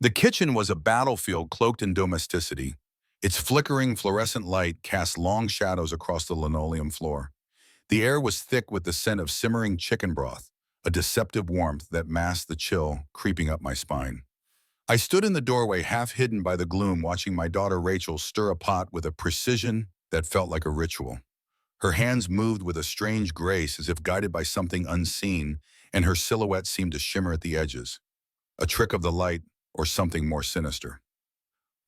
The kitchen was a battlefield cloaked in domesticity. Its flickering fluorescent light cast long shadows across the linoleum floor. The air was thick with the scent of simmering chicken broth, a deceptive warmth that masked the chill creeping up my spine. I stood in the doorway, half hidden by the gloom, watching my daughter Rachel stir a pot with a precision that felt like a ritual. Her hands moved with a strange grace as if guided by something unseen, and her silhouette seemed to shimmer at the edges. A trick of the light or something more sinister.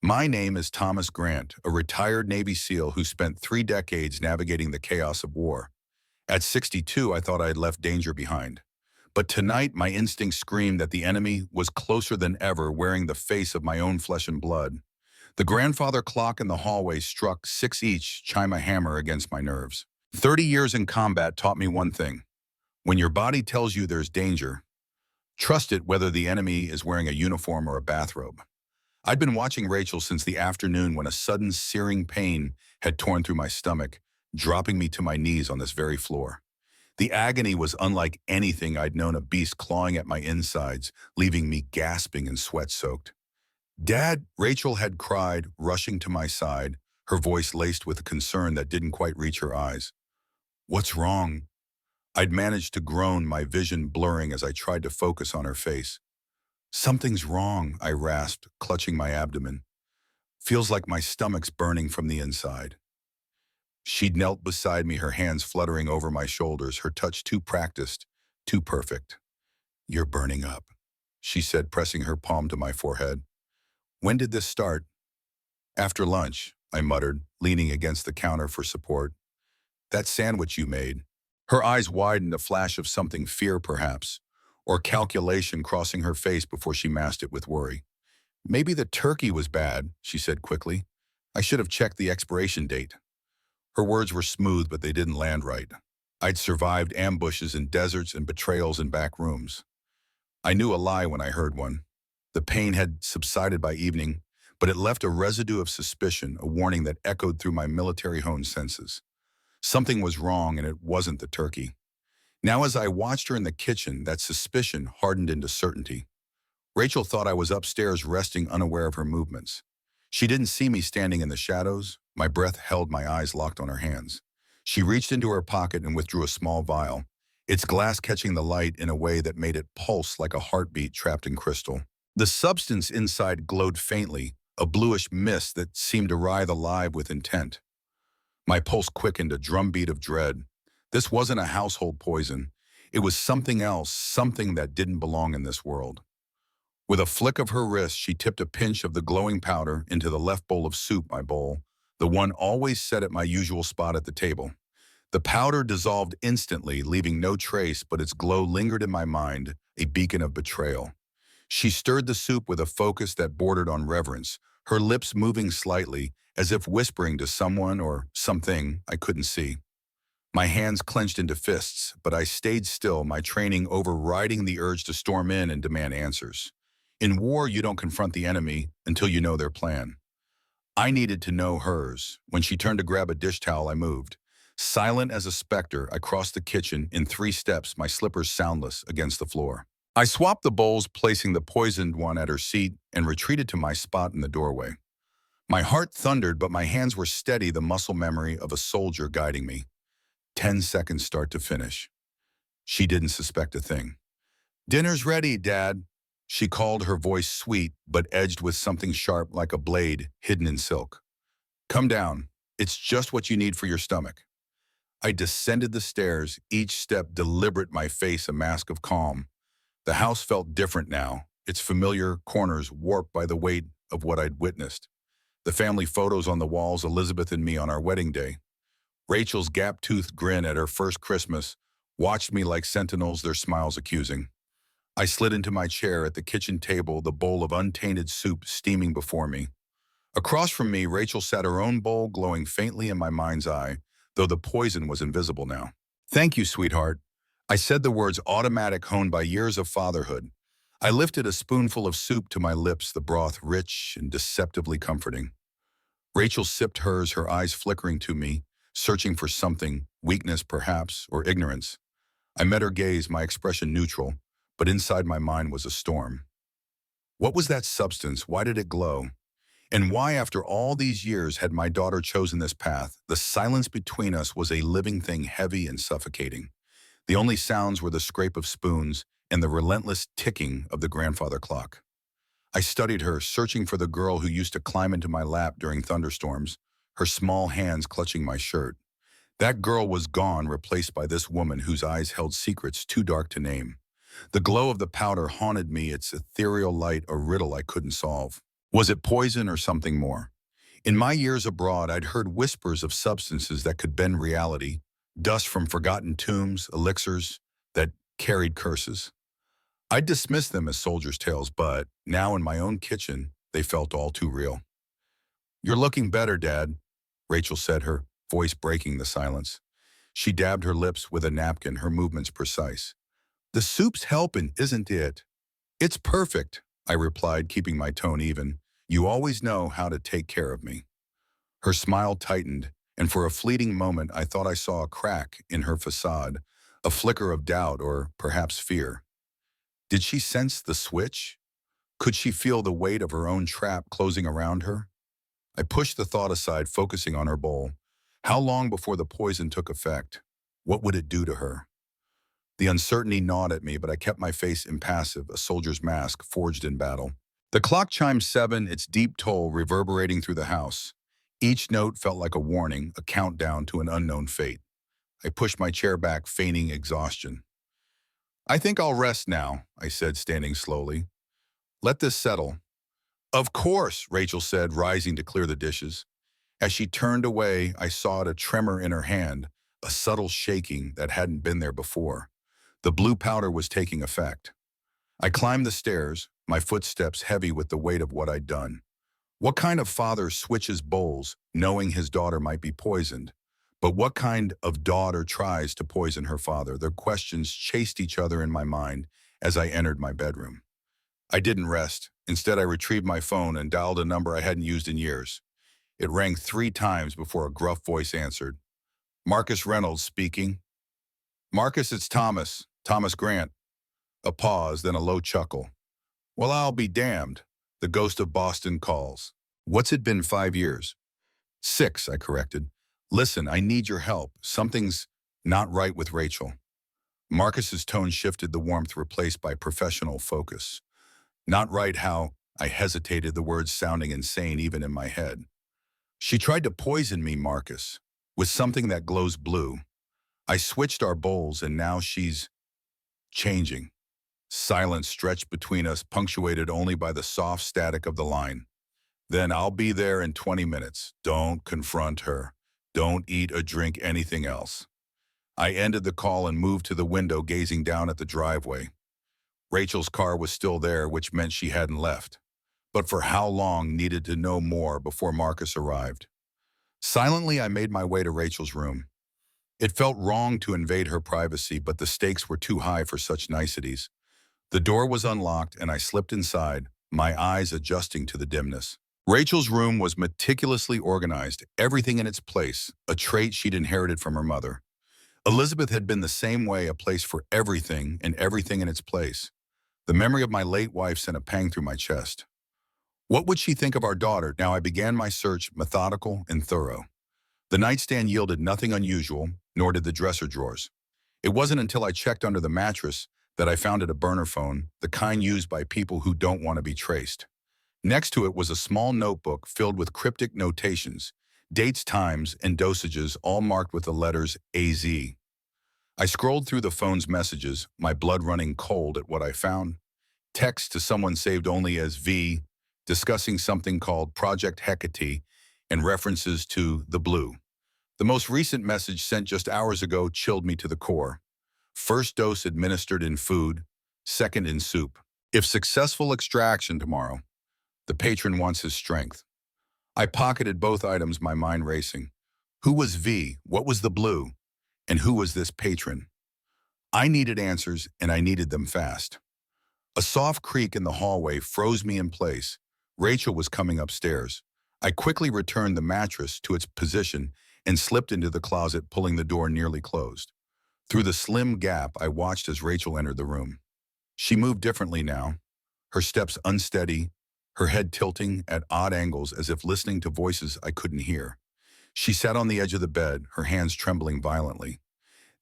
My name is Thomas Grant, a retired Navy SEAL who spent 3 decades navigating the chaos of war. At 62, I thought I had left danger behind. But tonight, my instincts screamed that the enemy was closer than ever, wearing the face of my own flesh and blood. The grandfather clock in the hallway struck 6 each, chime a hammer against my nerves. 30 years in combat taught me one thing. When your body tells you there's danger, trust it whether the enemy is wearing a uniform or a bathrobe. I'd been watching Rachel since the afternoon when a sudden searing pain had torn through my stomach, dropping me to my knees on this very floor. The agony was unlike anything I'd known, a beast clawing at my insides, leaving me gasping and sweat-soaked. "Dad," Rachel had cried, rushing to my side, her voice laced with concern that didn't quite reach her eyes. "What's wrong?" I'd managed to groan, my vision blurring as I tried to focus on her face. "Something's wrong," I rasped, clutching my abdomen. "Feels like my stomach's burning from the inside." She'd knelt beside me, her hands fluttering over my shoulders, her touch too practiced, too perfect. "You're burning up," she said, pressing her palm to my forehead. "When did this start?" "After lunch," I muttered, leaning against the counter for support. "That sandwich you made." Her eyes widened, a flash of something, fear perhaps, or calculation crossing her face before she masked it with worry. "Maybe the turkey was bad," she said quickly. "I should have checked the expiration date." Her words were smooth, but they didn't land right. I'd survived ambushes in deserts and betrayals in back rooms. I knew a lie when I heard one. The pain had subsided by evening, but it left a residue of suspicion, a warning that echoed through my military-honed senses. Something was wrong, and it wasn't the turkey. Now, as I watched her in the kitchen, that suspicion hardened into certainty. Rachel thought I was upstairs resting, unaware of her movements. She didn't see me standing in the shadows. My breath held, my eyes locked on her hands. She reached into her pocket and withdrew a small vial, its glass catching the light in a way that made it pulse like a heartbeat trapped in crystal. The substance inside glowed faintly, a bluish mist that seemed to writhe alive with intent. My pulse quickened, a drumbeat of dread. This wasn't a household poison. It was something else, something that didn't belong in this world. With a flick of her wrist, she tipped a pinch of the glowing powder into the left bowl of soup, my bowl, the one always set at my usual spot at the table. The powder dissolved instantly, leaving no trace, but its glow lingered in my mind, a beacon of betrayal. She stirred the soup with a focus that bordered on reverence, her lips moving slightly, as if whispering to someone or something I couldn't see. My hands clenched into fists, but I stayed still, my training overriding the urge to storm in and demand answers. In war, you don't confront the enemy until you know their plan. I needed to know hers. When she turned to grab a dish towel, I moved. Silent as a specter, I crossed the kitchen in 3 steps, my slippers soundless against the floor. I swapped the bowls, placing the poisoned one at her seat, and retreated to my spot in the doorway. My heart thundered, but my hands were steady, the muscle memory of a soldier guiding me. 10 seconds start to finish. She didn't suspect a thing. "Dinner's ready, Dad," she called, her voice sweet but edged with something sharp like a blade hidden in silk. "Come down. It's just what you need for your stomach." I descended the stairs, each step deliberate, my face a mask of calm. The house felt different now, its familiar corners warped by the weight of what I'd witnessed. The family photos on the walls, Elizabeth and me on our wedding day. Rachel's gap-toothed grin at her first Christmas watched me like sentinels, their smiles accusing. I slid into my chair at the kitchen table, the bowl of untainted soup steaming before me. Across from me, Rachel sat, her own bowl glowing faintly in my mind's eye, though the poison was invisible now. "Thank you, sweetheart." I said, the words automatic, honed by years of fatherhood. I lifted a spoonful of soup to my lips, the broth rich and deceptively comforting. Rachel sipped hers, her eyes flickering to me, searching for something, weakness perhaps, or ignorance. I met her gaze, my expression neutral, but inside my mind was a storm. What was that substance? Why did it glow? And why, after all these years, had my daughter chosen this path? The silence between us was a living thing, heavy and suffocating. The only sounds were the scrape of spoons and the relentless ticking of the grandfather clock. I studied her, searching for the girl who used to climb into my lap during thunderstorms, her small hands clutching my shirt. That girl was gone, replaced by this woman whose eyes held secrets too dark to name. The glow of the powder haunted me, its ethereal light a riddle I couldn't solve. Was it poison or something more? In my years abroad, I'd heard whispers of substances that could bend reality, dust from forgotten tombs, elixirs that carried curses. I dismissed them as soldiers' tales, but now in my own kitchen, they felt all too real. "You're looking better, Dad," Rachel said, her voice breaking the silence. She dabbed her lips with a napkin, her movements precise. "The soup's helping, isn't it?" "It's perfect," I replied, keeping my tone even. "You always know how to take care of me." Her smile tightened, and for a fleeting moment I thought I saw a crack in her facade, a flicker of doubt or perhaps fear. Did she sense the switch? Could she feel the weight of her own trap closing around her? I pushed the thought aside, focusing on her bowl. How long before the poison took effect? What would it do to her? The uncertainty gnawed at me, but I kept my face impassive, a soldier's mask forged in battle. The clock chimed 7, its deep toll reverberating through the house. Each note felt like a warning, a countdown to an unknown fate. I pushed my chair back, feigning exhaustion. "I think I'll rest now," I said, standing slowly. "Let this settle." "Of course," Rachel said, rising to clear the dishes. As she turned away, I saw a tremor in her hand, a subtle shaking that hadn't been there before. The blue powder was taking effect. I climbed the stairs, my footsteps heavy with the weight of what I'd done. What kind of father switches bowls, knowing his daughter might be poisoned? But what kind of daughter tries to poison her father? The questions chased each other in my mind as I entered my bedroom. I didn't rest. Instead, I retrieved my phone and dialed a number I hadn't used in years. It rang 3 times before a gruff voice answered. "Marcus Reynolds speaking." "Marcus, it's Thomas. Thomas Grant." A pause, then a low chuckle. "Well, I'll be damned. The ghost of Boston calls." "What's it been 5 years?" "6, I corrected. "Listen, I need your help. Something's not right with Rachel." Marcus's tone shifted, the warmth replaced by professional focus. "Not right how?" I hesitated, the words sounding insane even in my head. "She tried to poison me, Marcus, with something that glows blue. I switched our bowls and now she's changing." Silence stretched between us, punctuated only by the soft static of the line. "Then I'll be there in 20 minutes. Don't confront her. Don't eat or drink anything else." I ended the call and moved to the window, gazing down at the driveway. Rachel's car was still there, which meant she hadn't left. But for how long needed to know more before Marcus arrived. Silently, I made my way to Rachel's room. It felt wrong to invade her privacy, but the stakes were too high for such niceties. The door was unlocked, and I slipped inside, my eyes adjusting to the dimness. Rachel's room was meticulously organized, everything in its place, a trait she'd inherited from her mother. Elizabeth had been the same way, a place for everything and everything in its place. The memory of my late wife sent a pang through my chest. What would she think of our daughter? Now I began my search, methodical and thorough. The nightstand yielded nothing unusual, nor did the dresser drawers. It wasn't until I checked under the mattress that I found it a burner phone, the kind used by people who don't want to be traced. Next to it was a small notebook filled with cryptic notations, dates, times, and dosages, all marked with the letters AZ. I scrolled through the phone's messages, my blood running cold at what I found. Text to someone saved only as V, discussing something called Project Hecate and references to the blue. The most recent message sent just hours ago chilled me to the core. First dose administered in food, second in soup. If successful extraction tomorrow, the patron wants his strength. I pocketed both items, my mind racing. Who was V? What was the blue? And who was this patron? I needed answers, and I needed them fast. A soft creak in the hallway froze me in place. Rachel was coming upstairs. I quickly returned the mattress to its position and slipped into the closet, pulling the door nearly closed. Through the slim gap, I watched as Rachel entered the room. She moved differently now. her steps unsteady, her head tilting at odd angles as if listening to voices I couldn't hear. She sat on the edge of the bed, her hands trembling violently.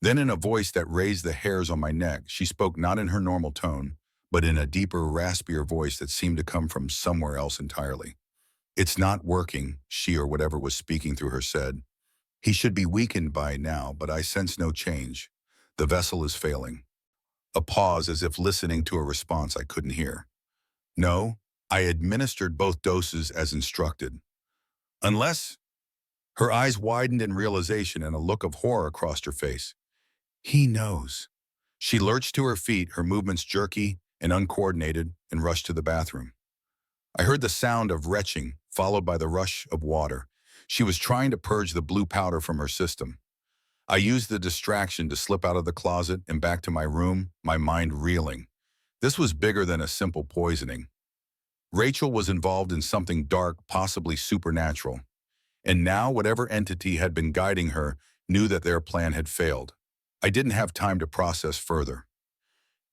Then in a voice that raised the hairs on my neck, she spoke not in her normal tone, but in a deeper, raspier voice that seemed to come from somewhere else entirely. "It's not working," she or whatever was speaking through her said. "He should be weakened by now, but I sense no change. The vessel is failing." A pause as if listening to a response I couldn't hear. "No, I administered both doses as instructed. Unless—" Her eyes widened in realization and a look of horror crossed her face. "He knows." She lurched to her feet, her movements jerky and uncoordinated, and rushed to the bathroom. I heard the sound of retching, followed by the rush of water. She was trying to purge the blue powder from her system. I used the distraction to slip out of the closet and back to my room, my mind reeling. This was bigger than a simple poisoning. Rachel was involved in something dark, possibly supernatural. And now whatever entity had been guiding her knew that their plan had failed. I didn't have time to process further.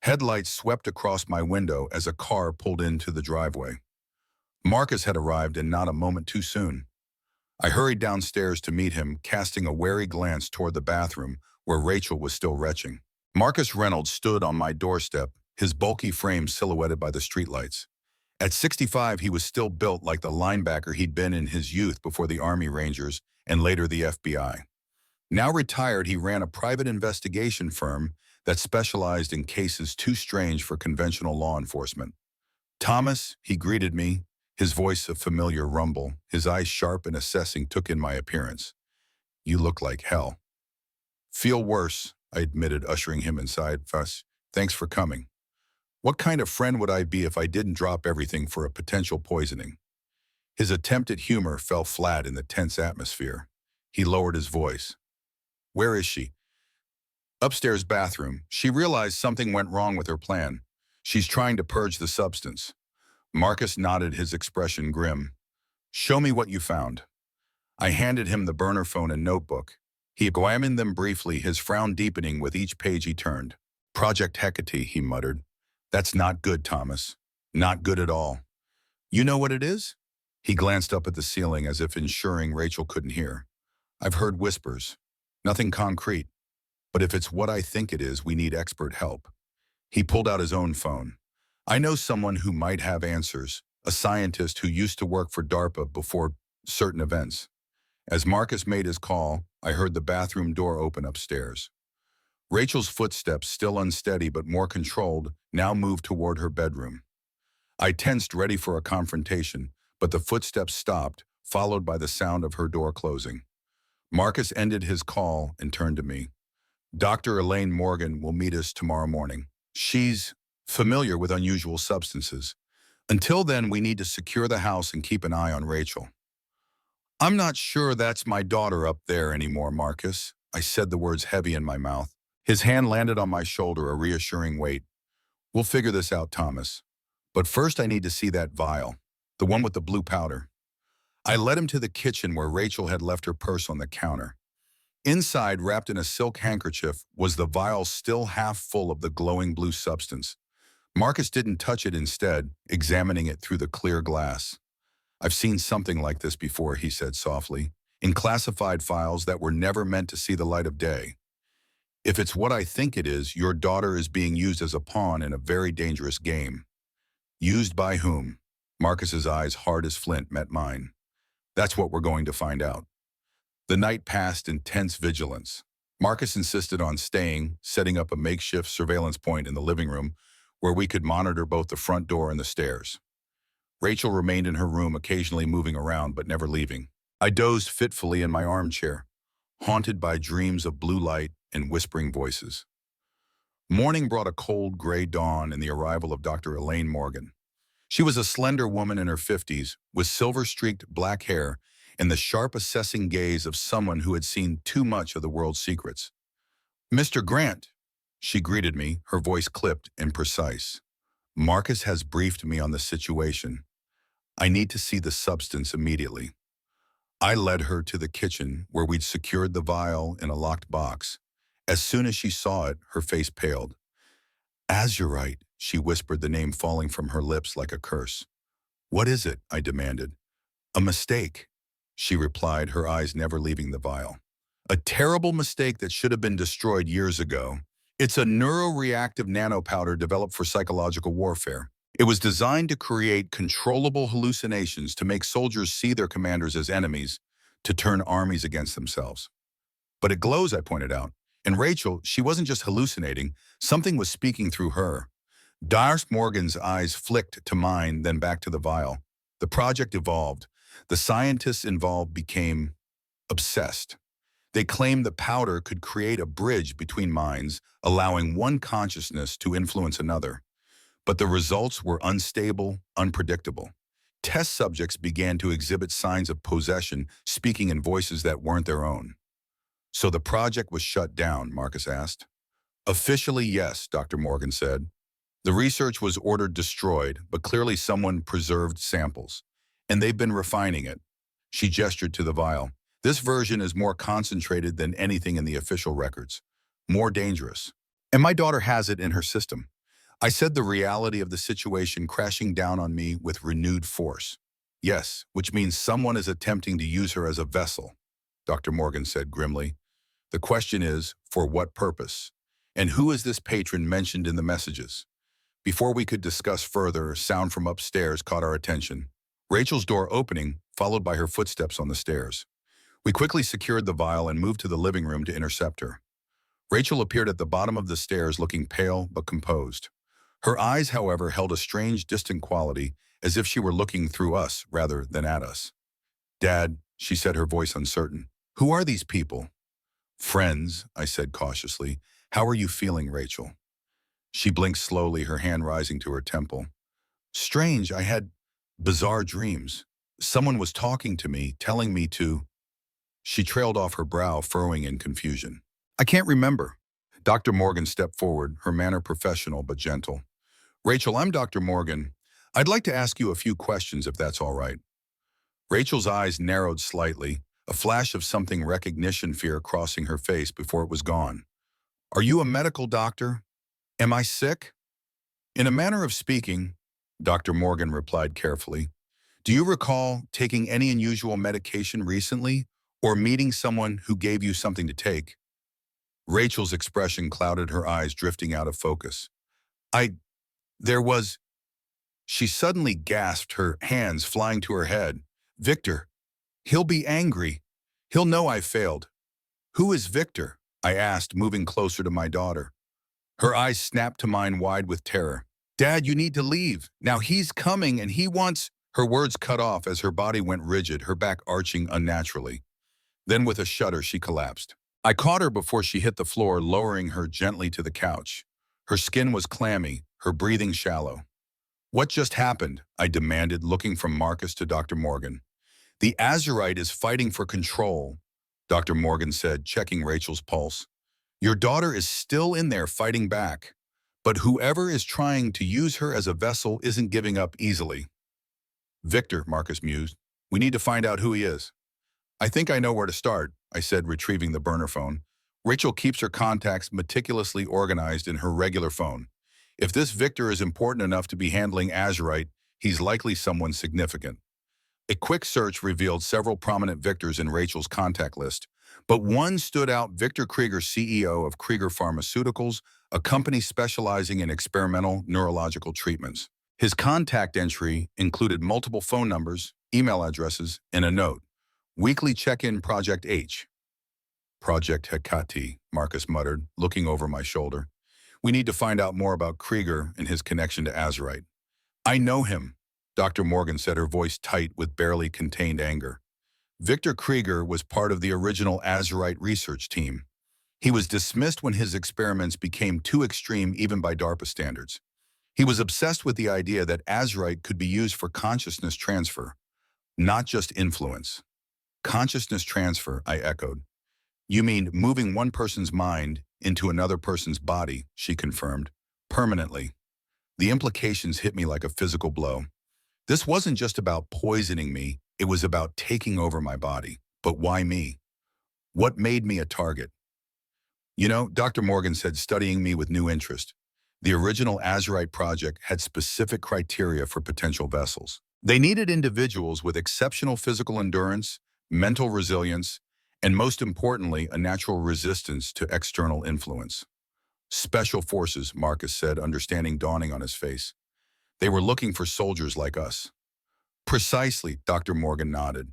Headlights swept across my window as a car pulled into the driveway. Marcus had arrived, and not a moment too soon. I hurried downstairs to meet him, casting a wary glance toward the bathroom where Rachel was still retching. Marcus Reynolds stood on my doorstep, his bulky frame silhouetted by the streetlights. At 65, he was still built like the linebacker he'd been in his youth before the Army Rangers and later the FBI. Now retired, he ran a private investigation firm that specialized in cases too strange for conventional law enforcement. "Thomas," he greeted me, his voice a familiar rumble, his eyes sharp and assessing took in my appearance. "You look like hell." "Feel worse," I admitted, ushering him inside. "Fuss, thanks for coming. What kind of friend would I be if I didn't drop everything for a potential poisoning?" His attempt at humor fell flat in the tense atmosphere. He lowered his voice. "Where is she?" "Upstairs bathroom. She realized something went wrong with her plan. She's trying to purge the substance." Marcus nodded, his expression grim. "Show me what you found." I handed him the burner phone and notebook. He examined them briefly, his frown deepening with each page he turned. "Project Hecate," he muttered. "That's not good, Thomas. Not good at all." "You know what it is?" He glanced up at the ceiling as if ensuring Rachel couldn't hear. "I've heard whispers. Nothing concrete. But if it's what I think it is, we need expert help." He pulled out his own phone. "I know someone who might have answers, a scientist who used to work for DARPA before certain events." As Marcus made his call, I heard the bathroom door open upstairs. Rachel's footsteps, still unsteady but more controlled, now moved toward her bedroom. I tensed, ready for a confrontation, but the footsteps stopped, followed by the sound of her door closing. Marcus ended his call and turned to me. "Dr. Elaine Morgan will meet us tomorrow morning. She's familiar with unusual substances. Until then, we need to secure the house and keep an eye on Rachel." "I'm not sure that's my daughter up there anymore, Marcus." I said, the words heavy in my mouth. His hand landed on my shoulder, a reassuring weight. "We'll figure this out, Thomas. But first I need to see that vial, the one with the blue powder." I led him to the kitchen where Rachel had left her purse on the counter. Inside, wrapped in a silk handkerchief, was the vial still half full of the glowing blue substance. Marcus didn't touch it, instead, examining it through the clear glass. "I've seen something like this before," he said softly, "in classified files that were never meant to see the light of day. If it's what I think it is, your daughter is being used as a pawn in a very dangerous game." "Used by whom?" Marcus's eyes, hard as flint, met mine. "That's what we're going to find out." The night passed in tense vigilance. Marcus insisted on staying, setting up a makeshift surveillance point in the living room where we could monitor both the front door and the stairs. Rachel remained in her room, occasionally moving around but never leaving. I dozed fitfully in my armchair, haunted by dreams of blue light and whispering voices. Morning brought a cold, gray dawn in the arrival of Dr. Elaine Morgan. She was a slender woman in her 50s, with silver-streaked black hair and the sharp, assessing gaze of someone who had seen too much of the world's secrets. "Mr. Grant," she greeted me, her voice clipped and precise. "Marcus has briefed me on the situation. I need to see the substance immediately." I led her to the kitchen, where we'd secured the vial in a locked box. As soon as she saw it, her face paled. "Azurite," She whispered, the name falling from her lips like a curse. What is it? I demanded. A mistake, she replied, her eyes never leaving the vial. A terrible mistake that should have been destroyed years ago. It's a neuroreactive nanopowder developed for psychological warfare. It was designed to create controllable hallucinations to make soldiers see their commanders as enemies, to turn armies against themselves. But it glows, I pointed out. And Rachel, she wasn't just hallucinating, something was speaking through her. Dars Morgan's eyes flicked to mine, then back to the vial. The project evolved. The scientists involved became obsessed. They claimed the powder could create a bridge between minds, allowing one consciousness to influence another. But the results were unstable, unpredictable. Test subjects began to exhibit signs of possession, speaking in voices that weren't their own. So the project was shut down, Marcus asked. Officially, yes, Dr. Morgan said. The research was ordered destroyed, but clearly someone preserved samples. And they've been refining it. She gestured to the vial. This version is more concentrated than anything in the official records. More dangerous. And my daughter has it in her system. I said, the reality of the situation crashing down on me with renewed force. Yes, which means someone is attempting to use her as a vessel, Dr. Morgan said grimly. The question is, for what purpose? And who is this patron mentioned in the messages? Before we could discuss further, a sound from upstairs caught our attention. Rachel's door opening, followed by her footsteps on the stairs. We quickly secured the vial and moved to the living room to intercept her. Rachel appeared at the bottom of the stairs looking pale but composed. Her eyes, however, held a strange, distant quality, as if she were looking through us rather than at us. Dad, she said, her voice uncertain. Who are these people? Friends, I said cautiously. How are you feeling, Rachel? She blinked slowly, her hand rising to her temple. Strange, I had bizarre dreams. Someone was talking to me, telling me to... She trailed off, her brow furrowing in confusion. I can't remember. Dr. Morgan stepped forward, her manner professional but gentle. Rachel, I'm Dr. Morgan. I'd like to ask you a few questions if that's all right. Rachel's eyes narrowed slightly, a flash of something recognition fear crossing her face before it was gone. Are you a medical doctor? Am I sick? In a manner of speaking, Dr. Morgan replied carefully. Do you recall taking any unusual medication recently or meeting someone who gave you something to take? Rachel's expression clouded, her eyes drifting out of focus. There was... She suddenly gasped, her hands flying to her head. Victor. He'll be angry. He'll know I failed. Who is Victor? I asked, moving closer to my daughter. Her eyes snapped to mine wide with terror. Dad, you need to leave. Now he's coming and he wants... Her words cut off as her body went rigid, her back arching unnaturally. Then with a shudder, she collapsed. I caught her before she hit the floor, lowering her gently to the couch. Her skin was clammy, her breathing shallow. What just happened? I demanded, looking from Marcus to Dr. Morgan. The Azurite is fighting for control, Dr. Morgan said, checking Rachel's pulse. Your daughter is still in there fighting back, but whoever is trying to use her as a vessel isn't giving up easily. Victor, Marcus mused. We need to find out who he is. I think I know where to start, I said, retrieving the burner phone. Rachel keeps her contacts meticulously organized in her regular phone. If this Victor is important enough to be handling Azurite, he's likely someone significant. A quick search revealed several prominent Victors in Rachel's contact list, but one stood out: Victor Krieger, CEO of Krieger Pharmaceuticals, a company specializing in experimental neurological treatments. His contact entry included multiple phone numbers, email addresses, and a note. Weekly check-in Project H. Project Hecate, Marcus muttered, looking over my shoulder. We need to find out more about Krieger and his connection to Azurite. I know him, Dr. Morgan said, her voice tight with barely contained anger. Victor Krieger was part of the original Azurite research team. He was dismissed when his experiments became too extreme even by DARPA standards. He was obsessed with the idea that Azurite could be used for consciousness transfer, not just influence. Consciousness transfer, I echoed. You mean moving one person's mind into another person's body, she confirmed, permanently. The implications hit me like a physical blow. This wasn't just about poisoning me, it was about taking over my body. But why me? What made me a target? You know, Dr. Morgan said, studying me with new interest. The original Azurite project had specific criteria for potential vessels. They needed individuals with exceptional physical endurance, mental resilience, and most importantly, a natural resistance to external influence. Special forces, Marcus said, understanding dawning on his face. They were looking for soldiers like us. Precisely, Dr. Morgan nodded.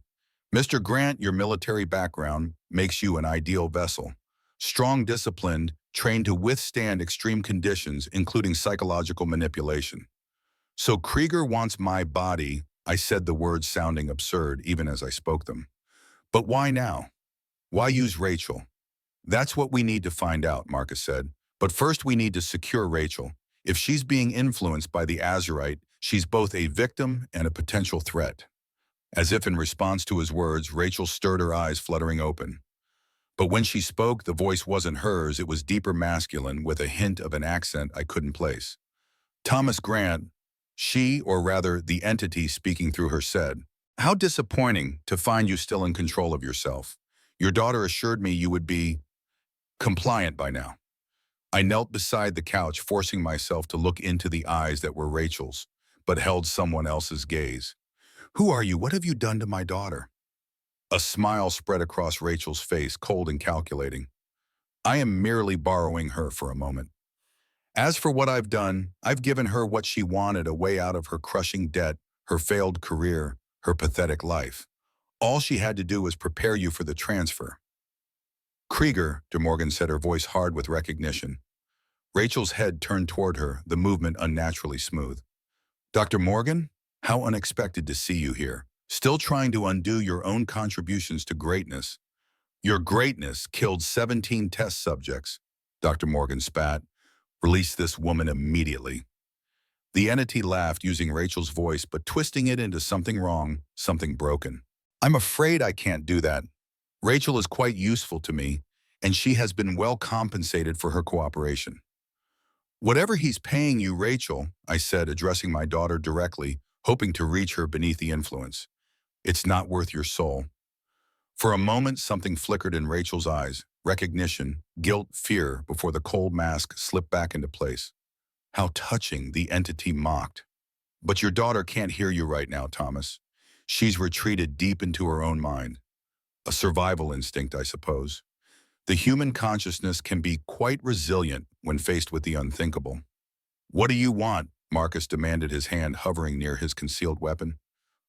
Mr. Grant, your military background makes you an ideal vessel. Strong, disciplined, trained to withstand extreme conditions, including psychological manipulation. So Krieger wants my body, I said, the words sounding absurd even as I spoke them. But why now? Why use Rachel? That's what we need to find out, Marcus said. But first we need to secure Rachel. If she's being influenced by the Azurite, she's both a victim and a potential threat. As if in response to his words, Rachel stirred her eyes, fluttering open. But when she spoke, the voice wasn't hers, it was deeper masculine with a hint of an accent I couldn't place. Thomas Grant, she, or rather the entity speaking through her, said, "How disappointing to find you still in control of yourself. Your daughter assured me you would be compliant by now." I knelt beside the couch, forcing myself to look into the eyes that were Rachel's, but held someone else's gaze. "Who are you? What have you done to my daughter?" A smile spread across Rachel's face, cold and calculating. "I am merely borrowing her for a moment. As for what I've done, I've given her what she wanted, a way out of her crushing debt, her failed career, her pathetic life. All she had to do was prepare you for the transfer." "Krieger," De Morgan said, her voice hard with recognition. Rachel's head turned toward her, the movement unnaturally smooth. "Dr. Morgan, how unexpected to see you here, still trying to undo your own contributions to greatness. Your greatness killed 17 test subjects." Dr. Morgan spat. "Release this woman immediately." The entity laughed, using Rachel's voice, but twisting it into something wrong, something broken. "I'm afraid I can't do that. Rachel is quite useful to me, and she has been well compensated for her cooperation." "Whatever he's paying you, Rachel," I said, addressing my daughter directly, hoping to reach her beneath the influence, "it's not worth your soul." For a moment, something flickered in Rachel's eyes, recognition, guilt, fear, before the cold mask slipped back into place. How touching, the entity mocked. "But your daughter can't hear you right now, Thomas. She's retreated deep into her own mind. A survival instinct, I suppose. The human consciousness can be quite resilient when faced with the unthinkable." "What do you want?" Marcus demanded, his hand hovering near his concealed weapon.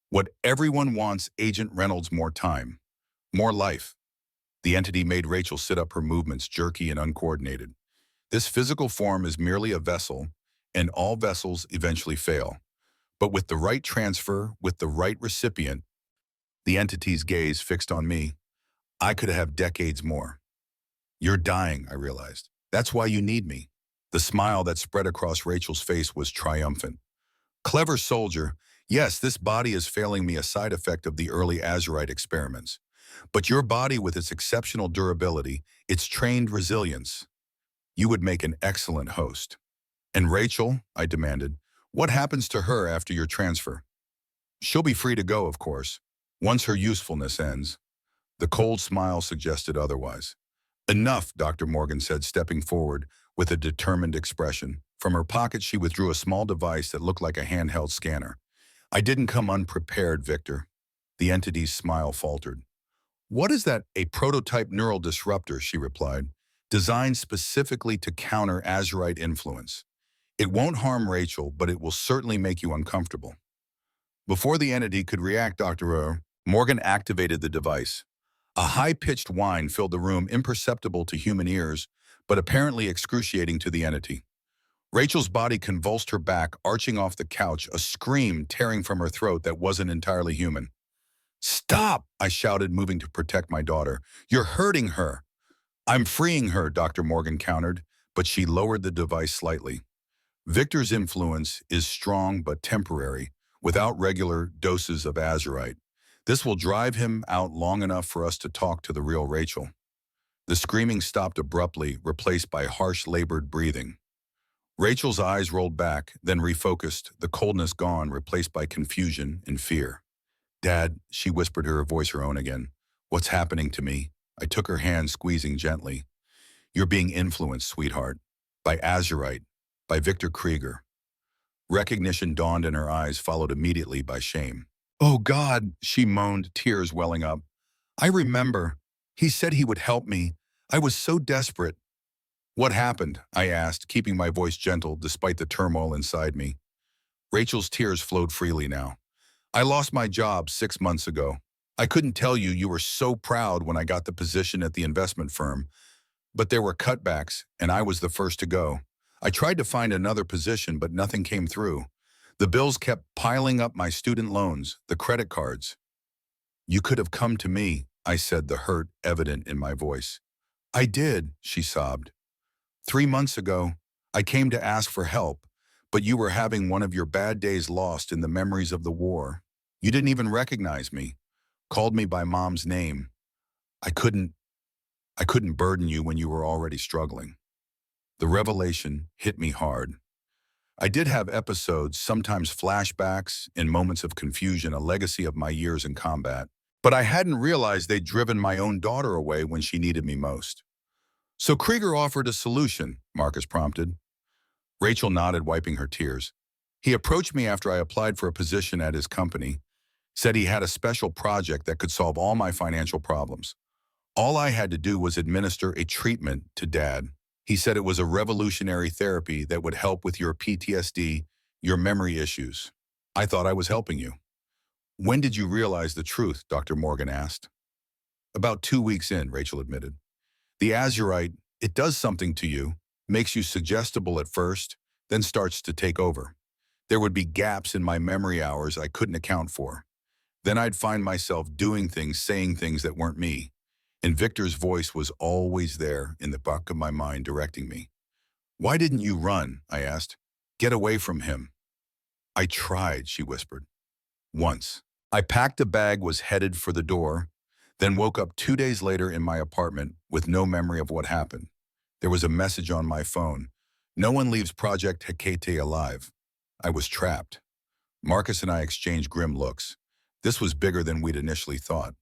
"What everyone wants, Agent Reynolds, more time. More life." The entity made Rachel sit up, her movements jerky and uncoordinated. "This physical form is merely a vessel, and all vessels eventually fail. But with the right transfer, with the right recipient," the entity's gaze fixed on me, "I could have decades more." "You're dying," I realized. "That's why you need me." The smile that spread across Rachel's face was triumphant. "Clever soldier. Yes, this body is failing me, a side effect of the early Azurite experiments. But your body, with its exceptional durability, its trained resilience, you would make an excellent host." "And Rachel," I demanded, "what happens to her after your transfer?" "She'll be free to go, of course, once her usefulness ends." The cold smile suggested otherwise. "Enough," Dr. Morgan said, stepping forward with a determined expression. From her pocket, she withdrew a small device that looked like a handheld scanner. "I didn't come unprepared, Victor." The entity's smile faltered. "What is that?" "A prototype neural disruptor," she replied, "designed specifically to counter Azurite influence. It won't harm Rachel, but it will certainly make you uncomfortable." Before the entity could react, Dr. Morgan activated the device. A high-pitched whine filled the room, imperceptible to human ears, but apparently excruciating to the entity. Rachel's body convulsed, her back arching off the couch, a scream tearing from her throat that wasn't entirely human. "Stop!" I shouted, moving to protect my daughter. "You're hurting her." "I'm freeing her," Dr. Morgan countered, but she lowered the device slightly. "Victor's influence is strong but temporary, without regular doses of Azurite. This will drive him out long enough for us to talk to the real Rachel." The screaming stopped abruptly, replaced by harsh, labored breathing. Rachel's eyes rolled back, then refocused, the coldness gone, replaced by confusion and fear. "Dad," she whispered, her voice her own again. "What's happening to me?" I took her hand, squeezing gently. "You're being influenced, sweetheart, by Azurite. by Victor Krieger. Recognition dawned in her eyes, followed immediately by shame. "Oh God," she moaned, tears welling up. "I remember. He said he would help me. I was so desperate." "What happened?" I asked, keeping my voice gentle despite the turmoil inside me. Rachel's tears flowed freely now. "I lost my job 6 months ago. I couldn't tell you, you were so proud when I got the position at the investment firm, but there were cutbacks, and I was the first to go. I tried to find another position, but nothing came through. The bills kept piling up, my student loans, the credit cards." "You could have come to me," I said, the hurt evident in my voice. "I did," she sobbed. "3 months ago, I came to ask for help, but you were having one of your bad days, lost in the memories of the war. You didn't even recognize me, called me by Mom's name. I couldn't, I couldn't burden you when you were already struggling." The revelation hit me hard. I did have episodes, sometimes flashbacks, in moments of confusion, a legacy of my years in combat. But I hadn't realized they'd driven my own daughter away when she needed me most. "So Krieger offered a solution," Marcus prompted. Rachel nodded, wiping her tears. "He approached me after I applied for a position at his company, said he had a special project that could solve all my financial problems. All I had to do was administer a treatment to Dad. He said it was a revolutionary therapy that would help with your PTSD, your memory issues. I thought I was helping you." "When did you realize the truth?" Dr. Morgan asked. "About 2 weeks in," Rachel admitted. "The azurite, it does something to you, makes you suggestible at first, then starts to take over. There would be gaps in my memory hours I couldn't account for. Then I'd find myself doing things, saying things that weren't me. And Victor's voice was always there in the back of my mind, directing me." "Why didn't you run?" I asked. "Get away from him." "I tried," she whispered. "Once. I packed a bag, was headed for the door, then woke up 2 days later in my apartment with no memory of what happened. There was a message on my phone. No one leaves Project Hecate alive. I was trapped." Marcus and I exchanged grim looks. This was bigger than we'd initially thought.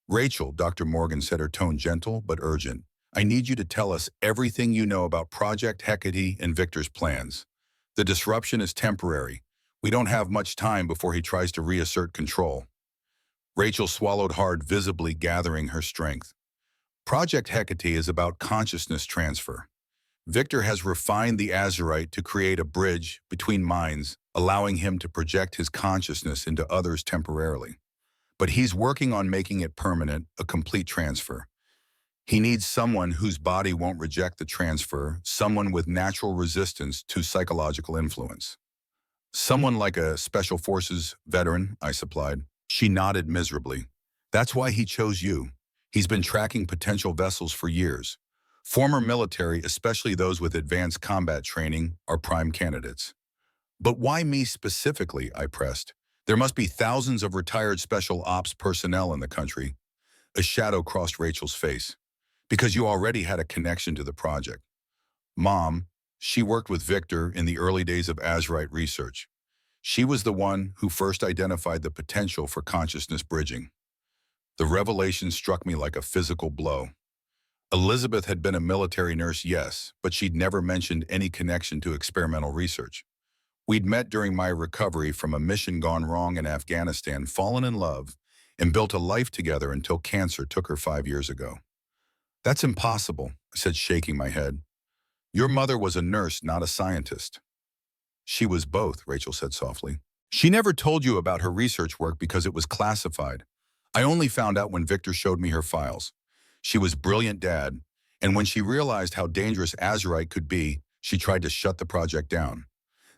"Rachel," Dr. Morgan said, her tone gentle but urgent, "I need you to tell us everything you know about Project Hecate and Victor's plans. The disruption is temporary. We don't have much time before he tries to reassert control." Rachel swallowed hard, visibly gathering her strength. "Project Hecate is about consciousness transfer. Victor has refined the azurite to create a bridge between minds, allowing him to project his consciousness into others temporarily. But he's working on making it permanent, a complete transfer. He needs someone whose body won't reject the transfer, someone with natural resistance to psychological influence." "Someone like a Special Forces veteran," I supplied. She nodded miserably. "That's why he chose you. He's been tracking potential vessels for years. Former military, especially those with advanced combat training, are prime candidates." "But why me specifically?" I pressed. "There must be thousands of retired special ops personnel in the country." A shadow crossed Rachel's face. "Because you already had a connection to the project. Mom, she worked with Victor in the early days of Azurite research. She was the one who first identified the potential for consciousness bridging." The revelation struck me like a physical blow. Elizabeth had been a military nurse, yes, but she'd never mentioned any connection to experimental research. We'd met during my recovery from a mission gone wrong in Afghanistan, fallen in love, and built a life together until cancer took her 5 years ago. "That's impossible," I said, shaking my head. "Your mother was a nurse, not a scientist." "She was both," Rachel said softly. "She never told you about her research work because it was classified. I only found out when Victor showed me her files. She was brilliant, Dad, and when she realized how dangerous Azurite could be, she tried to shut the project down.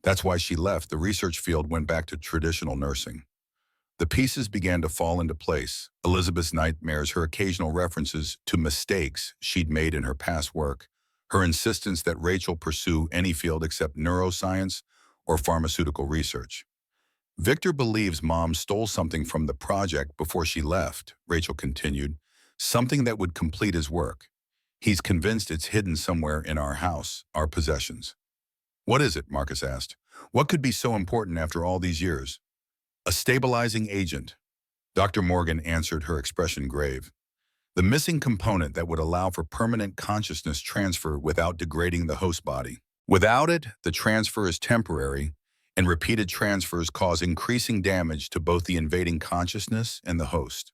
That's why she left. The research field, went back to traditional nursing." The pieces began to fall into place. Elizabeth's nightmares, her occasional references to mistakes she'd made in her past work, her insistence that Rachel pursue any field except neuroscience or pharmaceutical research. "Victor believes Mom stole something from the project before she left," Rachel continued, "something that would complete his work. He's convinced it's hidden somewhere in our house, our possessions." "What is it?" Marcus asked. "What could be so important after all these years?" "A stabilizing agent," Dr. Morgan answered, her expression grave. "The missing component that would allow for permanent consciousness transfer without degrading the host body." Without it, the transfer is temporary, and repeated transfers cause increasing damage to both the invading consciousness and the host.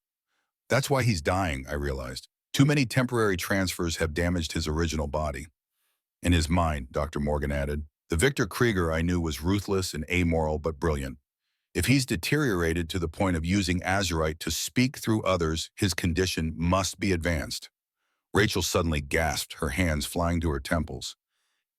That's why he's dying, I realized. Too many temporary transfers have damaged his original body. In his mind, Dr. Morgan added, the Victor Krieger I knew was ruthless and amoral but brilliant. If he's deteriorated to the point of using Azurite to speak through others, his condition must be advanced. Rachel suddenly gasped, her hands flying to her temples.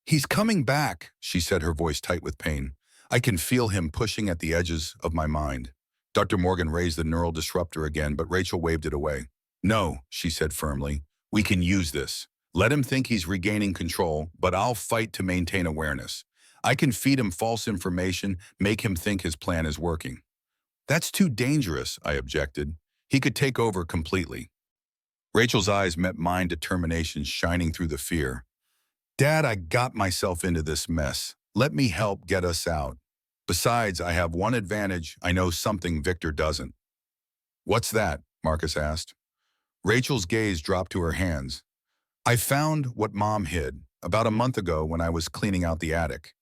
He's coming back, she said, her voice tight with pain. I can feel him pushing at the edges of my mind. Dr. Morgan raised the neural disruptor again, but Rachel waved it away. No, she said firmly. We can use this. Let him think he's regaining control, but I'll fight to maintain awareness. I can feed him false information, make him think his plan is working. That's too dangerous, I objected. He could take over completely. Rachel's eyes met mine, determination shining through the fear. Dad, I got myself into this mess. Let me help get us out. Besides, I have one advantage. I know something Victor doesn't. What's that? Marcus asked. Rachel's gaze dropped to her hands. I found what Mom hid about a month ago when I was cleaning out the attic.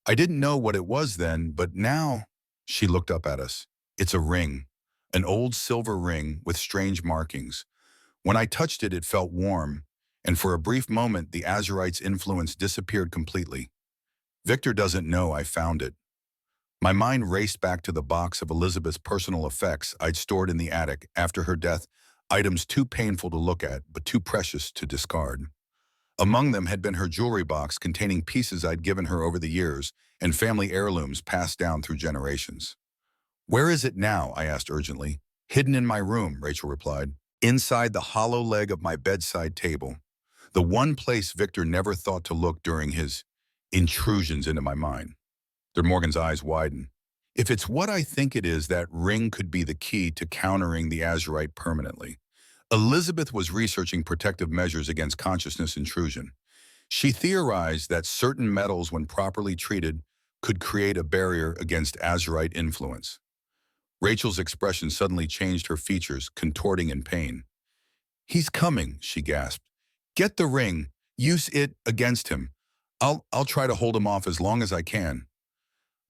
I didn't know what it was then, but now, she looked up at us. It's a ring, an old silver ring with strange markings. When I touched it, it felt warm, and for a brief moment, the Azurite's influence disappeared completely. Victor doesn't know I found it. My mind raced back to the box of Elizabeth's personal effects I'd stored in the attic after her death, items too painful to look at, but too precious to discard. Among them had been her jewelry box containing pieces I'd given her over the years and family heirlooms passed down through generations. Where is it now? I asked urgently. Hidden in my room, Rachel replied. Inside the hollow leg of my bedside table. The one place Victor never thought to look during his intrusions into my mind. Dr. Morgan's eyes widened. If it's what I think it is, that ring could be the key to countering the Azurite permanently. Elizabeth was researching protective measures against consciousness intrusion. She theorized that certain metals, when properly treated, could create a barrier against Azurite influence. Rachel's expression suddenly changed, her features contorting in pain. He's coming, she gasped. Get the ring. Use it against him. I'll try to hold him off as long as I can.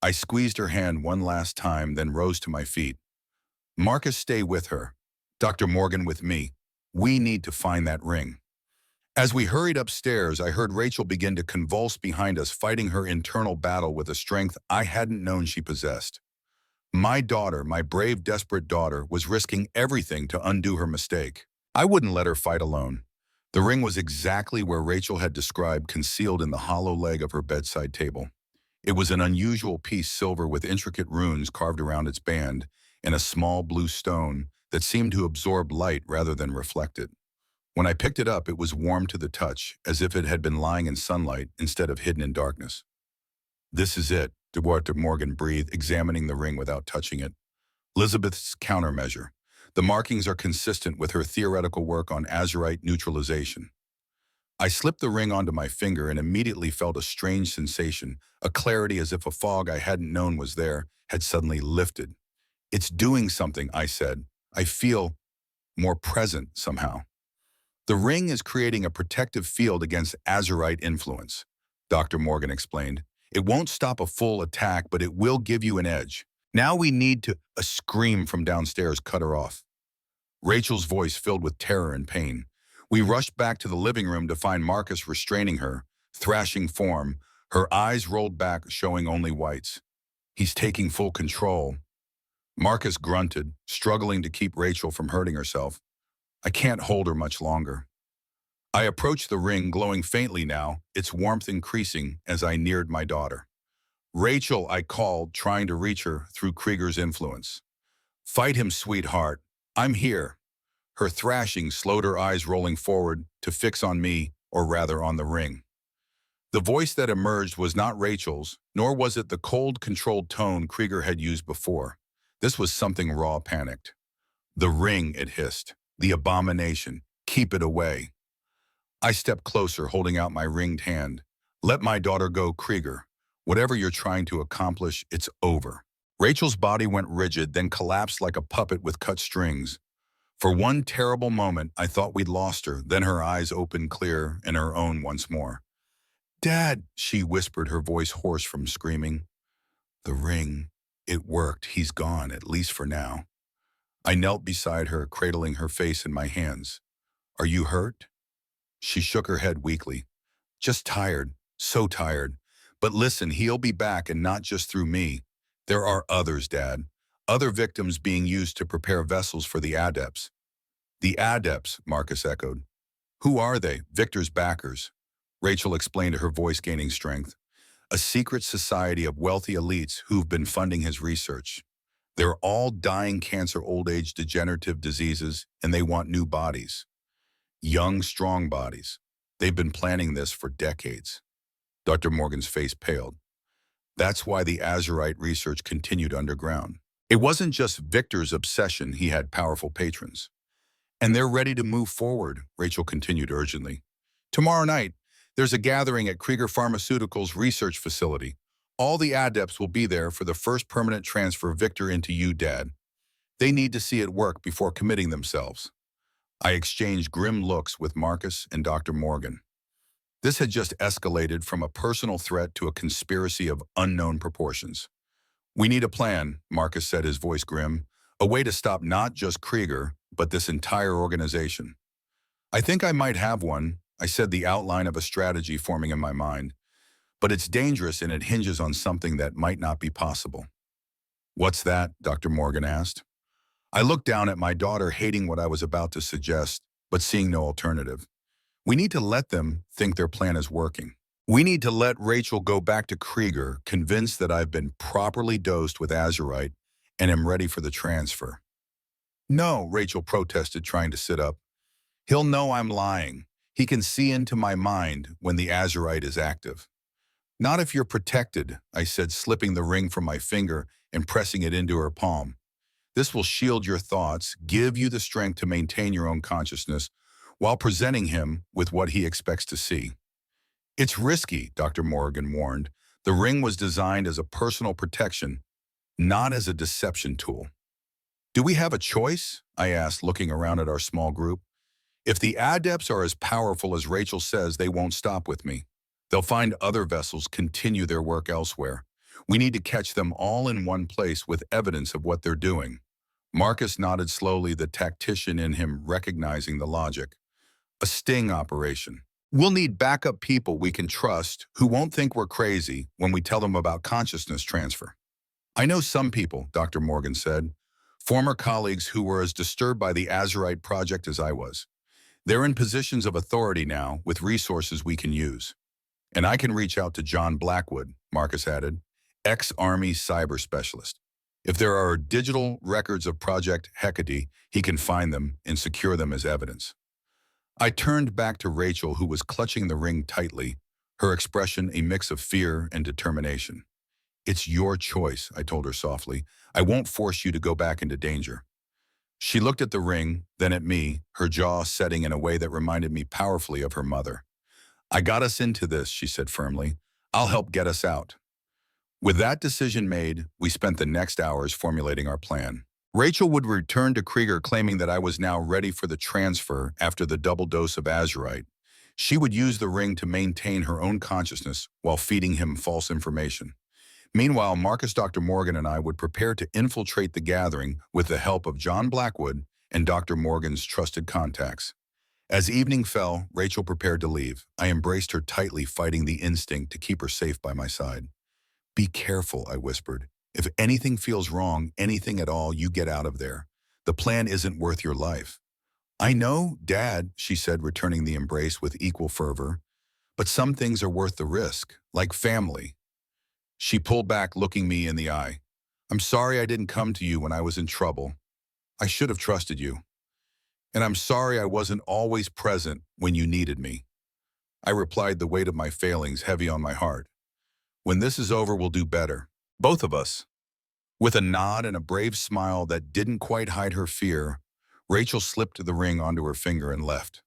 I squeezed her hand one last time, then rose to my feet. Marcus, stay with her. Dr. Morgan with me. We need to find that ring. As we hurried upstairs, I heard Rachel begin to convulse behind us, fighting her internal battle with a strength I hadn't known she possessed. My daughter, my brave, desperate daughter, was risking everything to undo her mistake. I wouldn't let her fight alone. The ring was exactly where Rachel had described, concealed in the hollow leg of her bedside table. It was an unusual piece, silver with intricate runes carved around its band, and a small blue stone that seemed to absorb light rather than reflect it. When I picked it up, it was warm to the touch, as if it had been lying in sunlight instead of hidden in darkness. This is it, Dr. Morgan breathed, examining the ring without touching it. Elizabeth's countermeasure. The markings are consistent with her theoretical work on Azurite neutralization. I slipped the ring onto my finger and immediately felt a strange sensation, a clarity as if a fog I hadn't known was there had suddenly lifted. It's doing something, I said. I feel more present somehow. The ring is creating a protective field against Azurite influence, Dr. Morgan explained. It won't stop a full attack, but it will give you an edge. Now we need to... A scream from downstairs cut her off. Rachel's voice filled with terror and pain. We rushed back to the living room to find Marcus restraining her, thrashing form, her eyes rolled back, showing only whites. He's taking full control. Marcus grunted, struggling to keep Rachel from hurting herself. I can't hold her much longer. I approached the ring, glowing faintly now, its warmth increasing as I neared my daughter. Rachel, I called, trying to reach her through Krieger's influence. Fight him, sweetheart. I'm here. Her thrashing slowed, her eyes rolling forward to fix on me, or rather on the ring. The voice that emerged was not Rachel's, nor was it the cold, controlled tone Krieger had used before. This was something raw, panicked. The ring, it hissed. The abomination. Keep it away. I stepped closer, holding out my ringed hand. Let my daughter go, Krieger. Whatever you're trying to accomplish, it's over. Rachel's body went rigid, then collapsed like a puppet with cut strings. For one terrible moment, I thought we'd lost her, then her eyes opened clear and her own once more. Dad, she whispered, her voice hoarse from screaming. The ring. It worked. He's gone, at least for now. I knelt beside her, cradling her face in my hands. Are you hurt? She shook her head weakly. Just tired. So tired. But listen, he'll be back, and not just through me. There are others, Dad. Other victims being used to prepare vessels for the adepts. The adepts, Marcus echoed. Who are they? Victor's backers. Rachel explained, her voice gaining strength. A secret society of wealthy elites who've been funding his research. They're all dying cancer, old age, degenerative diseases, and they want new bodies. Young, strong bodies. They've been planning this for decades. Dr. Morgan's face paled. That's why the Azurite research continued underground. It wasn't just Victor's obsession, he had powerful patrons. And they're ready to move forward, Rachel continued urgently. Tomorrow night, there's a gathering at Krieger Pharmaceuticals' research facility. All the adepts will be there for the first permanent transfer of Victor into you, Dad. They need to see it work before committing themselves. I exchanged grim looks with Marcus and Dr. Morgan. This had just escalated from a personal threat to a conspiracy of unknown proportions. We need a plan, Marcus said, his voice grim. A way to stop not just Krieger, but this entire organization. I think I might have one, I said, the outline of a strategy forming in my mind. But it's dangerous and it hinges on something that might not be possible. What's that? Dr. Morgan asked. I looked down at my daughter, hating what I was about to suggest, but seeing no alternative. We need to let them think their plan is working. We need to let Rachel go back to Krieger, convinced that I've been properly dosed with Azurite and am ready for the transfer. No, Rachel protested, trying to sit up. He'll know I'm lying. He can see into my mind when the Azurite is active. Not if you're protected, I said, slipping the ring from my finger and pressing it into her palm. This will shield your thoughts, give you the strength to maintain your own consciousness, while presenting him with what he expects to see. It's risky, Dr. Morgan warned. The ring was designed as a personal protection, not as a deception tool. Do we have a choice? I asked, looking around at our small group. If the adepts are as powerful as Rachel says, they won't stop with me. They'll find other vessels, continue their work elsewhere. We need to catch them all in one place with evidence of what they're doing. Marcus nodded slowly, the tactician in him recognizing the logic. A sting operation. We'll need backup people we can trust who won't think we're crazy when we tell them about consciousness transfer. I know some people, Dr. Morgan said, former colleagues who were as disturbed by the Azurite project as I was. They're in positions of authority now with resources we can use. And I can reach out to John Blackwood, Marcus added, ex-Army cyber specialist. If there are digital records of Project Hecate, he can find them and secure them as evidence. I turned back to Rachel, who was clutching the ring tightly, her expression a mix of fear and determination. It's your choice, I told her softly. I won't force you to go back into danger. She looked at the ring, then at me, her jaw setting in a way that reminded me powerfully of her mother. I got us into this, she said firmly. I'll help get us out. With that decision made, we spent the next hours formulating our plan. Rachel would return to Krieger claiming that I was now ready for the transfer after the double dose of Azurite. She would use the ring to maintain her own consciousness while feeding him false information. Meanwhile, Marcus, Dr. Morgan, and I would prepare to infiltrate the gathering with the help of John Blackwood and Dr. Morgan's trusted contacts. As evening fell, Rachel prepared to leave. I embraced her tightly, fighting the instinct to keep her safe by my side. Be careful, I whispered. If anything feels wrong, anything at all, you get out of there. The plan isn't worth your life. I know, Dad, she said, returning the embrace with equal fervor. But some things are worth the risk, like family. She pulled back, looking me in the eye. I'm sorry I didn't come to you when I was in trouble. I should have trusted you. And I'm sorry I wasn't always present when you needed me. I replied, the weight of my failings heavy on my heart. When this is over, we'll do better. Both of us. With a nod and a brave smile that didn't quite hide her fear, Rachel slipped the ring onto her finger and left.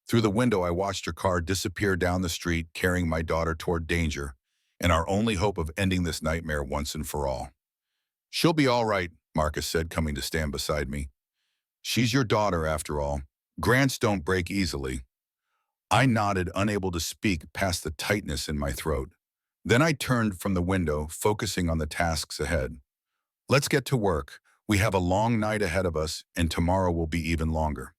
Through the window, I watched her car disappear down the street, carrying my daughter toward danger, and our only hope of ending this nightmare once and for all. She'll be all right, Marcus said, coming to stand beside me. She's your daughter, after all. Grants don't break easily. I nodded, unable to speak past the tightness in my throat. Then I turned from the window, focusing on the tasks ahead. Let's get to work. We have a long night ahead of us, and tomorrow will be even longer.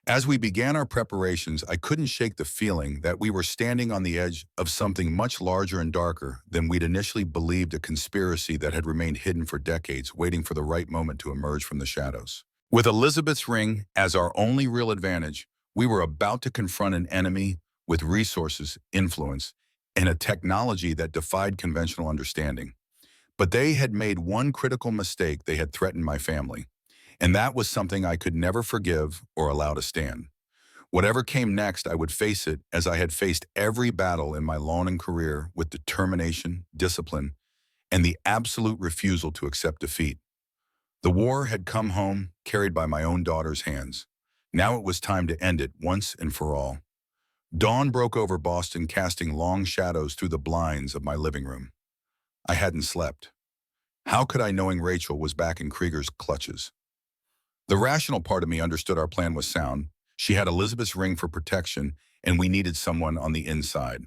As we began our preparations, I couldn't shake the feeling that we were standing on the edge of something much larger and darker than we'd initially believed, a conspiracy that had remained hidden for decades, waiting for the right moment to emerge from the shadows. With Elizabeth's ring as our only real advantage, we were about to confront an enemy with resources, influence, and a technology that defied conventional understanding. But they had made one critical mistake. They had threatened my family. And that was something I could never forgive or allow to stand. Whatever came next, I would face it as I had faced every battle in my long career, with determination, discipline, and the absolute refusal to accept defeat. The war had come home, carried by my own daughter's hands. Now it was time to end it once and for all. Dawn broke over Boston, casting long shadows through the blinds of my living room. I hadn't slept. How could I, knowing Rachel was back in Krieger's clutches? The rational part of me understood our plan was sound. She had Elizabeth's ring for protection, and we needed someone on the inside.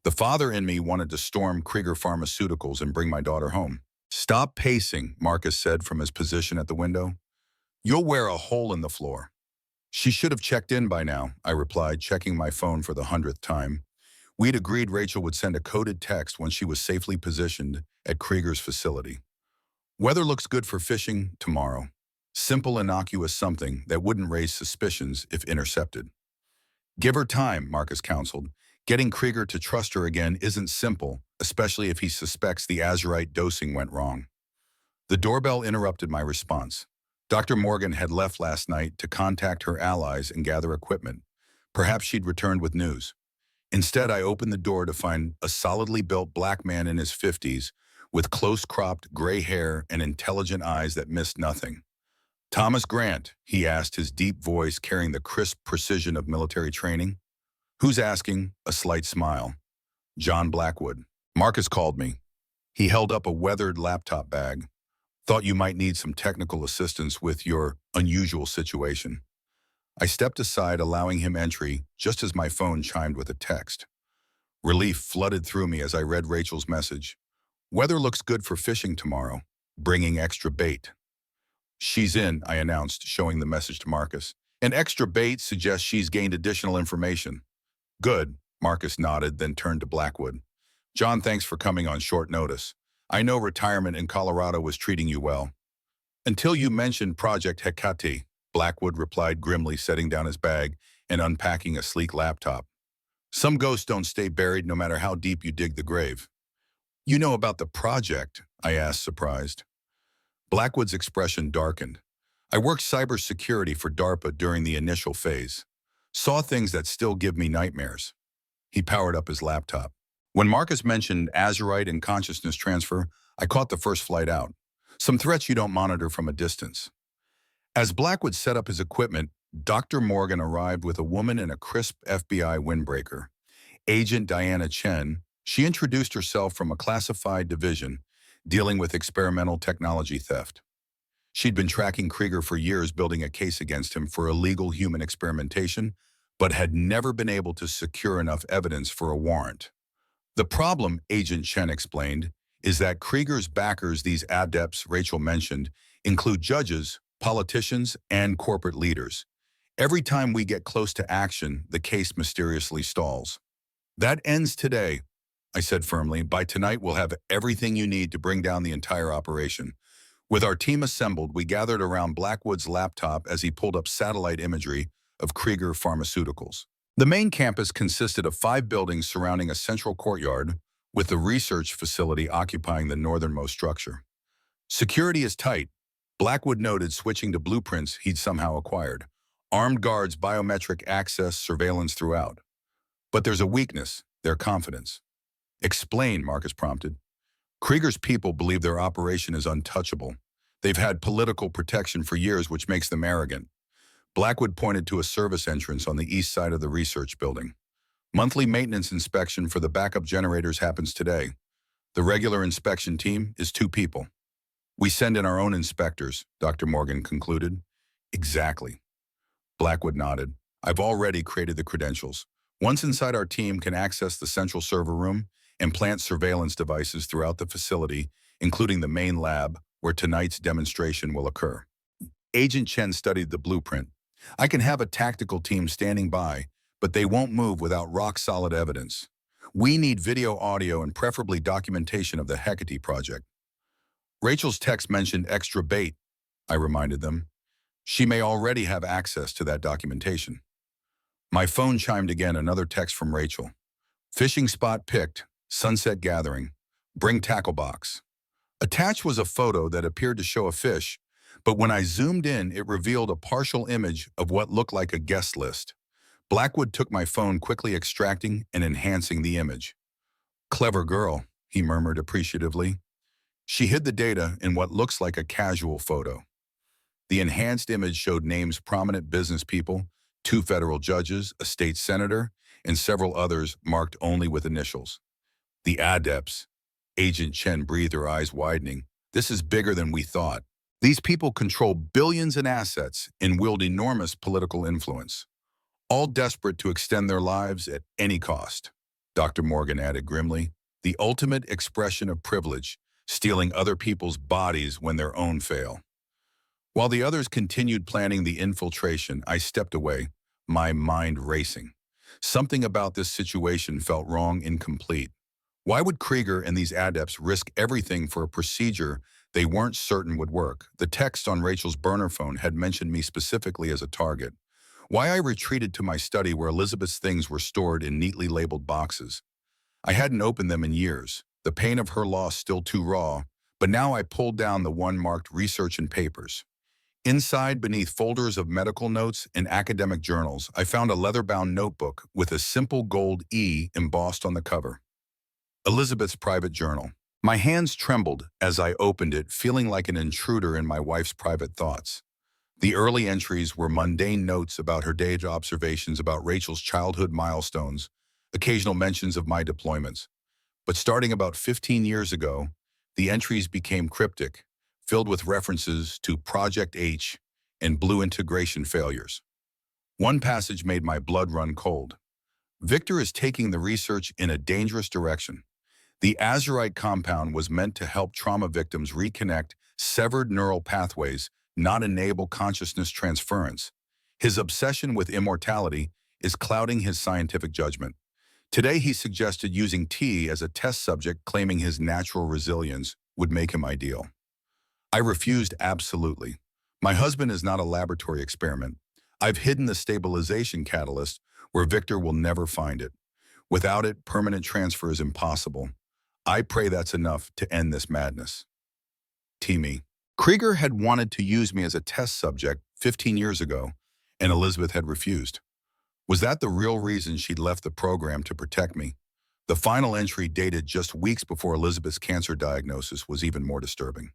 The father in me wanted to storm Krieger Pharmaceuticals and bring my daughter home. "Stop pacing," Marcus said from his position at the window. "You'll wear a hole in the floor." "She should have checked in by now," I replied, checking my phone for the 100th time. We'd agreed Rachel would send a coded text when she was safely positioned at Krieger's facility. "Weather looks good for fishing tomorrow." Simple, innocuous something that wouldn't raise suspicions if intercepted. "Give her time," Marcus counseled. "Getting Krieger to trust her again isn't simple, especially if he suspects the azurite dosing went wrong." The doorbell interrupted my response. Dr. Morgan had left last night to contact her allies and gather equipment. Perhaps she'd returned with news. Instead, I opened the door to find a solidly built black man in his 50s, with close-cropped gray hair and intelligent eyes that missed nothing. "Thomas Grant?" he asked, his deep voice carrying the crisp precision of military training. "Who's asking?" A slight smile. "John Blackwood. Marcus called me." He held up a weathered laptop bag. "Thought you might need some technical assistance with your unusual situation." I stepped aside, allowing him entry, just as my phone chimed with a text. Relief flooded through me as I read Rachel's message. "Weather looks good for fishing tomorrow. Bringing extra bait." "She's in," I announced, showing the message to Marcus. "And extra bait suggests she's gained additional information." "Good," Marcus nodded, then turned to Blackwood. "John, thanks for coming on short notice. I know retirement in Colorado was treating you well." "Until you mentioned Project Hecate," Blackwood replied grimly, setting down his bag and unpacking a sleek laptop. "Some ghosts don't stay buried no matter how deep you dig the grave." "You know about the project?" I asked, surprised. Blackwood's expression darkened. "I worked cybersecurity for DARPA during the initial phase. Saw things that still give me nightmares." He powered up his laptop. "When Marcus mentioned azurite and consciousness transfer, I caught the first flight out. Some threats you don't monitor from a distance." As Blackwood set up his equipment, Dr. Morgan arrived with a woman in a crisp FBI windbreaker. Agent Diana Chen. She introduced herself from a classified division dealing with experimental technology theft. She'd been tracking Krieger for years, building a case against him for illegal human experimentation, but had never been able to secure enough evidence for a warrant. "The problem," Agent Chen explained, "is that Krieger's backers, these adepts Rachel mentioned, include judges, politicians, and corporate leaders. Every time we get close to action, the case mysteriously stalls." "That ends today," I said firmly. "By tonight, we'll have everything you need to bring down the entire operation." With our team assembled, we gathered around Blackwood's laptop as he pulled up satellite imagery of Krieger Pharmaceuticals. The main campus consisted of 5 buildings surrounding a central courtyard, with the research facility occupying the northernmost structure. "Security is tight," Blackwood noted, switching to blueprints he'd somehow acquired. "Armed guards, biometric access, surveillance throughout. But there's a weakness, their confidence." "Explain," Marcus prompted. "Krieger's people believe their operation is untouchable. They've had political protection for years, which makes them arrogant." Blackwood pointed to a service entrance on the east side of the research building. "Monthly maintenance inspection for the backup generators happens today. The regular inspection team is 2 people. We send in our own inspectors," Dr. Morgan concluded. "Exactly." Blackwood nodded. "I've already created the credentials. Once inside, our team can access the central server room and plant surveillance devices throughout the facility, including the main lab where tonight's demonstration will occur. Agent Chen studied the blueprint. I can have a tactical team standing by, but they won't move without rock-solid evidence. We need video, audio, and preferably documentation of the Hecate project. Rachel's text mentioned extra bait, I reminded them. She may already have access to that documentation. My phone chimed again, another text from Rachel. Fishing spot picked, sunset gathering, bring tackle box. Attached was a photo that appeared to show a fish, but when I zoomed in, it revealed a partial image of what looked like a guest list. Blackwood took my phone, quickly extracting and enhancing the image. Clever girl, he murmured appreciatively. She hid the data in what looks like a casual photo. The enhanced image showed names prominent business people, 2 federal judges, a state senator, and several others marked only with initials. The adepts. Agent Chen breathed, her eyes widening. This is bigger than we thought. These people control billions in assets and wield enormous political influence, all desperate to extend their lives at any cost. Dr. Morgan added grimly, the ultimate expression of privilege, stealing other people's bodies when their own fail. While the others continued planning the infiltration, I stepped away, my mind racing. Something about this situation felt wrong, incomplete. Why would Krieger and these adepts risk everything for a procedure they weren't certain would work? The text on Rachel's burner phone had mentioned me specifically as a target. Why I retreated to my study where Elizabeth's things were stored in neatly labeled boxes. I hadn't opened them in years, the pain of her loss still too raw, but now I pulled down the one marked research and papers. Inside, beneath folders of medical notes and academic journals, I found a leather-bound notebook with a simple gold E embossed on the cover. Elizabeth's private journal. My hands trembled as I opened it, feeling like an intruder in my wife's private thoughts. The early entries were mundane notes about her day, observations about Rachel's childhood milestones, occasional mentions of my deployments. But starting about 15 years ago, the entries became cryptic, filled with references to Project H and Blue integration failures. One passage made my blood run cold. Victor is taking the research in a dangerous direction. The azurite compound was meant to help trauma victims reconnect severed neural pathways, not enable consciousness transference. His obsession with immortality is clouding his scientific judgment. Today, he suggested using T as a test subject, claiming his natural resilience would make him ideal. I refused absolutely. My husband is not a laboratory experiment. I've hidden the stabilization catalyst where Victor will never find it. Without it, permanent transfer is impossible. I pray that's enough to end this madness. Timmy. Krieger had wanted to use me as a test subject 15 years ago, and Elizabeth had refused. Was that the real reason she'd left the program, to protect me? The final entry, dated just weeks before Elizabeth's cancer diagnosis, was even more disturbing.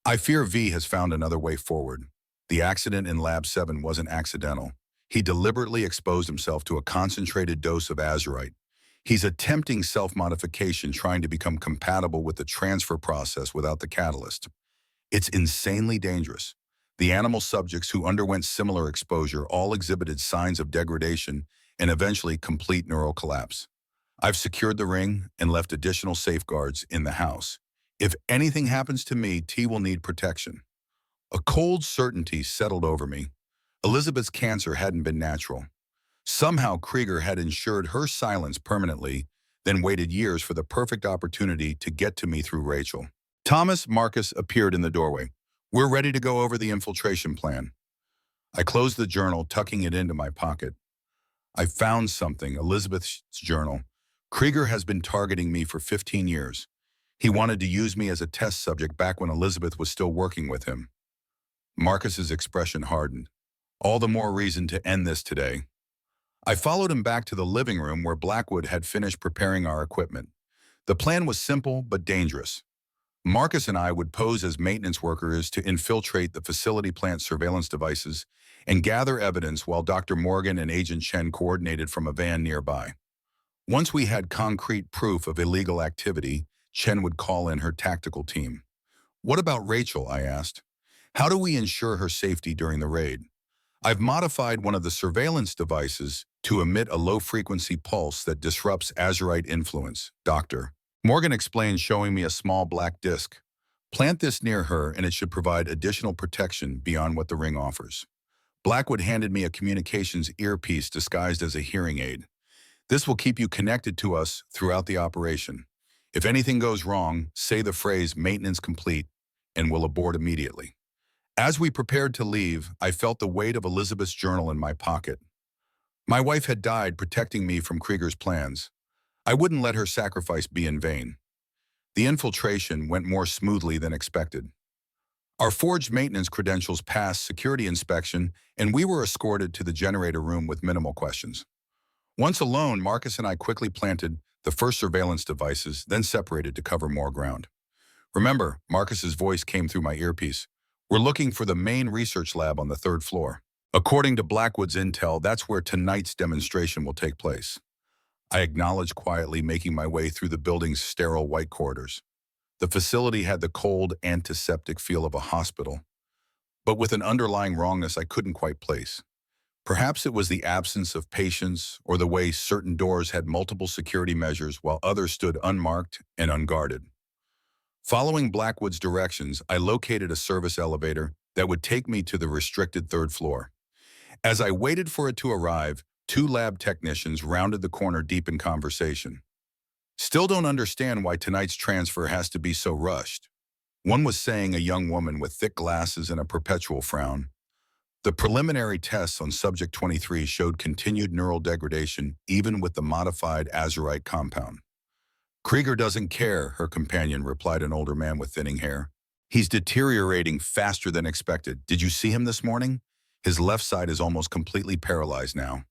I fear V has found another way forward. The accident in Lab 7 wasn't accidental. He deliberately exposed himself to a concentrated dose of azurite. He's attempting self-modification, trying to become compatible with the transfer process without the catalyst. It's insanely dangerous. The animal subjects who underwent similar exposure all exhibited signs of degradation and eventually complete neural collapse. I've secured the ring and left additional safeguards in the house. If anything happens to me, T will need protection. A cold certainty settled over me. Elizabeth's cancer hadn't been natural. Somehow Krieger had ensured her silence permanently, then waited years for the perfect opportunity to get to me through Rachel. Thomas Marcus appeared in the doorway. We're ready to go over the infiltration plan. I closed the journal, tucking it into my pocket. I found something, Elizabeth's journal. Krieger has been targeting me for 15 years. He wanted to use me as a test subject back when Elizabeth was still working with him. Marcus's expression hardened. All the more reason to end this today. I followed him back to the living room where Blackwood had finished preparing our equipment. The plan was simple but dangerous. Marcus and I would pose as maintenance workers to infiltrate the facility, plant surveillance devices, and gather evidence while Dr. Morgan and Agent Chen coordinated from a van nearby. Once we had concrete proof of illegal activity, Chen would call in her tactical team. What about Rachel? I asked. How do we ensure her safety during the raid? I've modified one of the surveillance devices to emit a low-frequency pulse that disrupts Azurite influence, Doctor. Morgan explained, showing me a small black disc. Plant this near her and it should provide additional protection beyond what the ring offers. Blackwood handed me a communications earpiece disguised as a hearing aid. This will keep you connected to us throughout the operation. If anything goes wrong, say the phrase "maintenance complete" and we'll abort immediately. As we prepared to leave, I felt the weight of Elizabeth's journal in my pocket. My wife had died protecting me from Krieger's plans. I wouldn't let her sacrifice be in vain. The infiltration went more smoothly than expected. Our forged maintenance credentials passed security inspection, and we were escorted to the generator room with minimal questions. Once alone, Marcus and I quickly planted the first surveillance devices, then separated to cover more ground. Remember, Marcus's voice came through my earpiece. We're looking for the main research lab on the third floor. According to Blackwood's intel, that's where tonight's demonstration will take place. I acknowledged quietly, making my way through the building's sterile white corridors. The facility had the cold, antiseptic feel of a hospital, but with an underlying wrongness I couldn't quite place. Perhaps it was the absence of patients or the way certain doors had multiple security measures while others stood unmarked and unguarded. Following Blackwood's directions, I located a service elevator that would take me to the restricted third floor. As I waited for it to arrive, two lab technicians rounded the corner deep in conversation. Still don't understand why tonight's transfer has to be so rushed. One was saying, a young woman with thick glasses and a perpetual frown. The preliminary tests on subject 23 showed continued neural degradation even with the modified Azurite compound. Krieger doesn't care, her companion replied, an older man with thinning hair. He's deteriorating faster than expected. Did you see him this morning? His left side is almost completely paralyzed now.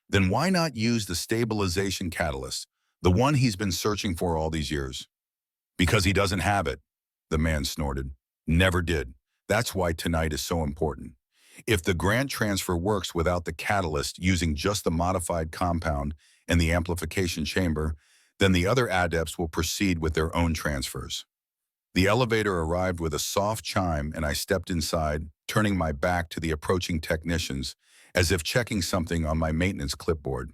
Then why not use the stabilization catalyst, the one he's been searching for all these years? Because he doesn't have it, the man snorted. Never did. That's why tonight is so important. If the grant transfer works without the catalyst, using just the modified compound and the amplification chamber, then the other adepts will proceed with their own transfers. The elevator arrived with a soft chime and I stepped inside, turning my back to the approaching technicians as if checking something on my maintenance clipboard.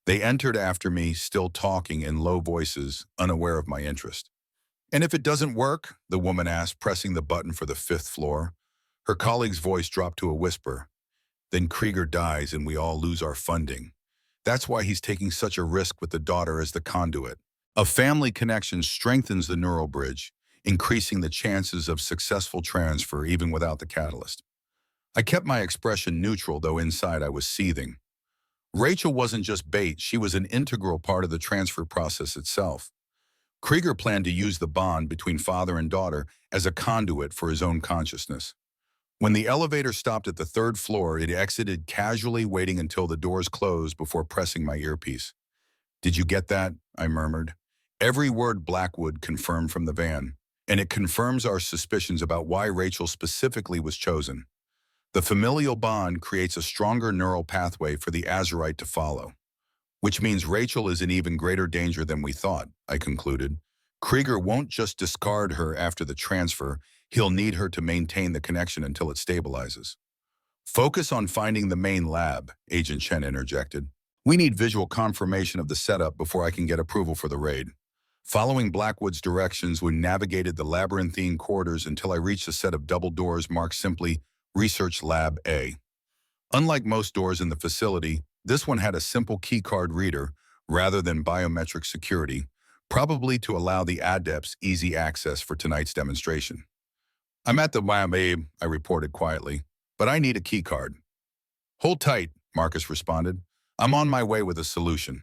They entered after me, still talking in low voices, unaware of my interest. And if it doesn't work? The woman asked, pressing the button for the fifth floor. Her colleague's voice dropped to a whisper. Then Krieger dies and we all lose our funding. That's why he's taking such a risk with the daughter as the conduit. A family connection strengthens the neural bridge, increasing the chances of successful transfer even without the catalyst. I kept my expression neutral, though inside I was seething. Rachel wasn't just bait, she was an integral part of the transfer process itself. Krieger planned to use the bond between father and daughter as a conduit for his own consciousness. When the elevator stopped at the third floor, it exited casually, waiting until the doors closed before pressing my earpiece. Did you get that? I murmured. Every word Blackwood confirmed from the van, and it confirms our suspicions about why Rachel specifically was chosen. The familial bond creates a stronger neural pathway for the Azurite to follow, which means Rachel is in even greater danger than we thought, I concluded. Krieger won't just discard her after the transfer, he'll need her to maintain the connection until it stabilizes. Focus on finding the main lab, Agent Chen interjected. We need visual confirmation of the setup before I can get approval for the raid. Following Blackwood's directions, we navigated the labyrinthine corridors until I reached a set of double doors marked simply Research Lab A. Unlike most doors in the facility, this one had a simple keycard reader rather than biometric security, probably to allow the adepts easy access for tonight's demonstration. I'm at the lab A, I reported quietly, but I need a keycard. Hold tight, Marcus responded. I'm on my way with a solution.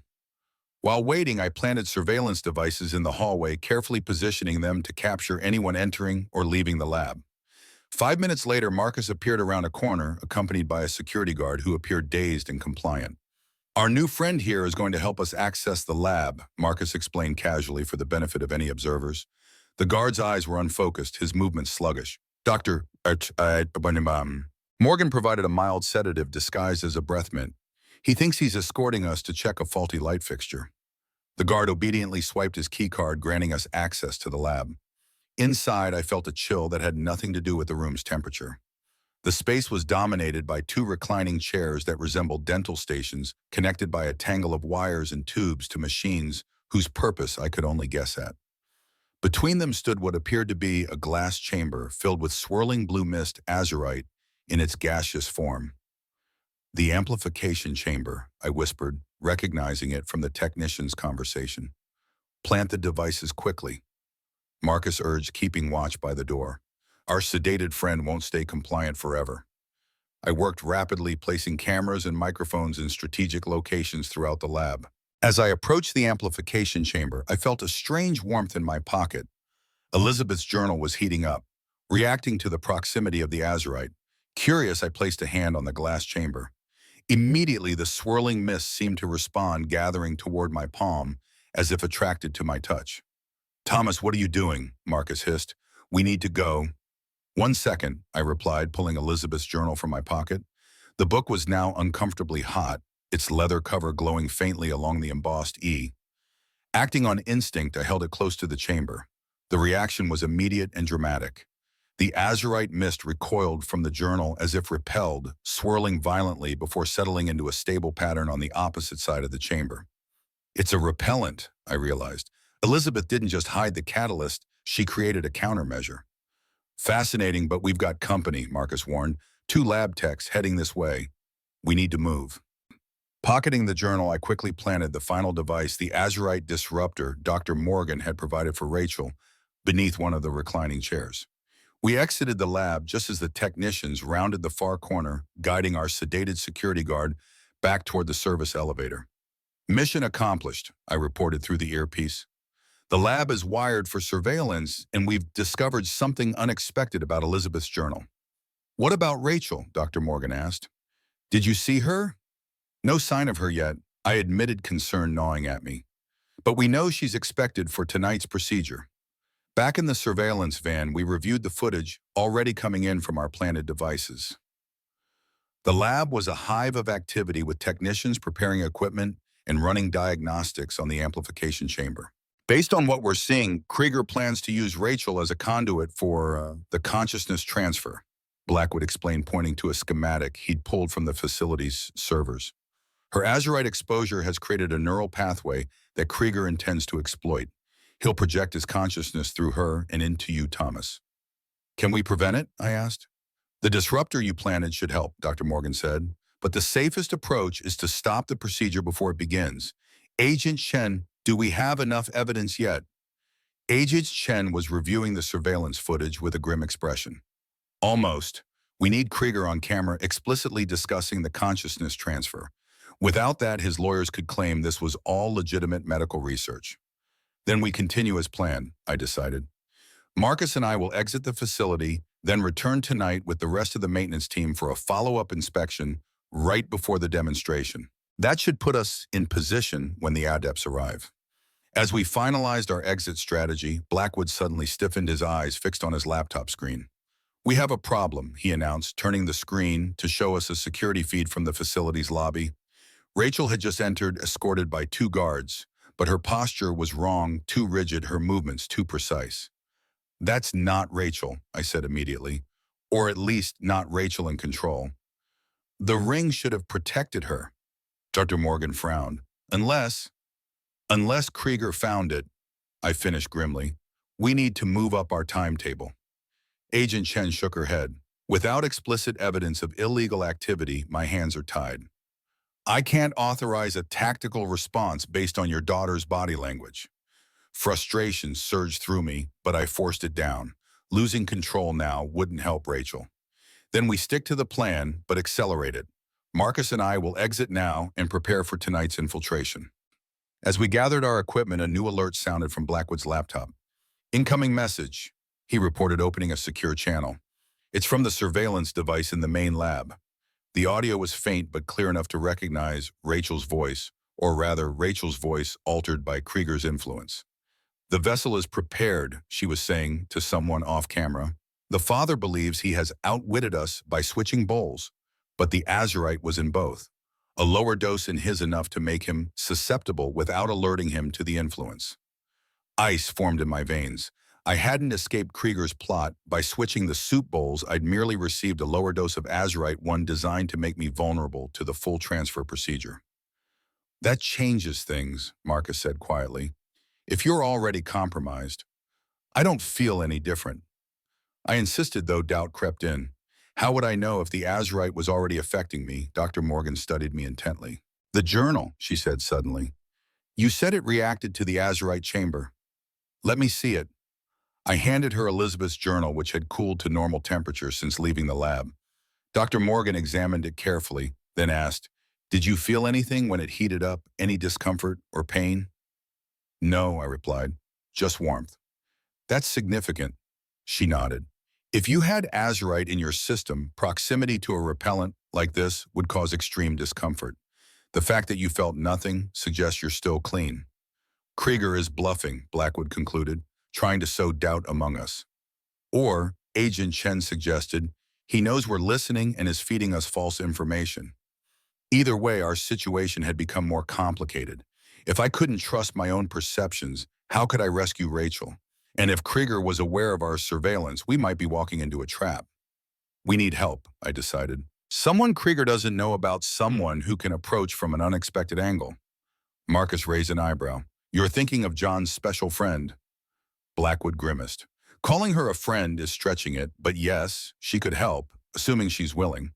While waiting, I planted surveillance devices in the hallway, carefully positioning them to capture anyone entering or leaving the lab. 5 minutes later, Marcus appeared around a corner, accompanied by a security guard who appeared dazed and compliant. Our new friend here is going to help us access the lab, Marcus explained casually for the benefit of any observers. The guard's eyes were unfocused, his movements sluggish. Morgan provided a mild sedative disguised as a breath mint. He thinks he's escorting us to check a faulty light fixture. The guard obediently swiped his keycard, granting us access to the lab. Inside, I felt a chill that had nothing to do with the room's temperature. The space was dominated by two reclining chairs that resembled dental stations, connected by a tangle of wires and tubes to machines whose purpose I could only guess at. Between them stood what appeared to be a glass chamber filled with swirling blue mist azurite in its gaseous form. "The amplification chamber," I whispered, recognizing it from the technician's conversation. "Plant the devices quickly," Marcus urged, keeping watch by the door. "Our sedated friend won't stay compliant forever." I worked rapidly, placing cameras and microphones in strategic locations throughout the lab. As I approached the amplification chamber, I felt a strange warmth in my pocket. Elizabeth's journal was heating up, reacting to the proximity of the azurite. Curious, I placed a hand on the glass chamber. Immediately, the swirling mist seemed to respond, gathering toward my palm, as if attracted to my touch. "Thomas, what are you doing?" Marcus hissed. "We need to go." "1 second," I replied, pulling Elizabeth's journal from my pocket. The book was now uncomfortably hot, its leather cover glowing faintly along the embossed E. Acting on instinct, I held it close to the chamber. The reaction was immediate and dramatic. The azurite mist recoiled from the journal as if repelled, swirling violently before settling into a stable pattern on the opposite side of the chamber. "It's a repellent," I realized. Elizabeth didn't just hide the catalyst, she created a countermeasure. "Fascinating, but we've got company," Marcus warned. "2 lab techs heading this way. We need to move." Pocketing the journal, I quickly planted the final device, the azurite disruptor Dr. Morgan had provided for Rachel, beneath one of the reclining chairs. We exited the lab just as the technicians rounded the far corner, guiding our sedated security guard back toward the service elevator. "Mission accomplished," I reported through the earpiece. "The lab is wired for surveillance, and we've discovered something unexpected about Elizabeth's journal." "What about Rachel?" Dr. Morgan asked. "Did you see her?" "No sign of her yet," I admitted, concern gnawing at me. "But we know she's expected for tonight's procedure." Back in the surveillance van, we reviewed the footage already coming in from our planted devices. The lab was a hive of activity, with technicians preparing equipment and running diagnostics on the amplification chamber. "Based on what we're seeing, Krieger plans to use Rachel as a conduit for the consciousness transfer," Blackwood explained, pointing to a schematic he'd pulled from the facility's servers. "Her azurite exposure has created a neural pathway that Krieger intends to exploit. He'll project his consciousness through her and into you, Thomas." "Can we prevent it?" I asked. "The disruptor you planted should help," Dr. Morgan said. "But the safest approach is to stop the procedure before it begins. Agent Chen, do we have enough evidence yet?" Agent Chen was reviewing the surveillance footage with a grim expression. "Almost. We need Krieger on camera explicitly discussing the consciousness transfer. Without that, his lawyers could claim this was all legitimate medical research." "Then we continue as planned," I decided. "Marcus and I will exit the facility, then return tonight with the rest of the maintenance team for a follow-up inspection right before the demonstration. That should put us in position when the adepts arrive." As we finalized our exit strategy, Blackwood suddenly stiffened, his eyes fixed on his laptop screen. "We have a problem," he announced, turning the screen to show us a security feed from the facility's lobby. Rachel had just entered, escorted by 2 guards, but her posture was wrong, too rigid, her movements too precise. "That's not Rachel," I said immediately, "or at least not Rachel in control. The ring should have protected her." Dr. Morgan frowned. Unless Krieger found it," I finished grimly. "We need to move up our timetable." Agent Chen shook her head. "Without explicit evidence of illegal activity, my hands are tied. I can't authorize a tactical response based on your daughter's body language." Frustration surged through me, but I forced it down. Losing control now wouldn't help Rachel. "Then we stick to the plan, but accelerate it. Marcus and I will exit now and prepare for tonight's infiltration." As we gathered our equipment, a new alert sounded from Blackwood's laptop. "Incoming message," he reported, opening a secure channel. "It's from the surveillance device in the main lab." The audio was faint but clear enough to recognize Rachel's voice, or rather, Rachel's voice altered by Krieger's influence. "The vessel is prepared," she was saying to someone off camera. "The father believes he has outwitted us by switching bowls, but the azurite was in both. A lower dose in his enough to make him susceptible without alerting him to the influence." Ice formed in my veins. I hadn't escaped Krieger's plot. By switching the soup bowls, I'd merely received a lower dose of azurite, one designed to make me vulnerable to the full transfer procedure. That changes things, Marcus said quietly. If you're already compromised, I don't feel any different. I insisted, though doubt crept in. How would I know if the azurite was already affecting me? Dr. Morgan studied me intently. The journal, she said suddenly. You said it reacted to the azurite chamber. Let me see it. I handed her Elizabeth's journal, which had cooled to normal temperature since leaving the lab. Dr. Morgan examined it carefully, then asked, Did you feel anything when it heated up, any discomfort or pain? No, I replied, just warmth. That's significant. She nodded. If you had azurite in your system, proximity to a repellent like this would cause extreme discomfort. The fact that you felt nothing suggests you're still clean. Krieger is bluffing, Blackwood concluded, trying to sow doubt among us. Or, Agent Chen suggested, he knows we're listening and is feeding us false information. Either way, our situation had become more complicated. If I couldn't trust my own perceptions, how could I rescue Rachel? And if Krieger was aware of our surveillance, we might be walking into a trap. We need help, I decided. Someone Krieger doesn't know about, someone who can approach from an unexpected angle. Marcus raised an eyebrow. You're thinking of John's special friend. Blackwood grimaced. Calling her a friend is stretching it, but yes, she could help, assuming she's willing.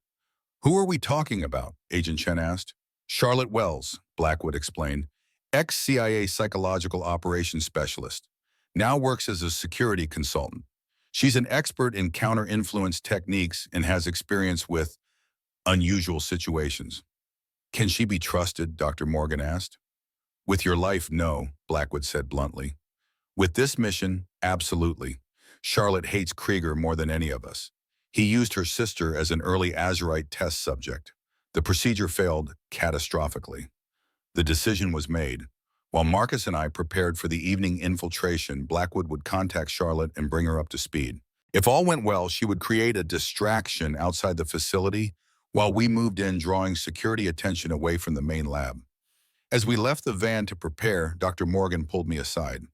Who are we talking about? Agent Chen asked. Charlotte Wells, Blackwood explained. Ex-CIA psychological operations specialist. Now works as a security consultant. She's an expert in counter-influence techniques and has experience with unusual situations. Can she be trusted? Dr. Morgan asked. With your life, no, Blackwood said bluntly. With this mission, absolutely. Charlotte hates Krieger more than any of us. He used her sister as an early azurite test subject. The procedure failed catastrophically. The decision was made. While Marcus and I prepared for the evening infiltration, Blackwood would contact Charlotte and bring her up to speed. If all went well, she would create a distraction outside the facility while we moved in, drawing security attention away from the main lab. As we left the van to prepare, Dr. Morgan pulled me aside.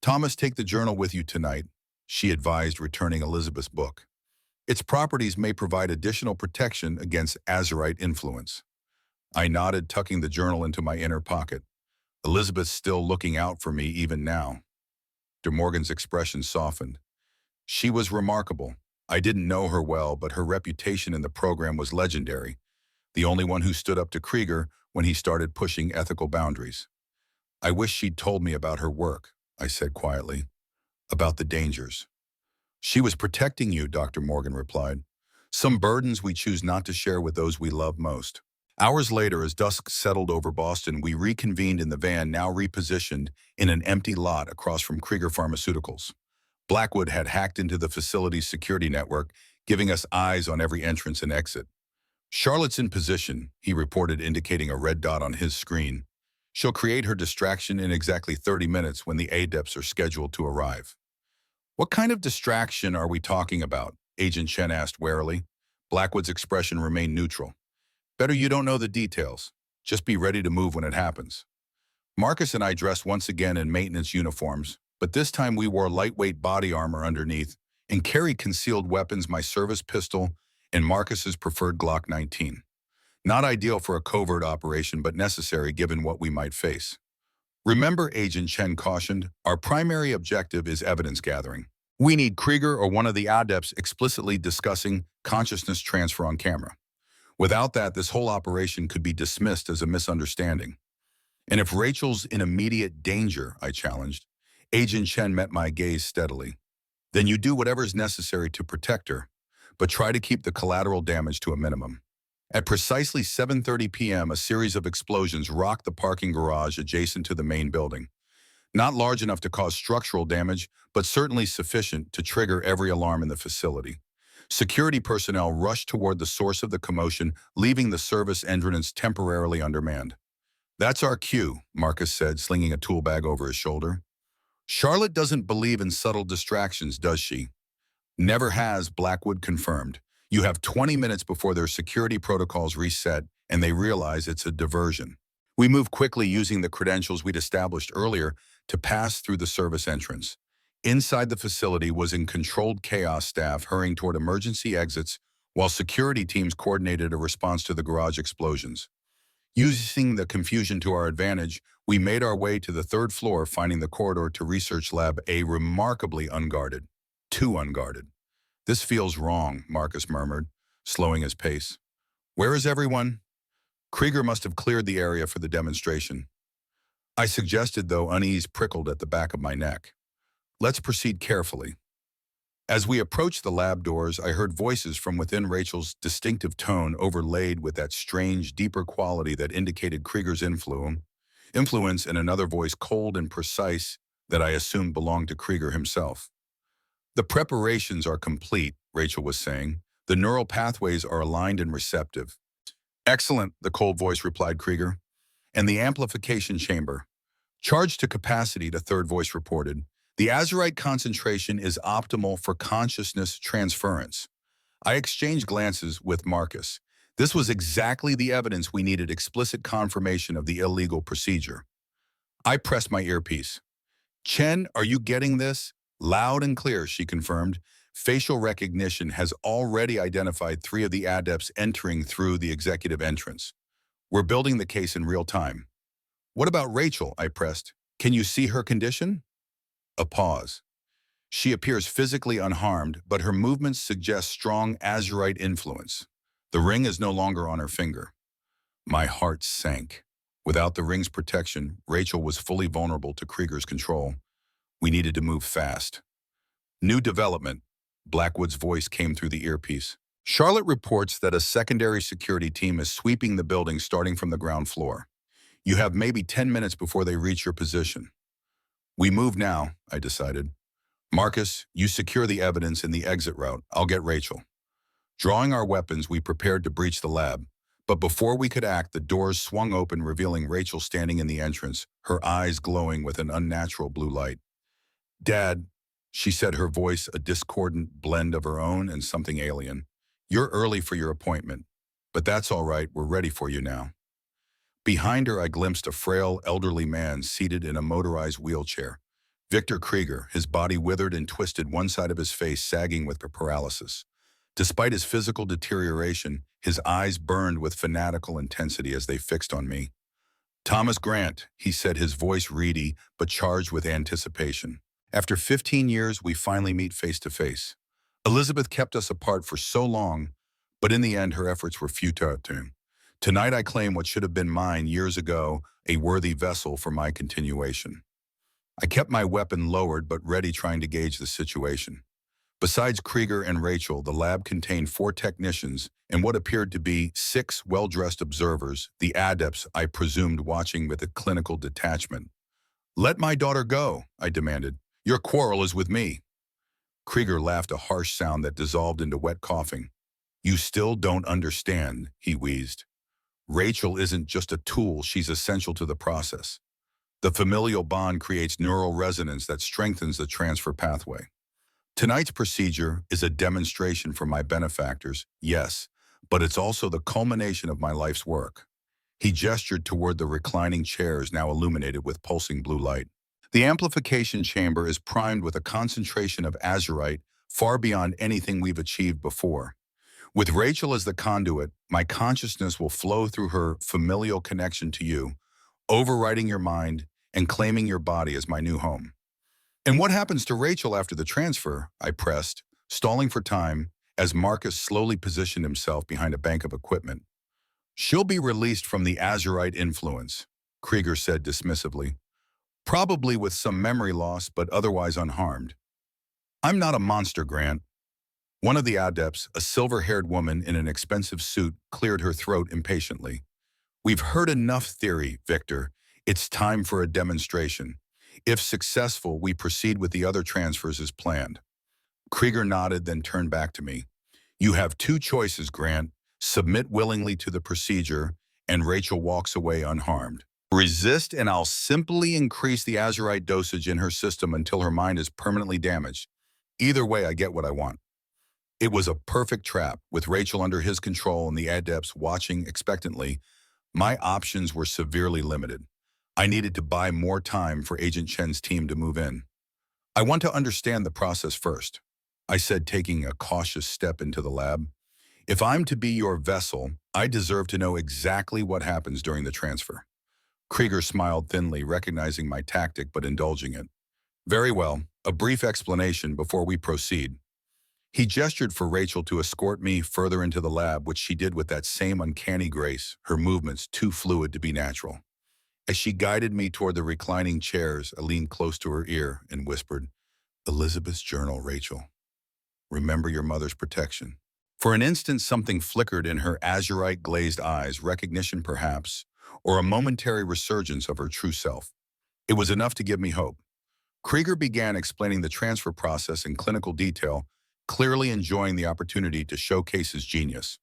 Thomas, take the journal with you tonight, she advised, returning Elizabeth's book. Its properties may provide additional protection against azurite influence. I nodded, tucking the journal into my inner pocket. Elizabeth still looking out for me even now. De Morgan's expression softened. She was remarkable. I didn't know her well, but her reputation in the program was legendary. The only one who stood up to Krieger when he started pushing ethical boundaries. I wish she'd told me about her work, I said quietly. About the dangers. She was protecting you, Dr. Morgan replied. Some burdens we choose not to share with those we love most. Hours later, as dusk settled over Boston, we reconvened in the van, now repositioned in an empty lot across from Krieger Pharmaceuticals. Blackwood had hacked into the facility's security network, giving us eyes on every entrance and exit. Charlotte's in position, he reported, indicating a red dot on his screen. She'll create her distraction in exactly 30 minutes when the adepts are scheduled to arrive. What kind of distraction are we talking about? Agent Chen asked warily. Blackwood's expression remained neutral. Better you don't know the details. Just be ready to move when it happens. Marcus and I dressed once again in maintenance uniforms, but this time we wore lightweight body armor underneath and carried concealed weapons, my service pistol and Marcus's preferred Glock 19. Not ideal for a covert operation, but necessary given what we might face. Remember, Agent Chen cautioned, our primary objective is evidence gathering. We need Krieger or one of the adepts explicitly discussing consciousness transfer on camera. Without that, this whole operation could be dismissed as a misunderstanding. And if Rachel's in immediate danger, I challenged. Agent Chen met my gaze steadily. Then you do whatever's necessary to protect her, but try to keep the collateral damage to a minimum. At precisely 7:30 p.m., a series of explosions rocked the parking garage adjacent to the main building. Not large enough to cause structural damage, but certainly sufficient to trigger every alarm in the facility. Security personnel rushed toward the source of the commotion, leaving the service entrance temporarily undermanned. That's our cue, Marcus said, slinging a tool bag over his shoulder. Charlotte doesn't believe in subtle distractions, does she? Never has, Blackwood confirmed. You have 20 minutes before their security protocols reset and they realize it's a diversion. We move quickly, using the credentials we'd established earlier to pass through the service entrance. Inside the facility was in controlled chaos, staff hurrying toward emergency exits while security teams coordinated a response to the garage explosions. Using the confusion to our advantage, we made our way to the third floor, finding the corridor to Research Lab A remarkably unguarded. Too unguarded. "This feels wrong," Marcus murmured, slowing his pace. "Where is everyone?" Krieger must have cleared the area for the demonstration. I suggested, though unease prickled at the back of my neck. "Let's proceed carefully." As we approached the lab doors, I heard voices from within, Rachel's distinctive tone overlaid with that strange, deeper quality that indicated Krieger's influence, and another voice cold and precise that I assumed belonged to Krieger himself. "The preparations are complete," Rachel was saying. "The neural pathways are aligned and receptive." "Excellent," the cold voice replied Krieger. "And the amplification chamber?" "Charged to capacity," the third voice reported. "The azurite concentration is optimal for consciousness transference." I exchanged glances with Marcus. This was exactly the evidence we needed, explicit confirmation of the illegal procedure. I pressed my earpiece. "Chen, are you getting this?" "Loud and clear," she confirmed. "Facial recognition has already identified 3 of the adepts entering through the executive entrance. We're building the case in real time." "What about Rachel?" I pressed. "Can you see her condition?" A pause. "She appears physically unharmed, but her movements suggest strong azurite influence. The ring is no longer on her finger." My heart sank. Without the ring's protection, Rachel was fully vulnerable to Krieger's control. We needed to move fast. "New development," Blackwood's voice came through the earpiece. "Charlotte reports that a secondary security team is sweeping the building starting from the ground floor. You have maybe 10 minutes before they reach your position." "We move now," I decided. "Marcus, you secure the evidence in the exit route. I'll get Rachel." Drawing our weapons, we prepared to breach the lab. But before we could act, the doors swung open, revealing Rachel standing in the entrance, her eyes glowing with an unnatural blue light. "Dad," she said, her voice a discordant blend of her own and something alien. "You're early for your appointment. But that's all right, we're ready for you now." Behind her, I glimpsed a frail, elderly man seated in a motorized wheelchair. Victor Krieger, his body withered and twisted, one side of his face sagging with paralysis. Despite his physical deterioration, his eyes burned with fanatical intensity as they fixed on me. "Thomas Grant," he said, his voice reedy but charged with anticipation. "After 15 years, we finally meet face to face. Elizabeth kept us apart for so long, but in the end, her efforts were futile. Tonight I claim what should have been mine years ago, a worthy vessel for my continuation." I kept my weapon lowered but ready, trying to gauge the situation. Besides Krieger and Rachel, the lab contained 4 technicians and what appeared to be 6 well-dressed observers, the adepts I presumed watching with a clinical detachment. "Let my daughter go," I demanded. "Your quarrel is with me." Krieger laughed, a harsh sound that dissolved into wet coughing. "You still don't understand," he wheezed. "Rachel isn't just a tool, she's essential to the process. The familial bond creates neural resonance that strengthens the transfer pathway. Tonight's procedure is a demonstration for my benefactors, yes, but it's also the culmination of my life's work." He gestured toward the reclining chairs, now illuminated with pulsing blue light. "The amplification chamber is primed with a concentration of azurite far beyond anything we've achieved before. With Rachel as the conduit, my consciousness will flow through her familial connection to you, overriding your mind and claiming your body as my new home." "And what happens to Rachel after the transfer?" I pressed, stalling for time as Marcus slowly positioned himself behind a bank of equipment. "She'll be released from the azurite influence," Krieger said dismissively. "Probably with some memory loss, but otherwise unharmed." "I'm not a monster, Grant." One of the adepts, a silver-haired woman in an expensive suit, cleared her throat impatiently. "We've heard enough theory, Victor. It's time for a demonstration. If successful, we proceed with the other transfers as planned." Krieger nodded, then turned back to me. "You have 2 choices, Grant. Submit willingly to the procedure, and Rachel walks away unharmed. Resist, and I'll simply increase the azurite dosage in her system until her mind is permanently damaged. Either way, I get what I want." It was a perfect trap, with Rachel under his control and the adepts watching expectantly. My options were severely limited. I needed to buy more time for Agent Chen's team to move in. I want to understand the process first, I said, taking a cautious step into the lab. If I'm to be your vessel, I deserve to know exactly what happens during the transfer. Krieger smiled thinly, recognizing my tactic but indulging it. Very well, a brief explanation before we proceed. He gestured for Rachel to escort me further into the lab, which she did with that same uncanny grace, her movements too fluid to be natural. As she guided me toward the reclining chairs, I leaned close to her ear and whispered, "Elizabeth's journal, Rachel. Remember your mother's protection." For an instant, something flickered in her azurite glazed eyes, recognition perhaps, or a momentary resurgence of her true self. It was enough to give me hope. Krieger began explaining the transfer process in clinical detail, clearly enjoying the opportunity to showcase his genius.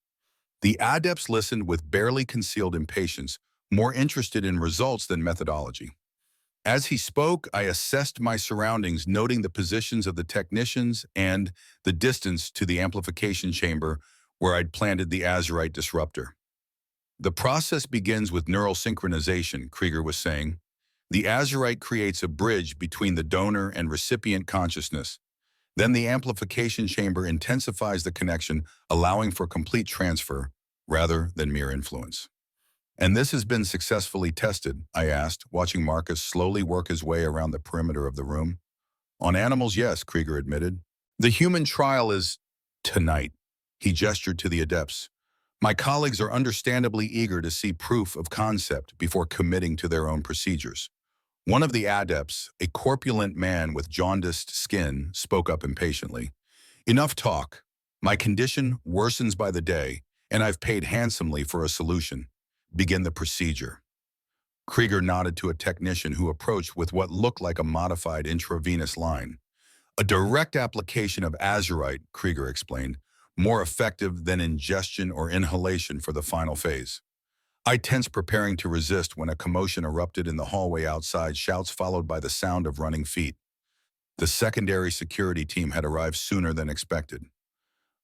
The adepts listened with barely concealed impatience, more interested in results than methodology. As he spoke, I assessed my surroundings, noting the positions of the technicians and the distance to the amplification chamber where I'd planted the azurite disruptor. The process begins with neural synchronization, Krieger was saying. The azurite creates a bridge between the donor and recipient consciousness. Then the amplification chamber intensifies the connection, allowing for complete transfer rather than mere influence. "And this has been successfully tested?" I asked, watching Marcus slowly work his way around the perimeter of the room. "On animals, yes," Krieger admitted. "The human trial is tonight." He gestured to the adepts. "My colleagues are understandably eager to see proof of concept before committing to their own procedures." One of the adepts, a corpulent man with jaundiced skin, spoke up impatiently. "Enough talk. My condition worsens by the day, and I've paid handsomely for a solution. Begin the procedure." Krieger nodded to a technician who approached with what looked like a modified intravenous line. "A direct application of azurite," Krieger explained, "more effective than ingestion or inhalation for the final phase." I tensed, preparing to resist when a commotion erupted in the hallway outside, shouts followed by the sound of running feet. The secondary security team had arrived sooner than expected.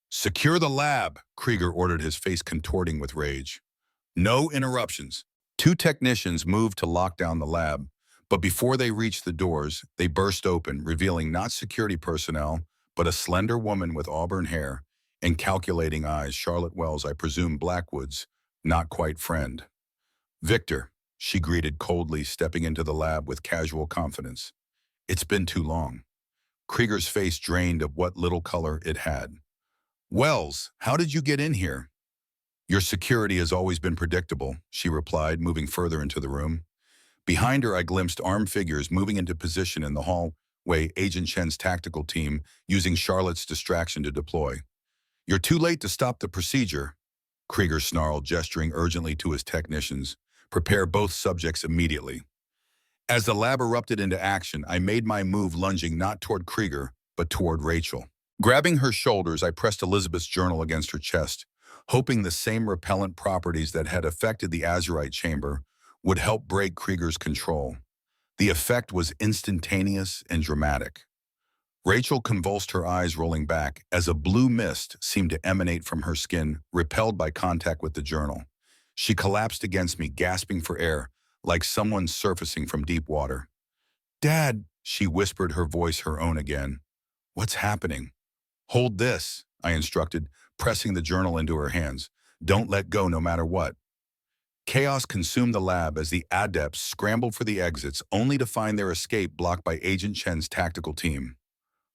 "Secure the lab," Krieger ordered, his face contorting with rage. "No interruptions." Two technicians moved to lock down the lab, but before they reached the doors, they burst open, revealing not security personnel, but a slender woman with auburn hair and calculating eyes, Charlotte Wells, I presume Blackwood's not quite friend. "Victor," she greeted coldly, stepping into the lab with casual confidence. "It's been too long." Krieger's face drained of what little color it had. "Wells, how did you get in here?" "Your security has always been predictable," she replied, moving further into the room. Behind her, I glimpsed armed figures moving into position in the hallway, Agent Chen's tactical team using Charlotte's distraction to deploy. "You're too late to stop the procedure," Krieger snarled, gesturing urgently to his technicians. "Prepare both subjects immediately." As the lab erupted into action, I made my move, lunging not toward Krieger, but toward Rachel. Grabbing her shoulders, I pressed Elizabeth's journal against her chest, hoping the same repellent properties that had affected the azurite chamber would help break Krieger's control. The effect was instantaneous and dramatic. Rachel convulsed, her eyes rolling back, as a blue mist seemed to emanate from her skin, repelled by contact with the journal. She collapsed against me, gasping for air, like someone surfacing from deep water. "Dad," she whispered, her voice her own again. "What's happening?" "Hold this," I instructed, pressing the journal into her hands. "Don't let go no matter what." Chaos consumed the lab as the adepts scrambled for the exits, only to find their escape blocked by Agent Chen's tactical team.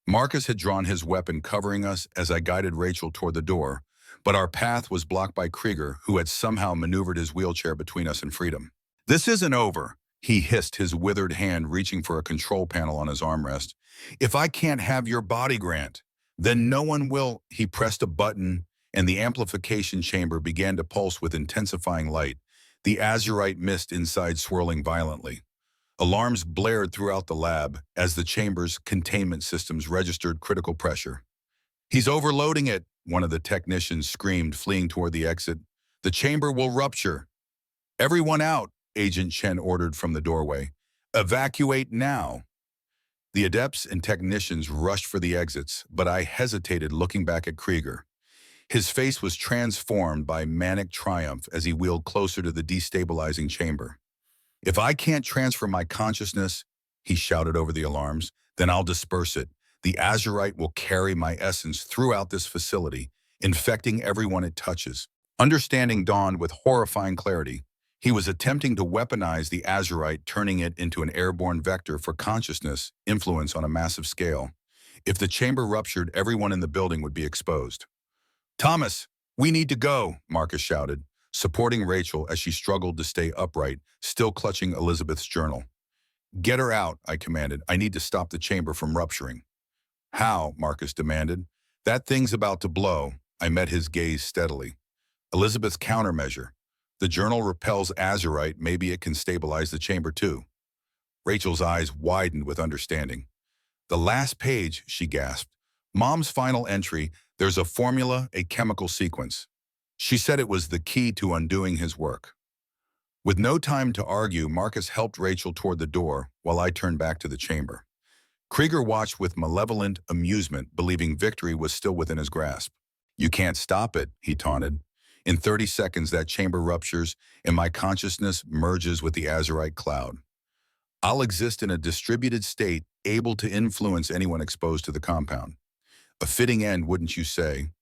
Marcus had drawn his weapon, covering us as I guided Rachel toward the door, but our path was blocked by Krieger, who had somehow maneuvered his wheelchair between us and freedom. "This isn't over," he hissed, his withered hand reaching for a control panel on his armrest. "If I can't have your body, Grant, then no one will." He pressed a button, and the amplification chamber began to pulse with intensifying light, the azurite mist inside swirling violently. Alarms blared throughout the lab as the chamber's containment systems registered critical pressure. "He's overloading it," one of the technicians screamed, fleeing toward the exit. "The chamber will rupture." "Everyone out," Agent Chen ordered from the doorway. "Evacuate now." The adepts and technicians rushed for the exits, but I hesitated, looking back at Krieger. His face was transformed by manic triumph as he wheeled closer to the destabilizing chamber. "If I can't transfer my consciousness," he shouted over the alarms, Then I'll disperse it. The azurite will carry my essence throughout this facility, infecting everyone it touches. Understanding dawned with horrifying clarity. He was attempting to weaponize the azurite, turning it into an airborne vector for consciousness influence on a massive scale. If the chamber ruptured, everyone in the building would be exposed. "Thomas, we need to go," Marcus shouted, supporting Rachel as she struggled to stay upright, still clutching Elizabeth's journal. "Get her out," I commanded. "I need to stop the chamber from rupturing." "How?" Marcus demanded. "That thing's about to blow." I met his gaze steadily. "Elizabeth's countermeasure. The journal repels azurite. Maybe it can stabilize the chamber too." Rachel's eyes widened with understanding. "The last page," she gasped. "Mom's final entry. There's a formula, a chemical sequence." She said it was the key to undoing his work. With no time to argue, Marcus helped Rachel toward the door while I turned back to the chamber. Krieger watched with malevolent amusement, believing victory was still within his grasp. "You can't stop it," he taunted. "In 30 seconds, that chamber ruptures and my consciousness merges with the azurite cloud. I'll exist in a distributed state, able to influence anyone exposed to the compound." A fitting end, wouldn't you say?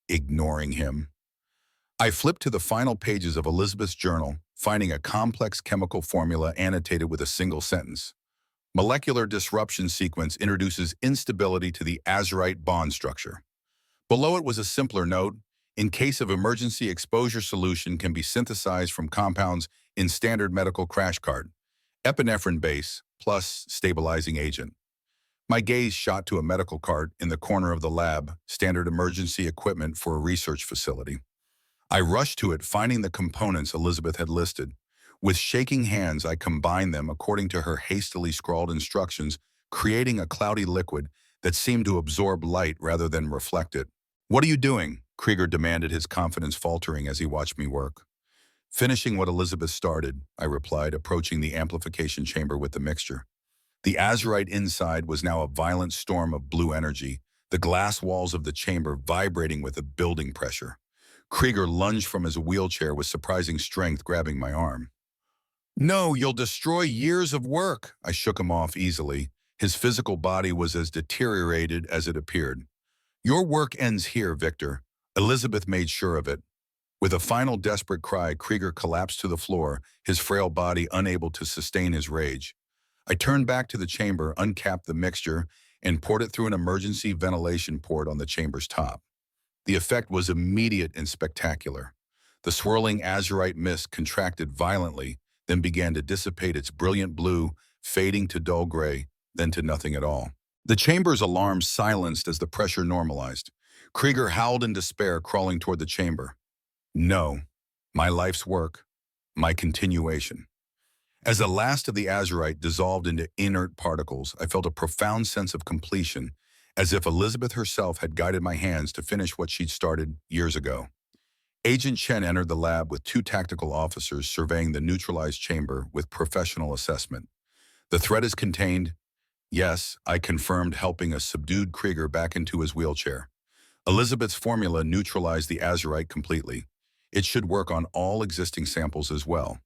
Ignoring him. I flipped to the final pages of Elizabeth's journal, finding a complex chemical formula annotated with a single sentence. Molecular disruption sequence introduces instability to the azurite bond structure. Below it was a simpler note. In case of emergency, exposure solution can be synthesized from compounds in standard medical crash cart. Epinephrine base plus stabilizing agent. My gaze shot to a medical cart in the corner of the lab, standard emergency equipment for a research facility. I rushed to it, finding the components Elizabeth had listed. With shaking hands, I combined them according to her hastily scrawled instructions, creating a cloudy liquid that seemed to absorb light rather than reflect it. "What are you doing?" Krieger demanded, his confidence faltering as he watched me work. "Finishing what Elizabeth started," I replied, approaching the amplification chamber with the mixture. The azurite inside was now a violent storm of blue energy, the glass walls of the chamber vibrating with a building pressure. Krieger lunged from his wheelchair with surprising strength, grabbing my arm. "No, you'll destroy years of work." I shook him off easily. His physical body was as deteriorated as it appeared. "Your work ends here, Victor." Elizabeth made sure of it. With a final desperate cry, Krieger collapsed to the floor, his frail body unable to sustain his rage. I turned back to the chamber, uncapped the mixture, and poured it through an emergency ventilation port on the chamber's top. The effect was immediate and spectacular. The swirling azurite mist contracted violently, then began to dissipate its brilliant blue, fading to dull gray, then to nothing at all. The chamber's alarm silenced as the pressure normalized. Krieger howled in despair, crawling toward the chamber. No, my life's work, my continuation. As the last of the azurite dissolved into inert particles, I felt a profound sense of completion, as if Elizabeth herself had guided my hands to finish what she'd started years ago. Agent Chen entered the lab with 2 tactical officers surveying the neutralized chamber with professional assessment. "The threat is contained." "Yes," I confirmed, helping a subdued Krieger back into his wheelchair. "Elizabeth's formula neutralized the azurite completely. It should work on all existing samples as well."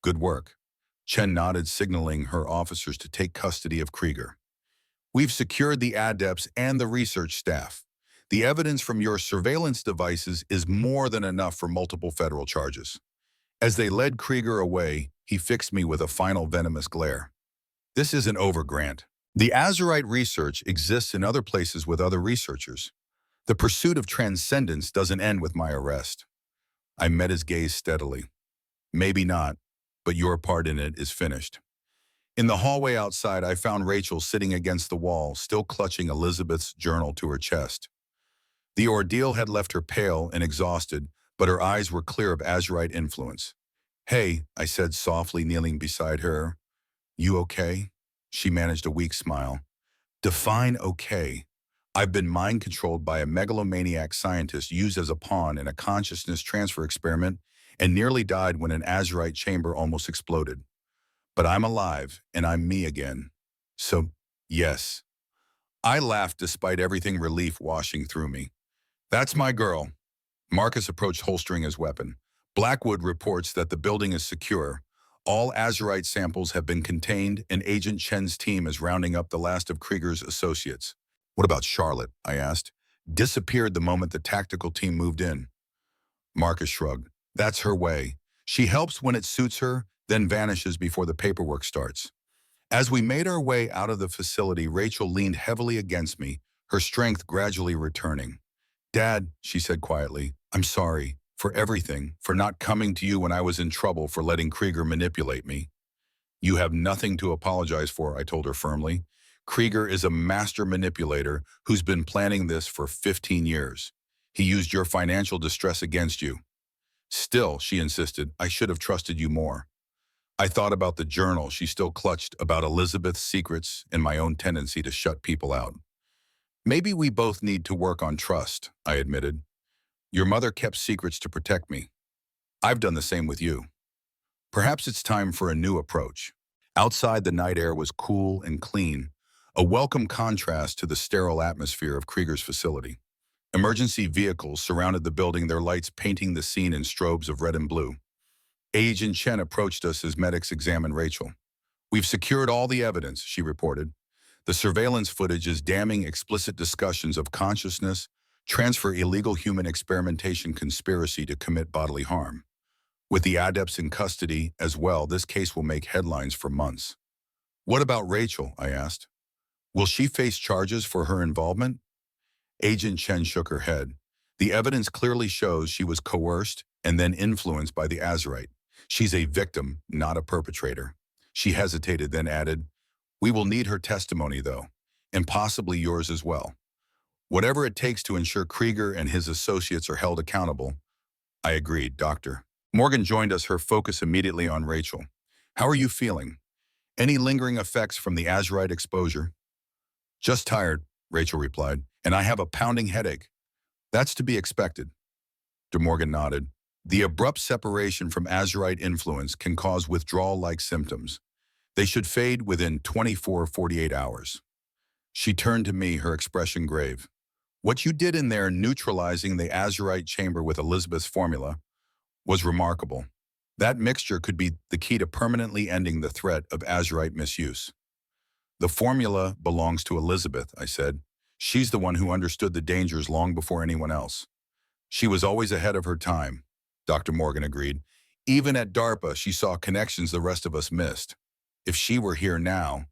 "Good work." Chen nodded, signaling her officers to take custody of Krieger. "We've secured the adepts and the research staff. The evidence from your surveillance devices is more than enough for multiple federal charges." As they led Krieger away, he fixed me with a final venomous glare. "This isn't over, Grant. The azurite research exists in other places with other researchers. The pursuit of transcendence doesn't end with my arrest." I met his gaze steadily. "Maybe not, but your part in it is finished." In the hallway outside, I found Rachel sitting against the wall, still clutching Elizabeth's journal to her chest. The ordeal had left her pale and exhausted, but her eyes were clear of azurite influence. "Hey," I said softly, kneeling beside her. "You okay?" She managed a weak smile. "Define okay. I've been mind-controlled by a megalomaniac scientist used as a pawn in a consciousness transfer experiment and nearly died when an azurite chamber almost exploded. But I'm alive, and I'm me again. So, yes." I laughed despite everything, relief washing through me. "That's my girl." Marcus approached, holstering his weapon. "Blackwood reports that the building is secure. All Azurite samples have been contained, and Agent Chen's team is rounding up the last of Krieger's associates. What about Charlotte? I asked. Disappeared the moment the tactical team moved in. Marcus shrugged. That's her way. She helps when it suits her, then vanishes before the paperwork starts. As we made our way out of the facility, Rachel leaned heavily against me, her strength gradually returning. Dad, she said quietly, I'm sorry for everything, for not coming to you when I was in trouble, for letting Krieger manipulate me. You have nothing to apologize for, I told her firmly. Krieger is a master manipulator who's been planning this for 15 years. He used your financial distress against you. Still, she insisted, I should have trusted you more. I thought about the journal she still clutched, about Elizabeth's secrets and my own tendency to shut people out. Maybe we both need to work on trust, I admitted. Your mother kept secrets to protect me. I've done the same with you. Perhaps it's time for a new approach. Outside, the night air was cool and clean, a welcome contrast to the sterile atmosphere of Krieger's facility. Emergency vehicles surrounded the building, their lights painting the scene in strobes of red and blue. Agent Chen approached us as medics examined Rachel. We've secured all the evidence, she reported. The surveillance footage is damning, explicit discussions of consciousness, transfer, illegal human experimentation, conspiracy to commit bodily harm. With the adepts in custody as well, this case will make headlines for months. What about Rachel? I asked. Will she face charges for her involvement? Agent Chen shook her head. The evidence clearly shows she was coerced and then influenced by the Azurite. She's a victim, not a perpetrator. She hesitated, then added, We will need her testimony, though, and possibly yours as well. Whatever it takes to ensure Krieger and his associates are held accountable. I agreed, Doctor. Morgan joined us, her focus immediately on Rachel. How are you feeling? Any lingering effects from the Azurite exposure? Just tired, Rachel replied, and I have a pounding headache. That's to be expected. De Morgan nodded. The abrupt separation from Azurite influence can cause withdrawal-like symptoms. They should fade within 24-48 hours. She turned to me, her expression grave. What you did in there, neutralizing the Azurite chamber with Elizabeth's formula, was remarkable. That mixture could be the key to permanently ending the threat of Azurite misuse. The formula belongs to Elizabeth, I said. She's the one who understood the dangers long before anyone else. She was always ahead of her time, Dr. Morgan agreed. Even at DARPA, she saw connections the rest of us missed. If she were here now,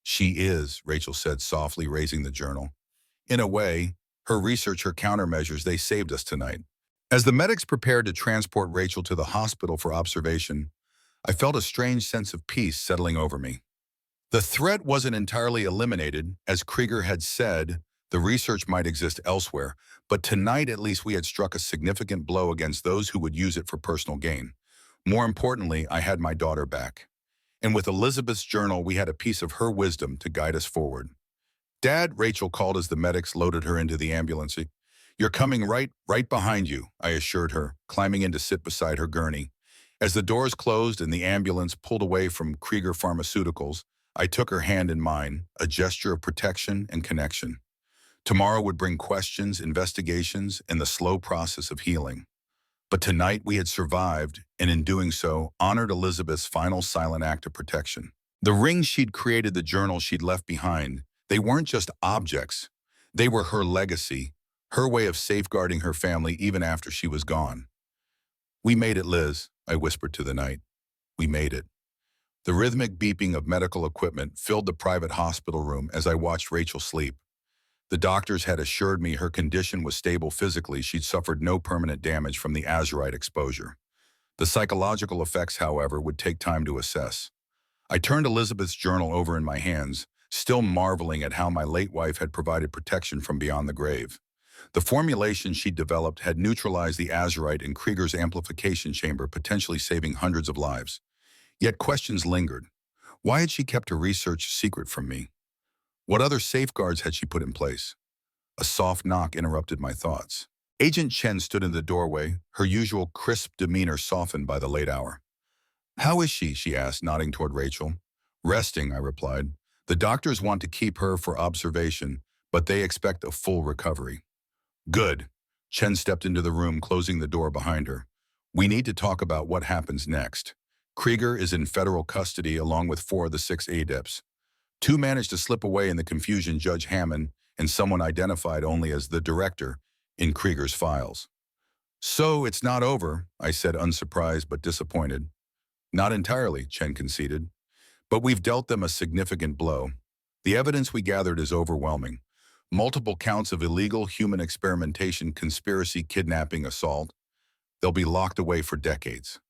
she is, Rachel said softly, raising the journal. In a way, her research, her countermeasures, they saved us tonight. As the medics prepared to transport Rachel to the hospital for observation, I felt a strange sense of peace settling over me. The threat wasn't entirely eliminated. As Krieger had said, the research might exist elsewhere, but tonight at least we had struck a significant blow against those who would use it for personal gain. More importantly, I had my daughter back. And with Elizabeth's journal, we had a piece of her wisdom to guide us forward. Dad, Rachel called as the medics loaded her into the ambulance. You're coming right behind you, I assured her, climbing in to sit beside her gurney. As the doors closed and the ambulance pulled away from Krieger Pharmaceuticals, I took her hand in mine, a gesture of protection and connection. Tomorrow would bring questions, investigations, and the slow process of healing. But tonight we had survived, and in doing so, honored Elizabeth's final silent act of protection. The rings she'd created, the journal she'd left behind, they weren't just objects. They were her legacy, her way of safeguarding her family even after she was gone. We made it, Liz, I whispered to the night. We made it. The rhythmic beeping of medical equipment filled the private hospital room as I watched Rachel sleep. The doctors had assured me her condition was stable physically. She'd suffered no permanent damage from the Azurite exposure. The psychological effects, however, would take time to assess. I turned Elizabeth's journal over in my hands, still marveling at how my late wife had provided protection from beyond the grave. The formulation she'd developed had neutralized the Azurite in Krieger's amplification chamber, potentially saving hundreds of lives. Yet questions lingered. Why had she kept her research secret from me? What other safeguards had she put in place? A soft knock interrupted my thoughts. Agent Chen stood in the doorway, her usual crisp demeanor softened by the late hour. How is she asked, nodding toward Rachel. Resting, I replied. The doctors want to keep her for observation, but they expect a full recovery. Good. Chen stepped into the room, closing the door behind her. We need to talk about what happens next. Krieger is in federal custody along with 4 of the 6 adepts. 2 managed to slip away in the confusion Judge Hammond and someone identified only as the director in Krieger's files. So it's not over, I said, unsurprised but disappointed. Not entirely, Chen conceded. But we've dealt them a significant blow. The evidence we gathered is overwhelming. Multiple counts of illegal human experimentation, conspiracy, kidnapping, assault. They'll be locked away for decades.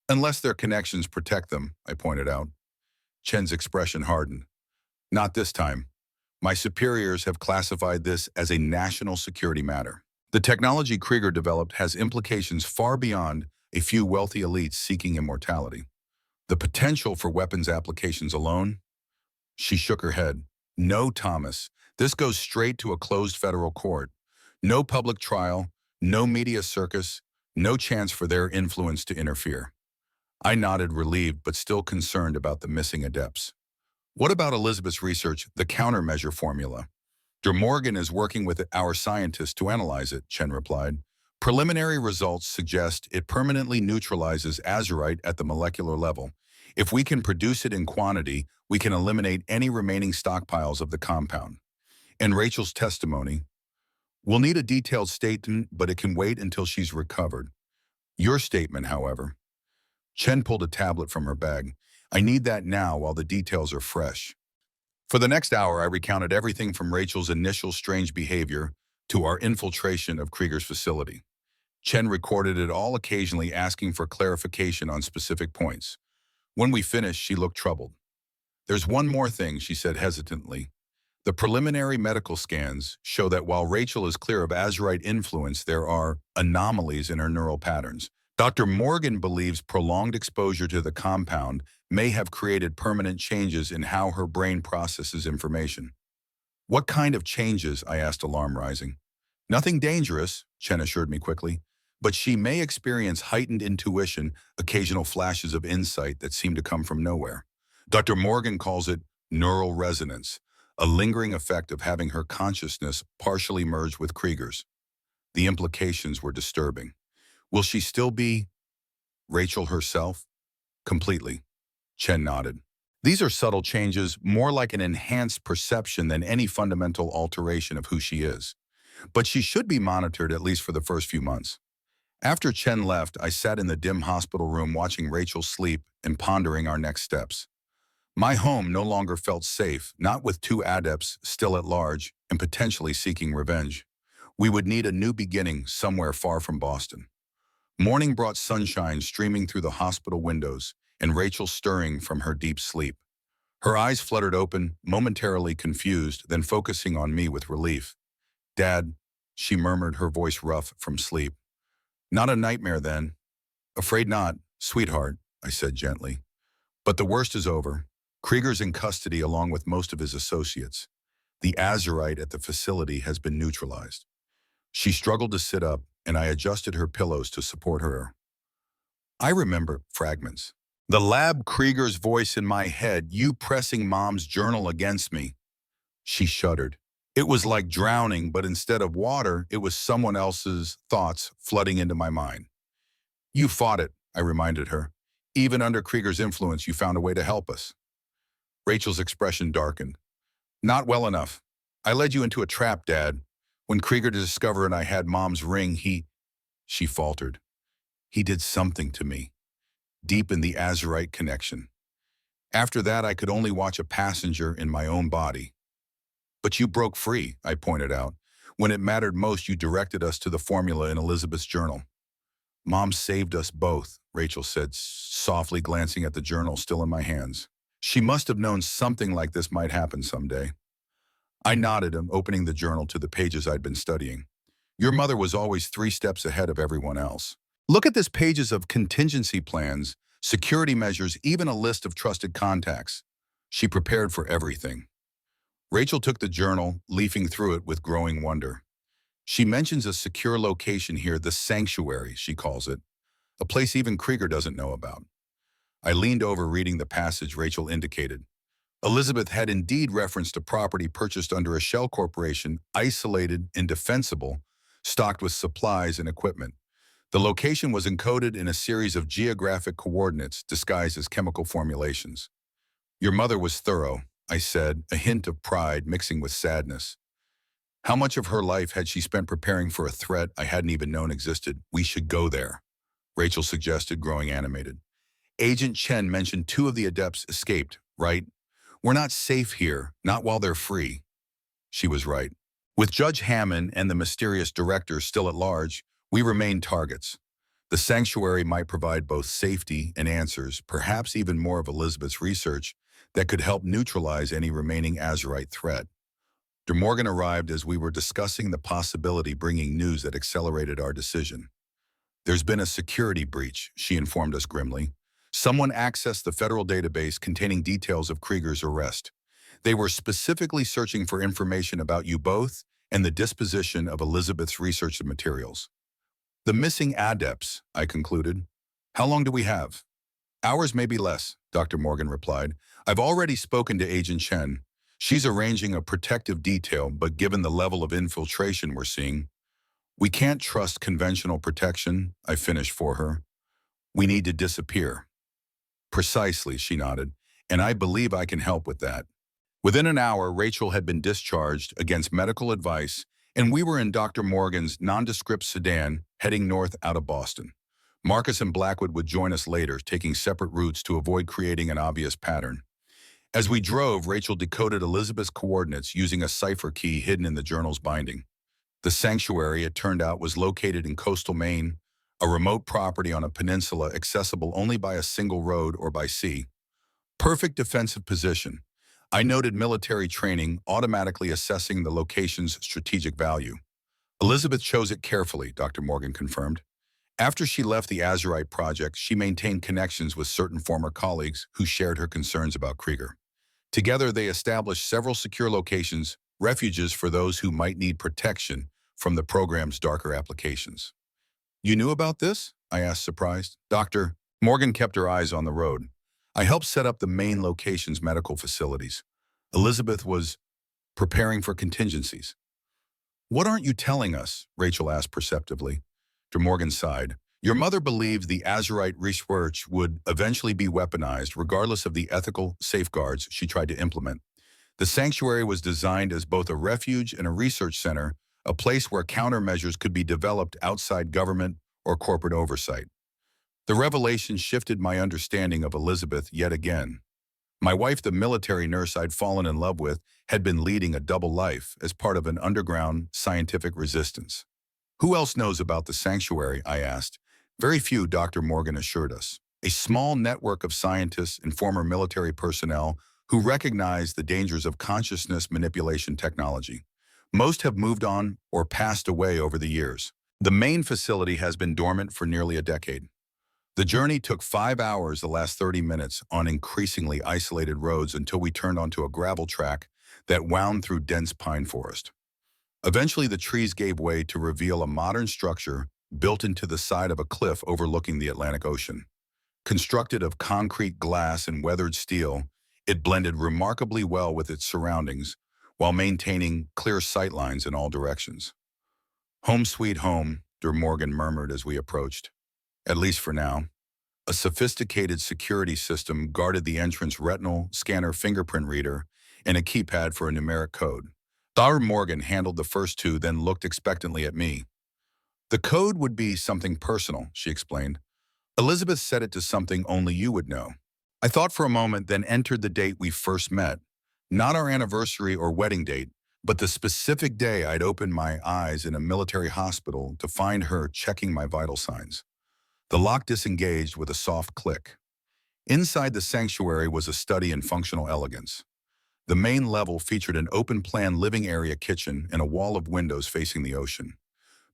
Unless their connections protect them, I pointed out. Chen's expression hardened. Not this time. My superiors have classified this as a national security matter. The technology Krieger developed has implications far beyond a few wealthy elites seeking immortality. The potential for weapons applications alone? She shook her head. No, Thomas. This goes straight to a closed federal court. No public trial, no media circus, no chance for their influence to interfere. I nodded, relieved but still concerned about the missing adepts. What about Elizabeth's research, the countermeasure formula? Dr. Morgan is working with our scientists to analyze it, Chen replied. Preliminary results suggest it permanently neutralizes azurite at the molecular level. If we can produce it in quantity, we can eliminate any remaining stockpiles of the compound. And Rachel's testimony? We'll need a detailed statement, but it can wait until she's recovered. Your statement, however. Chen pulled a tablet from her bag. I need that now while the details are fresh. For the next hour, I recounted everything from Rachel's initial strange behavior to our infiltration of Krieger's facility. Chen recorded it all, occasionally asking for clarification on specific points. When we finished, she looked troubled. There's one more thing, she said hesitantly. The preliminary medical scans show that while Rachel is clear of azurite influence, there are anomalies in her neural patterns. Dr. Morgan believes prolonged exposure to the compound may have created permanent changes in how her brain processes information. What kind of changes? I asked, alarm rising. Nothing dangerous, Chen assured me quickly, but she may experience heightened intuition, occasional flashes of insight that seem to come from nowhere. Dr. Morgan calls it neural resonance, a lingering effect of having her consciousness partially merged with Krieger's. The implications were disturbing. Will she still be Rachel herself? Completely. Chen nodded. These are subtle changes, more like an enhanced perception than any fundamental alteration of who she is. But she should be monitored at least for the first few months. After Chen left, I sat in the dim hospital room watching Rachel sleep and pondering our next steps. My home no longer felt safe, not with 2 adepts still at large and potentially seeking revenge. We would need a new beginning somewhere far from Boston. Morning brought sunshine streaming through the hospital windows and Rachel stirring from her deep sleep. Her eyes fluttered open, momentarily confused, then focusing on me with relief. Dad, she murmured, her voice rough from sleep. Not a nightmare then. Afraid not, sweetheart, I said gently. But the worst is over. Krieger's in custody along with most of his associates. The azurite at the facility has been neutralized. She struggled to sit up, and I adjusted her pillows to support her. I remember fragments. The lab, Krieger's voice in my head, you pressing Mom's journal against me. She shuddered. It was like drowning, but instead of water, it was someone else's thoughts flooding into my mind. You fought it, I reminded her. Even under Krieger's influence, you found a way to help us. Rachel's expression darkened. Not well enough. I led you into a trap, Dad. When Krieger discovered I had Mom's ring, she faltered. He did something to me, deep in the azurite connection. After that, I could only watch a passenger in my own body. But you broke free, I pointed out. When it mattered most, you directed us to the formula in Elizabeth's journal. Mom saved us both, Rachel said, softly glancing at the journal still in my hands. She must have known something like this might happen someday. I nodded, opening the journal to the pages I'd been studying. Your mother was always 3 steps ahead of everyone else. Look at this, pages of contingency plans, security measures, even a list of trusted contacts. She prepared for everything. Rachel took the journal, leafing through it with growing wonder. She mentions a secure location here, the sanctuary, she calls it, a place even Krieger doesn't know about. I leaned over, reading the passage Rachel indicated. Elizabeth had indeed referenced a property purchased under a shell corporation, isolated and defensible, stocked with supplies and equipment. The location was encoded in a series of geographic coordinates disguised as chemical formulations. Your mother was thorough, I said, a hint of pride mixing with sadness. How much of her life had she spent preparing for a threat I hadn't even known existed? We should go there, Rachel suggested, growing animated. Agent Chen mentioned two of the adepts escaped, right? We're not safe here, not while they're free. She was right. With Judge Hammond and the mysterious director still at large, we remain targets. The sanctuary might provide both safety and answers, perhaps even more of Elizabeth's research, that could help neutralize any remaining Azurite threat. De Morgan arrived as we were discussing the possibility bringing news that accelerated our decision. There's been a security breach, she informed us grimly. Someone accessed the federal database containing details of Krieger's arrest. They were specifically searching for information about you both and the disposition of Elizabeth's research materials. The missing adepts, I concluded. How long do we have? Hours, maybe less, Dr. Morgan replied. I've already spoken to Agent Chen. She's arranging a protective detail, but given the level of infiltration we're seeing, we can't trust conventional protection, I finished for her. We need to disappear. Precisely, she nodded, and I believe I can help with that. Within an hour, Rachel had been discharged against medical advice, and we were in Dr. Morgan's nondescript sedan heading north out of Boston. Marcus and Blackwood would join us later, taking separate routes to avoid creating an obvious pattern. As we drove, Rachel decoded Elizabeth's coordinates using a cipher key hidden in the journal's binding. The sanctuary, it turned out, was located in coastal Maine, a remote property on a peninsula accessible only by a single road or by sea. Perfect defensive position. I noted military training, automatically assessing the location's strategic value. Elizabeth chose it carefully, Dr. Morgan confirmed. After she left the Azurite project, she maintained connections with certain former colleagues who shared her concerns about Krieger. Together, they established several secure locations, refuges for those who might need protection from the program's darker applications. You knew about this? I asked, surprised. Dr. Morgan kept her eyes on the road. I helped set up the main location's medical facilities. Elizabeth was preparing for contingencies. What aren't you telling us? Rachel asked perceptively. De Morgan sighed. Your mother believed the Azurite research would eventually be weaponized, regardless of the ethical safeguards she tried to implement. The sanctuary was designed as both a refuge and a research center, a place where countermeasures could be developed outside government or corporate oversight. The revelation shifted my understanding of Elizabeth yet again. My wife, the military nurse I'd fallen in love with, had been leading a double life as part of an underground scientific resistance. Who else knows about the sanctuary? I asked. Very few, Dr. Morgan assured us. A small network of scientists and former military personnel who recognize the dangers of consciousness manipulation technology. Most have moved on or passed away over the years. The main facility has been dormant for nearly a decade. The journey took 5 hours the last 30 minutes on increasingly isolated roads until we turned onto a gravel track that wound through dense pine forest. Eventually, the trees gave way to reveal a modern structure built into the side of a cliff overlooking the Atlantic Ocean. Constructed of concrete, glass, and weathered steel, it blended remarkably well with its surroundings while maintaining clear sightlines in all directions. Home sweet home, De Morgan murmured as we approached. At least for now. A sophisticated security system guarded the entrance retinal scanner fingerprint reader and a keypad for a numeric code. Dr. Morgan handled the first two, then looked expectantly at me. The code would be something personal, she explained. Elizabeth set it to something only you would know. I thought for a moment, then entered the date we first met. Not our anniversary or wedding date, but the specific day I'd opened my eyes in a military hospital to find her checking my vital signs. The lock disengaged with a soft click. Inside the sanctuary was a study in functional elegance. The main level featured an open-plan living area kitchen and a wall of windows facing the ocean.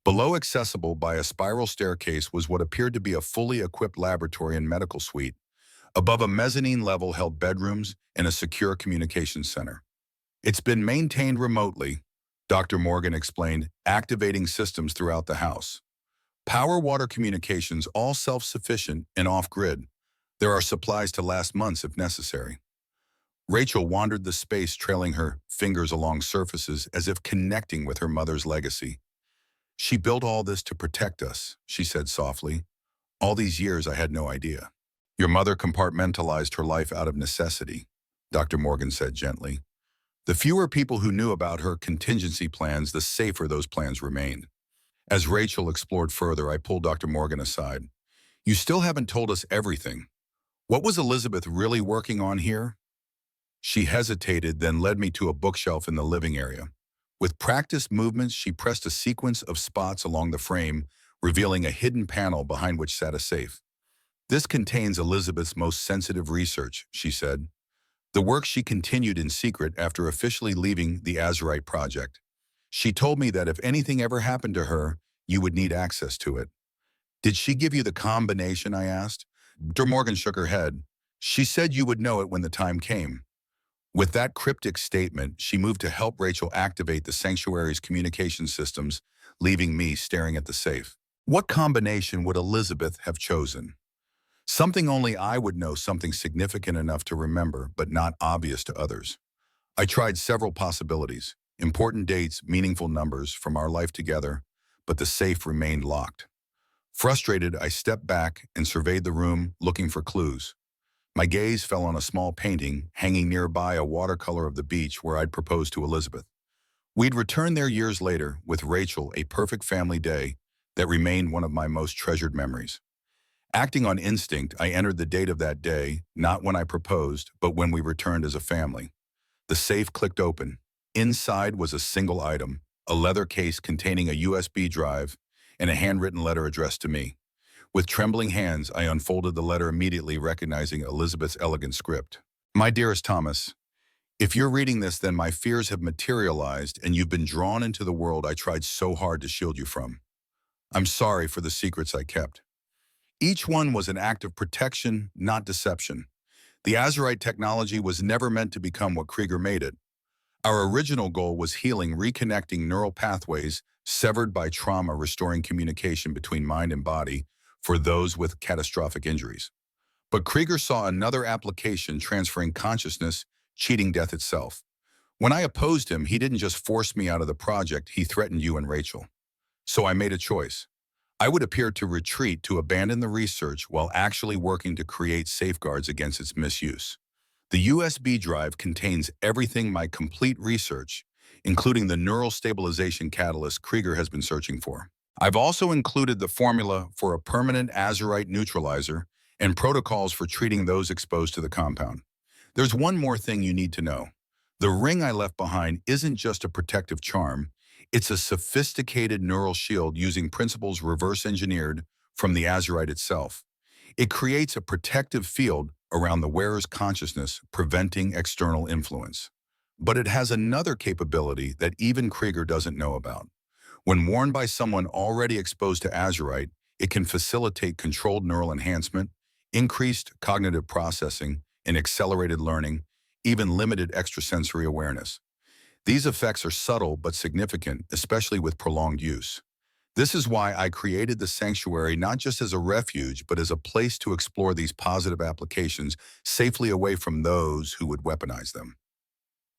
Below, accessible by a spiral staircase, was what appeared to be a fully equipped laboratory and medical suite. Above, a mezzanine level held bedrooms and a secure communications center. It's been maintained remotely, Dr. Morgan explained, activating systems throughout the house. Power, water, communications, all self-sufficient and off-grid. There are supplies to last months if necessary. Rachel wandered the space, trailing her fingers along surfaces as if connecting with her mother's legacy. She built all this to protect us, she said softly. All these years I had no idea. Your mother compartmentalized her life out of necessity, Dr. Morgan said gently. The fewer people who knew about her contingency plans, the safer those plans remained. As Rachel explored further, I pulled Dr. Morgan aside. You still haven't told us everything. What was Elizabeth really working on here? She hesitated, then led me to a bookshelf in the living area. With practiced movements, she pressed a sequence of spots along the frame, revealing a hidden panel behind which sat a safe. This contains Elizabeth's most sensitive research, she said. The work she continued in secret after officially leaving the Azurite project. She told me that if anything ever happened to her, you would need access to it. Did she give you the combination, I asked? Dr. Morgan shook her head. She said you would know it when the time came. With that cryptic statement, she moved to help Rachel activate the sanctuary's communication systems, leaving me staring at the safe. What combination would Elizabeth have chosen? Something only I would know, something significant enough to remember, but not obvious to others. I tried several possibilities, important dates, meaningful numbers from our life together, but the safe remained locked. Frustrated, I stepped back and surveyed the room, looking for clues. My gaze fell on a small painting hanging nearby, a watercolor of the beach where I'd proposed to Elizabeth. We'd returned there years later with Rachel, a perfect family day that remained one of my most treasured memories. Acting on instinct, I entered the date of that day, not when I proposed, but when we returned as a family. The safe clicked open. Inside was a single item, a leather case containing a USB drive and a handwritten letter addressed to me. With trembling hands, I unfolded the letter, immediately recognizing Elizabeth's elegant script. My dearest Thomas, if you're reading this, then my fears have materialized and you've been drawn into the world I tried so hard to shield you from. I'm sorry for the secrets I kept. Each one was an act of protection, not deception. The Azurite technology was never meant to become what Krieger made it. Our original goal was healing, reconnecting neural pathways severed by trauma, restoring communication between mind and body for those with catastrophic injuries. But Krieger saw another application, transferring consciousness, cheating death itself. When I opposed him, he didn't just force me out of the project, he threatened you and Rachel. So I made a choice. I would appear to retreat, to abandon the research while actually working to create safeguards against its misuse. The USB drive contains everything, my complete research, including the neural stabilization catalyst Krieger has been searching for. I've also included the formula for a permanent Azurite neutralizer and protocols for treating those exposed to the compound. There's one more thing you need to know. The ring I left behind isn't just a protective charm. It's a sophisticated neural shield using principles reverse engineered from the Azurite itself. It creates a protective field around the wearer's consciousness, preventing external influence. But it has another capability that even Krieger doesn't know about. When worn by someone already exposed to Azurite, it can facilitate controlled neural enhancement, increased cognitive processing, and accelerated learning, even limited extrasensory awareness. These effects are subtle but significant, especially with prolonged use. This is why I created the sanctuary not just as a refuge, but as a place to explore these positive applications safely away from those who would weaponize them.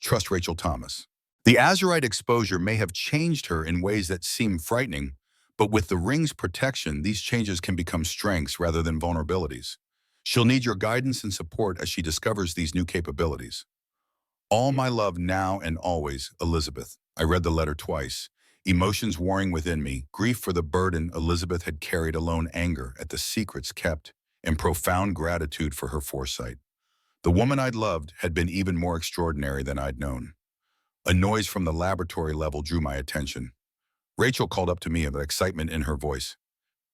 Trust Rachel Thomas. The Azurite exposure may have changed her in ways that seem frightening, but with the ring's protection, these changes can become strengths rather than vulnerabilities. She'll need your guidance and support as she discovers these new capabilities. All my love now and always, Elizabeth. I read the letter twice, emotions warring within me, grief for the burden Elizabeth had carried alone, anger at the secrets kept, and profound gratitude for her foresight. The woman I'd loved had been even more extraordinary than I'd known. A noise from the laboratory level drew my attention. Rachel called up to me with excitement in her voice.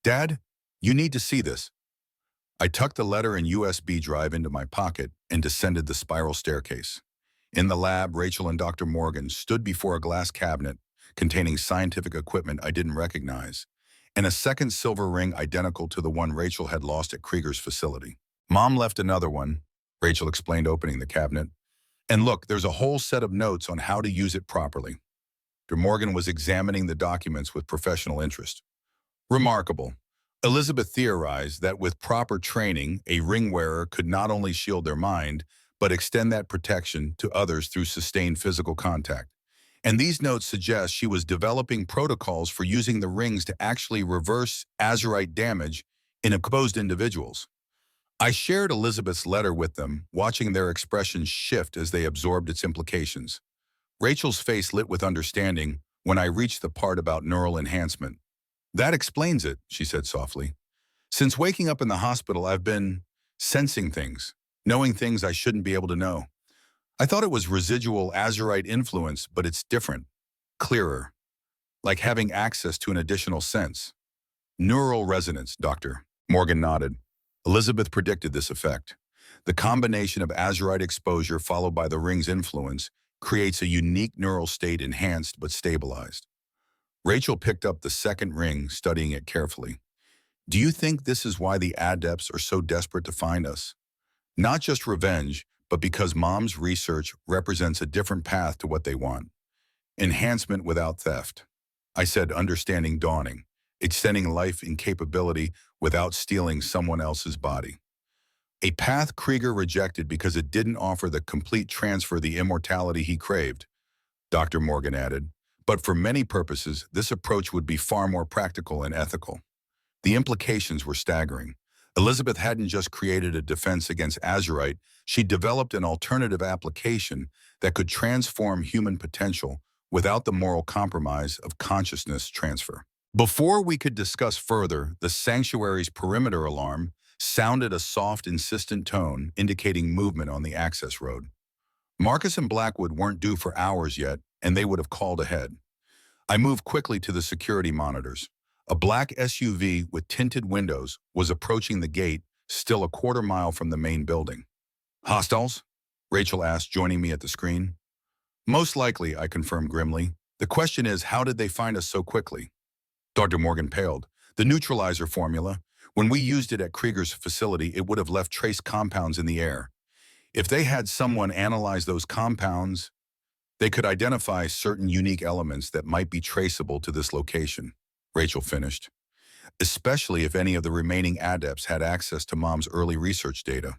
Dad, you need to see this. I tucked the letter and USB drive into my pocket and descended the spiral staircase. In the lab, Rachel and Dr. Morgan stood before a glass cabinet containing scientific equipment I didn't recognize, and a second silver ring identical to the one Rachel had lost at Krieger's facility. Mom left another one, Rachel explained, opening the cabinet. And look, there's a whole set of notes on how to use it properly. Dr. Morgan was examining the documents with professional interest. Remarkable. Elizabeth theorized that with proper training, a ring wearer could not only shield their mind, but extend that protection to others through sustained physical contact. And these notes suggest she was developing protocols for using the rings to actually reverse azurite damage in exposed individuals. I shared Elizabeth's letter with them, watching their expressions shift as they absorbed its implications. Rachel's face lit with understanding when I reached the part about neural enhancement. "That explains it," she said softly. "Since waking up in the hospital, I've been sensing things, knowing things I shouldn't be able to know. I thought it was residual azurite influence, but it's different, clearer, like having access to an additional sense." "Neural resonance, Doctor." Morgan nodded. Elizabeth predicted this effect. The combination of azurite exposure followed by the ring's influence creates a unique neural state enhanced but stabilized. Rachel picked up the second ring, studying it carefully. "Do you think this is why the adepts are so desperate to find us? Not just revenge, but because Mom's research represents a different path to what they want. Enhancement without theft," I said, understanding dawning. Extending life in capability without stealing someone else's body. A path Krieger rejected because it didn't offer the complete transfer the immortality he craved, Dr. Morgan added. But for many purposes, this approach would be far more practical and ethical. The implications were staggering. Elizabeth hadn't just created a defense against azurite, she developed an alternative application that could transform human potential without the moral compromise of consciousness transfer. Before we could discuss further, the sanctuary's perimeter alarm sounded a soft, insistent tone indicating movement on the access road. Marcus and Blackwood weren't due for hours yet, and they would have called ahead. I moved quickly to the security monitors. A black SUV with tinted windows was approaching the gate, still a quarter mile from the main building. "Hostiles?" Rachel asked, joining me at the screen. "Most likely," I confirmed grimly. "The question is, how did they find us so quickly?" Dr. Morgan paled. "The neutralizer formula. When we used it at Krieger's facility, it would have left trace compounds in the air. If they had someone analyze those compounds, they could identify certain unique elements that might be traceable to this location," Rachel finished. "Especially if any of the remaining adepts had access to Mom's early research data."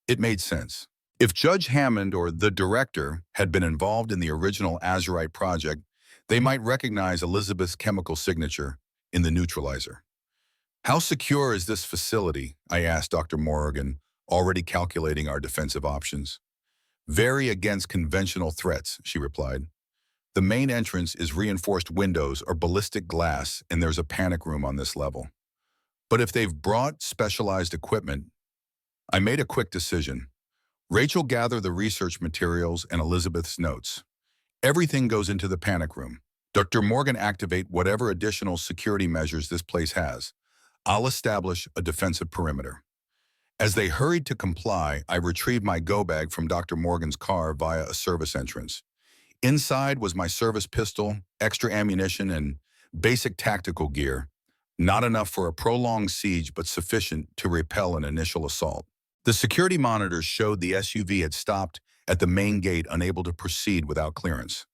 It made sense. If Judge Hammond or the director had been involved in the original Azurite project, they might recognize Elizabeth's chemical signature in the neutralizer. "How secure is this facility?" I asked Dr. Morgan, already calculating our defensive options. "Very against conventional threats," she replied. "The main entrance is reinforced windows or ballistic glass, and there's a panic room on this level. But if they've brought specialized equipment..." I made a quick decision. Rachel gathered the research materials and Elizabeth's notes. "Everything goes into the panic room. Dr. Morgan, activate whatever additional security measures this place has. I'll establish a defensive perimeter." As they hurried to comply, I retrieved my go bag from Dr. Morgan's car via a service entrance. Inside was my service pistol, extra ammunition, and basic tactical gear. Not enough for a prolonged siege, but sufficient to repel an initial assault. The security monitors showed the SUV had stopped at the main gate, unable to proceed without clearance.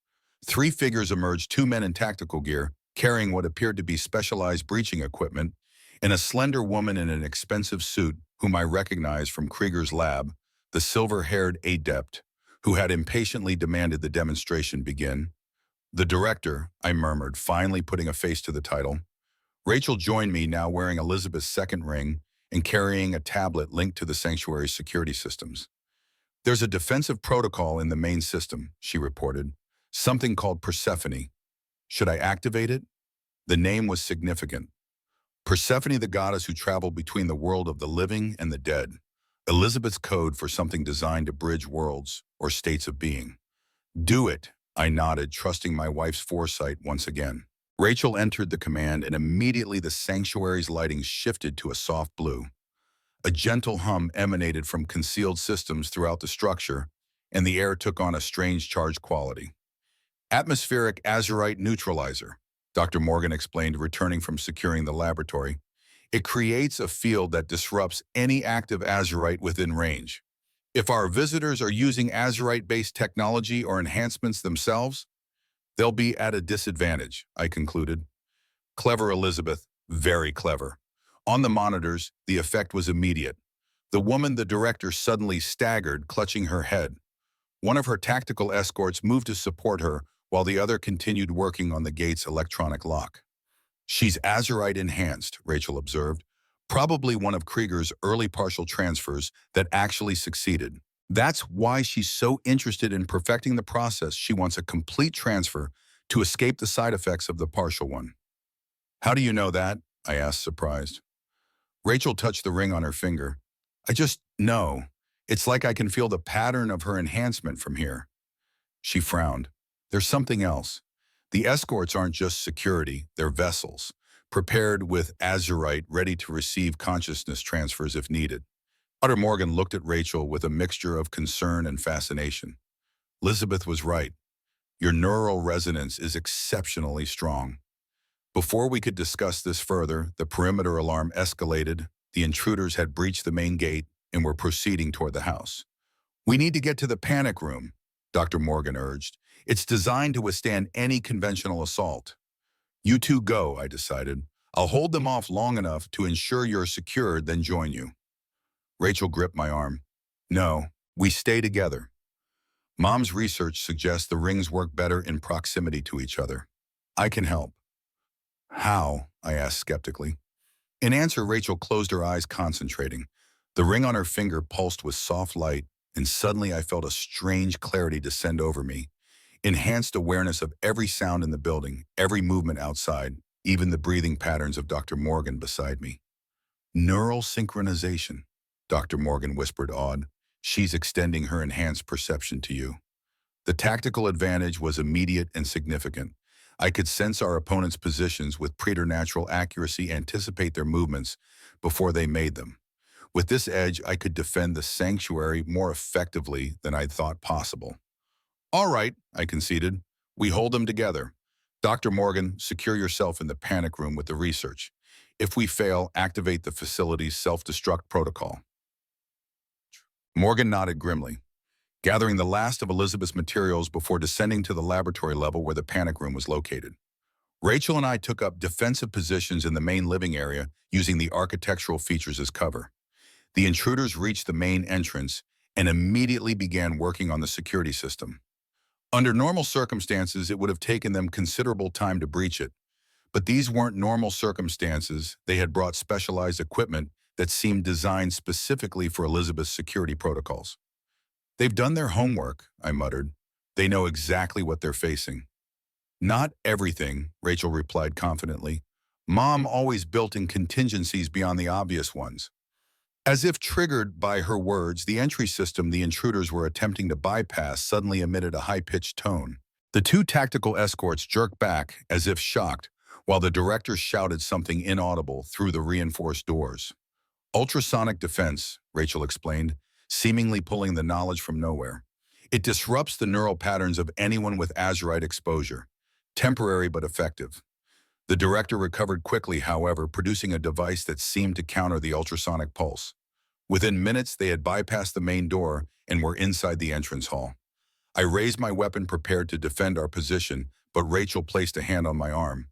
3 figures emerged, 2 men in tactical gear, carrying what appeared to be specialized breaching equipment, and a slender woman in an expensive suit whom I recognized from Krieger's lab, the silver-haired adept, who had impatiently demanded the demonstration begin. "The director," I murmured, finally putting a face to the title. Rachel joined me, now wearing Elizabeth's second ring and carrying a tablet linked to the sanctuary's security systems. "There's a defensive protocol in the main system," she reported. "Something called Persephone. Should I activate it?" The name was significant. Persephone, the goddess who traveled between the world of the living and the dead. Elizabeth's code for something designed to bridge worlds or states of being. "Do it," I nodded, trusting my wife's foresight once again. Rachel entered the command, and immediately the sanctuary's lighting shifted to a soft blue. A gentle hum emanated from concealed systems throughout the structure, and the air took on a strange charged quality. "Atmospheric azurite neutralizer," Dr. Morgan explained, returning from securing the laboratory. "It creates a field that disrupts any active azurite within range. If our visitors are using azurite-based technology or enhancements themselves, they'll be at a disadvantage," I concluded. Clever Elizabeth, very clever. On the monitors, the effect was immediate. The woman, the director, suddenly staggered, clutching her head. One of her tactical escorts moved to support her, while the other continued working on the gate's electronic lock. She's Azurite enhanced, Rachel observed, probably one of Krieger's early partial transfers that actually succeeded. That's why she's so interested in perfecting the process. She wants a complete transfer to escape the side effects of the partial one. How do you know that? I asked, surprised. Rachel touched the ring on her finger. I just know. It's like I can feel the pattern of her enhancement from here. She frowned. There's something else. The escorts aren't just security, they're vessels, prepared with azurite ready to receive consciousness transfers if needed. Dr. Morgan looked at Rachel with a mixture of concern and fascination. Elizabeth was right. Your neural resonance is exceptionally strong. Before we could discuss this further, the perimeter alarm escalated. The intruders had breached the main gate and were proceeding toward the house. We need to get to the panic room, Dr. Morgan urged. It's designed to withstand any conventional assault. You two go, I decided. I'll hold them off long enough to ensure you're secured, then join you. Rachel gripped my arm. No, we stay together. Mom's research suggests the rings work better in proximity to each other. I can help. How? I asked skeptically. In answer, Rachel closed her eyes, concentrating. The ring on her finger pulsed with soft light, and suddenly I felt a strange clarity descend over me. Enhanced awareness of every sound in the building, every movement outside, even the breathing patterns of Dr. Morgan beside me. Neural synchronization, Dr. Morgan whispered, awed. She's extending her enhanced perception to you. The tactical advantage was immediate and significant. I could sense our opponent's positions with preternatural accuracy, anticipate their movements before they made them. With this edge, I could defend the sanctuary more effectively than I'd thought possible. All right, I conceded. We hold them together. Dr. Morgan, secure yourself in the panic room with the research. If we fail, activate the facility's self-destruct protocol. Morgan nodded grimly, gathering the last of Elizabeth's materials before descending to the laboratory level where the panic room was located. Rachel and I took up defensive positions in the main living area, using the architectural features as cover. The intruders reached the main entrance and immediately began working on the security system. Under normal circumstances, it would have taken them considerable time to breach it. But these weren't normal circumstances. They had brought specialized equipment that seemed designed specifically for Elizabeth's security protocols. They've done their homework, I muttered. They know exactly what they're facing. Not everything, Rachel replied confidently. Mom always built in contingencies beyond the obvious ones. As if triggered by her words, the entry system the intruders were attempting to bypass suddenly emitted a high-pitched tone. The two tactical escorts jerked back as if shocked, while the director shouted something inaudible through the reinforced doors. Ultrasonic defense, Rachel explained, seemingly pulling the knowledge from nowhere. It disrupts the neural patterns of anyone with azurite exposure. Temporary but effective. The director recovered quickly, however, producing a device that seemed to counter the ultrasonic pulse. Within minutes, they had bypassed the main door and were inside the entrance hall. I raised my weapon, prepared to defend our position, but Rachel placed a hand on my arm.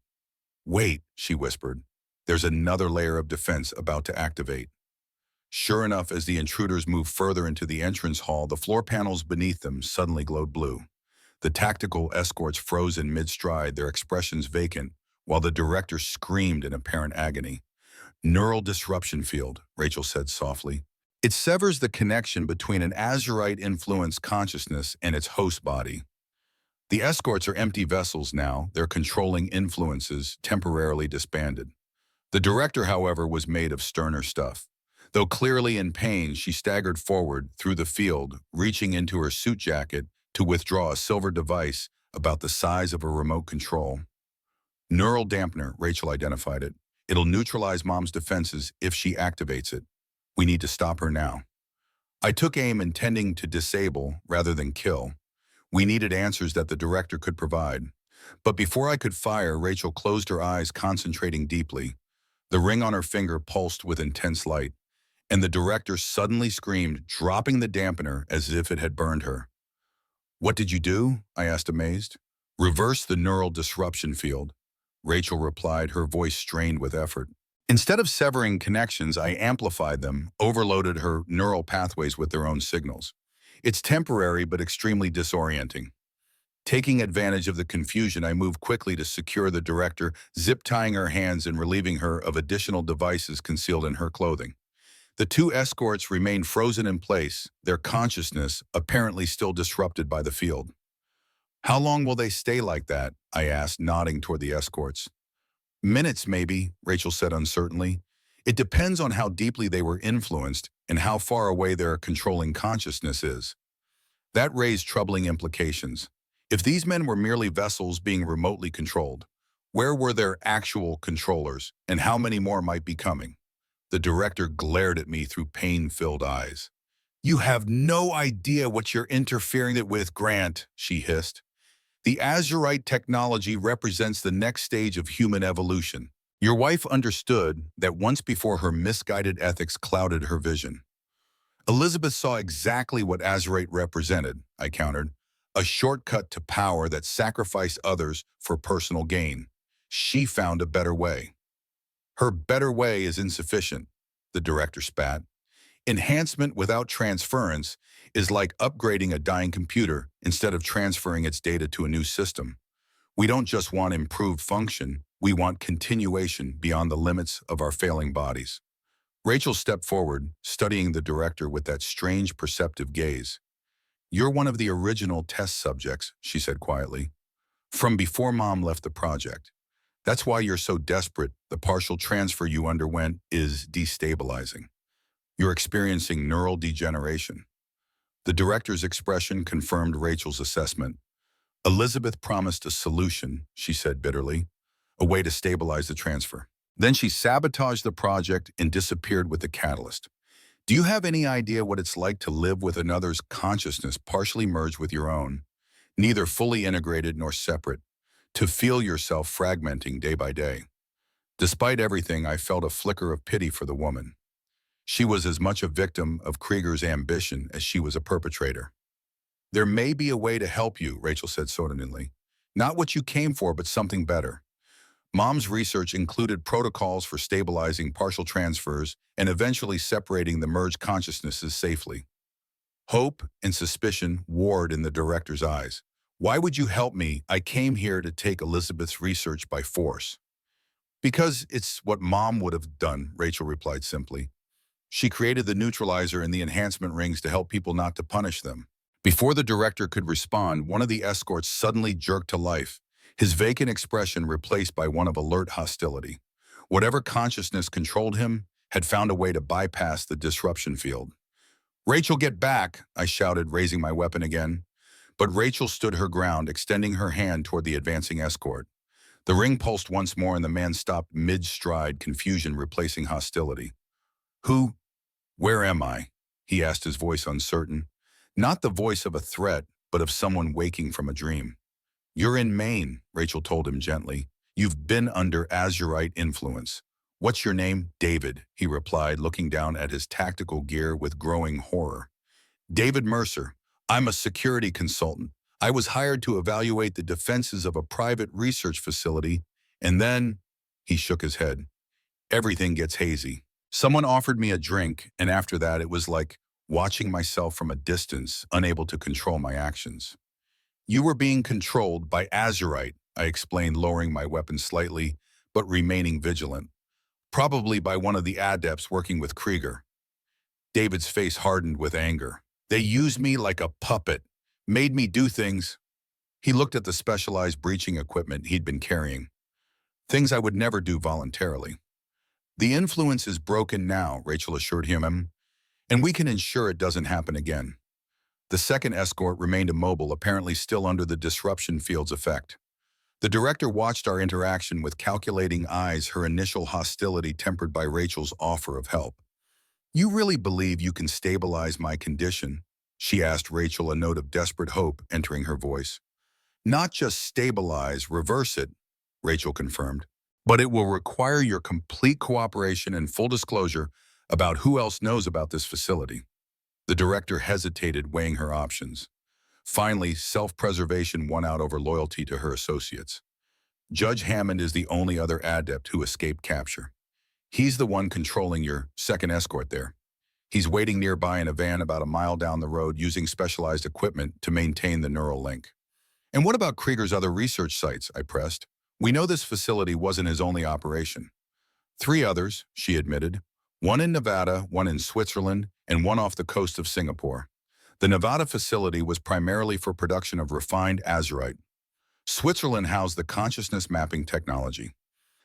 Wait, she whispered. There's another layer of defense about to activate. Sure enough, as the intruders moved further into the entrance hall, the floor panels beneath them suddenly glowed blue. The tactical escorts froze in mid-stride, their expressions vacant, while the director screamed in apparent agony. Neural disruption field, Rachel said softly. It severs the connection between an azurite-influenced consciousness and its host body. The escorts are empty vessels now, their controlling influences temporarily disbanded. The director, however, was made of sterner stuff. Though clearly in pain, she staggered forward through the field, reaching into her suit jacket to withdraw a silver device about the size of a remote control. Neural dampener, Rachel identified it. It'll neutralize Mom's defenses if she activates it. We need to stop her now. I took aim, intending to disable rather than kill. We needed answers that the director could provide. But before I could fire, Rachel closed her eyes, concentrating deeply. The ring on her finger pulsed with intense light, and the director suddenly screamed, dropping the dampener as if it had burned her. What did you do? I asked, amazed. Reverse the neural disruption field, Rachel replied, her voice strained with effort. Instead of severing connections, I amplified them, overloaded her neural pathways with their own signals. It's temporary but extremely disorienting. Taking advantage of the confusion, I moved quickly to secure the director, zip-tying her hands and relieving her of additional devices concealed in her clothing. The two escorts remained frozen in place, their consciousness apparently still disrupted by the field. "How long will they stay like that?" I asked, nodding toward the escorts. "Minutes, maybe," Rachel said uncertainly. "It depends on how deeply they were influenced and how far away their controlling consciousness is." That raised troubling implications. If these men were merely vessels being remotely controlled, where were their actual controllers, and how many more might be coming? The director glared at me through pain-filled eyes. "You have no idea what you're interfering with, Grant," she hissed. "The Azurite technology represents the next stage of human evolution. Your wife understood that once before her misguided ethics clouded her vision." "Elizabeth saw exactly what Azurite represented," I countered. "A shortcut to power that sacrificed others for personal gain. She found a better way." "Her better way is insufficient," the director spat. "Enhancement without transference is like upgrading a dying computer instead of transferring its data to a new system. We don't just want improved function, we want continuation beyond the limits of our failing bodies." Rachel stepped forward, studying the director with that strange perceptive gaze. "You're one of the original test subjects," she said quietly, "from before Mom left the project. That's why you're so desperate. The partial transfer you underwent is destabilizing. You're experiencing neural degeneration." The director's expression confirmed Rachel's assessment. "Elizabeth promised a solution," she said bitterly, "a way to stabilize the transfer. Then she sabotaged the project and disappeared with the catalyst. Do you have any idea what it's like to live with another's consciousness partially merged with your own, neither fully integrated nor separate, to feel yourself fragmenting day by day?" Despite everything, I felt a flicker of pity for the woman. She was as much a victim of Krieger's ambition as she was a perpetrator. "There may be a way to help you," Rachel said sortingly. "Not what you came for, but something better. Mom's research included protocols for stabilizing partial transfers and eventually separating the merged consciousnesses safely." Hope and suspicion warred in the director's eyes. "Why would you help me? I came here to take Elizabeth's research by force." "Because it's what Mom would have done," Rachel replied simply. "She created the neutralizer and the enhancement rings to help people, not to punish them." Before the director could respond, one of the escorts suddenly jerked to life, his vacant expression replaced by one of alert hostility. Whatever consciousness controlled him had found a way to bypass the disruption field. "Rachel, get back!" I shouted, raising my weapon again. But Rachel stood her ground, extending her hand toward the advancing escort. The ring pulsed once more and the man stopped mid-stride, confusion replacing hostility. "Who? Where am I?" he asked, his voice uncertain. Not the voice of a threat, but of someone waking from a dream. "You're in Maine," Rachel told him gently. "You've been under Azurite influence." "What's your name?" "David," he replied, looking down at his tactical gear with growing horror. "David Mercer. I'm a security consultant. I was hired to evaluate the defenses of a private research facility, and then—" He shook his head. "Everything gets hazy. Someone offered me a drink, and after that it was like watching myself from a distance, unable to control my actions." "You were being controlled by Azurite," I explained, lowering my weapon slightly, but remaining vigilant. "Probably by one of the adepts working with Krieger." David's face hardened with anger. "They used me like a puppet, made me do things." He looked at the specialized breaching equipment he'd been carrying. "Things I would never do voluntarily." "The influence is broken now," Rachel assured him, "and we can ensure it doesn't happen again." The second escort remained immobile, apparently still under the disruption field's effect. The director watched our interaction with calculating eyes, her initial hostility tempered by Rachel's offer of help. "You really believe you can stabilize my condition?" she asked Rachel, a note of desperate hope entering her voice. "Not just stabilize, reverse it," Rachel confirmed. "But it will require your complete cooperation and full disclosure about who else knows about this facility." The director hesitated, weighing her options. Finally, self-preservation won out over loyalty to her associates. "Judge Hammond is the only other adept who escaped capture. He's the one controlling your second escort there. He's waiting nearby in a van about a mile down the road using specialized equipment to maintain the neural link." And what about Krieger's other research sites? I pressed. We know this facility wasn't his only operation. Three others, she admitted. One in Nevada, one in Switzerland, and one off the coast of Singapore. The Nevada facility was primarily for production of refined azurite. Switzerland housed the consciousness mapping technology.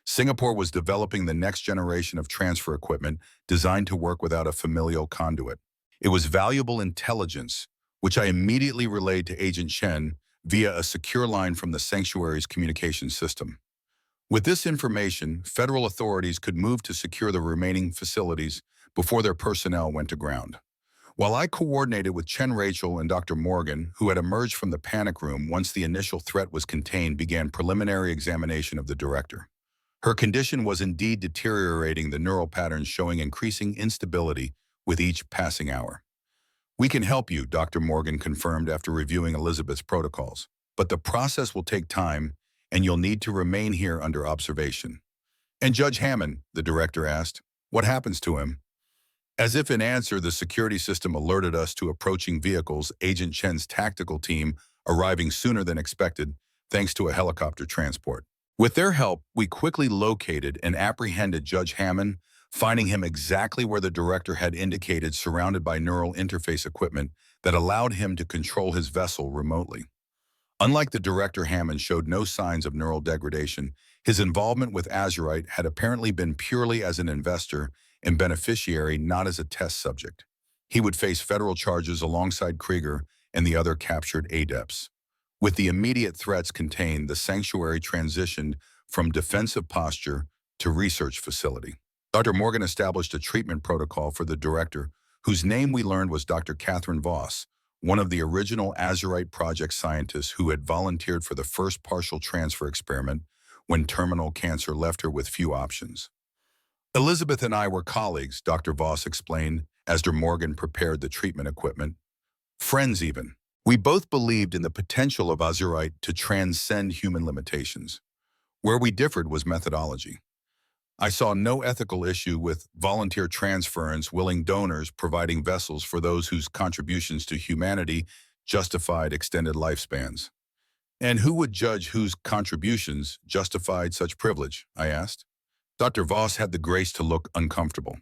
Singapore was developing the next generation of transfer equipment designed to work without a familial conduit. It was valuable intelligence, which I immediately relayed to Agent Chen via a secure line from the sanctuary's communication system. With this information, federal authorities could move to secure the remaining facilities before their personnel went to ground. While I coordinated with Chen Rachel and Dr. Morgan, who had emerged from the panic room once the initial threat was contained, began preliminary examination of the director. Her condition was indeed deteriorating, the neural patterns showing increasing instability with each passing hour. We can help you, Dr. Morgan confirmed after reviewing Elizabeth's protocols. But the process will take time, and you'll need to remain here under observation. And Judge Hammond, the director asked, what happens to him? As if in answer, the security system alerted us to approaching vehicles, Agent Chen's tactical team arriving sooner than expected, thanks to a helicopter transport. With their help, we quickly located and apprehended Judge Hammond, finding him exactly where the director had indicated, surrounded by neural interface equipment that allowed him to control his vessel remotely. Unlike the director, Hammond showed no signs of neural degradation. His involvement with Azurite had apparently been purely as an investor and beneficiary, not as a test subject. He would face federal charges alongside Krieger and the other captured adepts. With the immediate threats contained, the sanctuary transitioned from defensive posture to research facility. Dr. Morgan established a treatment protocol for the director, whose name we learned was Dr. Catherine Voss, one of the original Azurite project scientists who had volunteered for the first partial transfer experiment when terminal cancer left her with few options. Elizabeth and I were colleagues, Dr. Voss explained, as Dr. Morgan prepared the treatment equipment. Friends even. We both believed in the potential of Azurite to transcend human limitations. Where we differed was methodology. I saw no ethical issue with volunteer transference, willing donors providing vessels for those whose contributions to humanity justified extended lifespans. And who would judge whose contributions justified such privilege? I asked. Dr. Voss had the grace to look uncomfortable.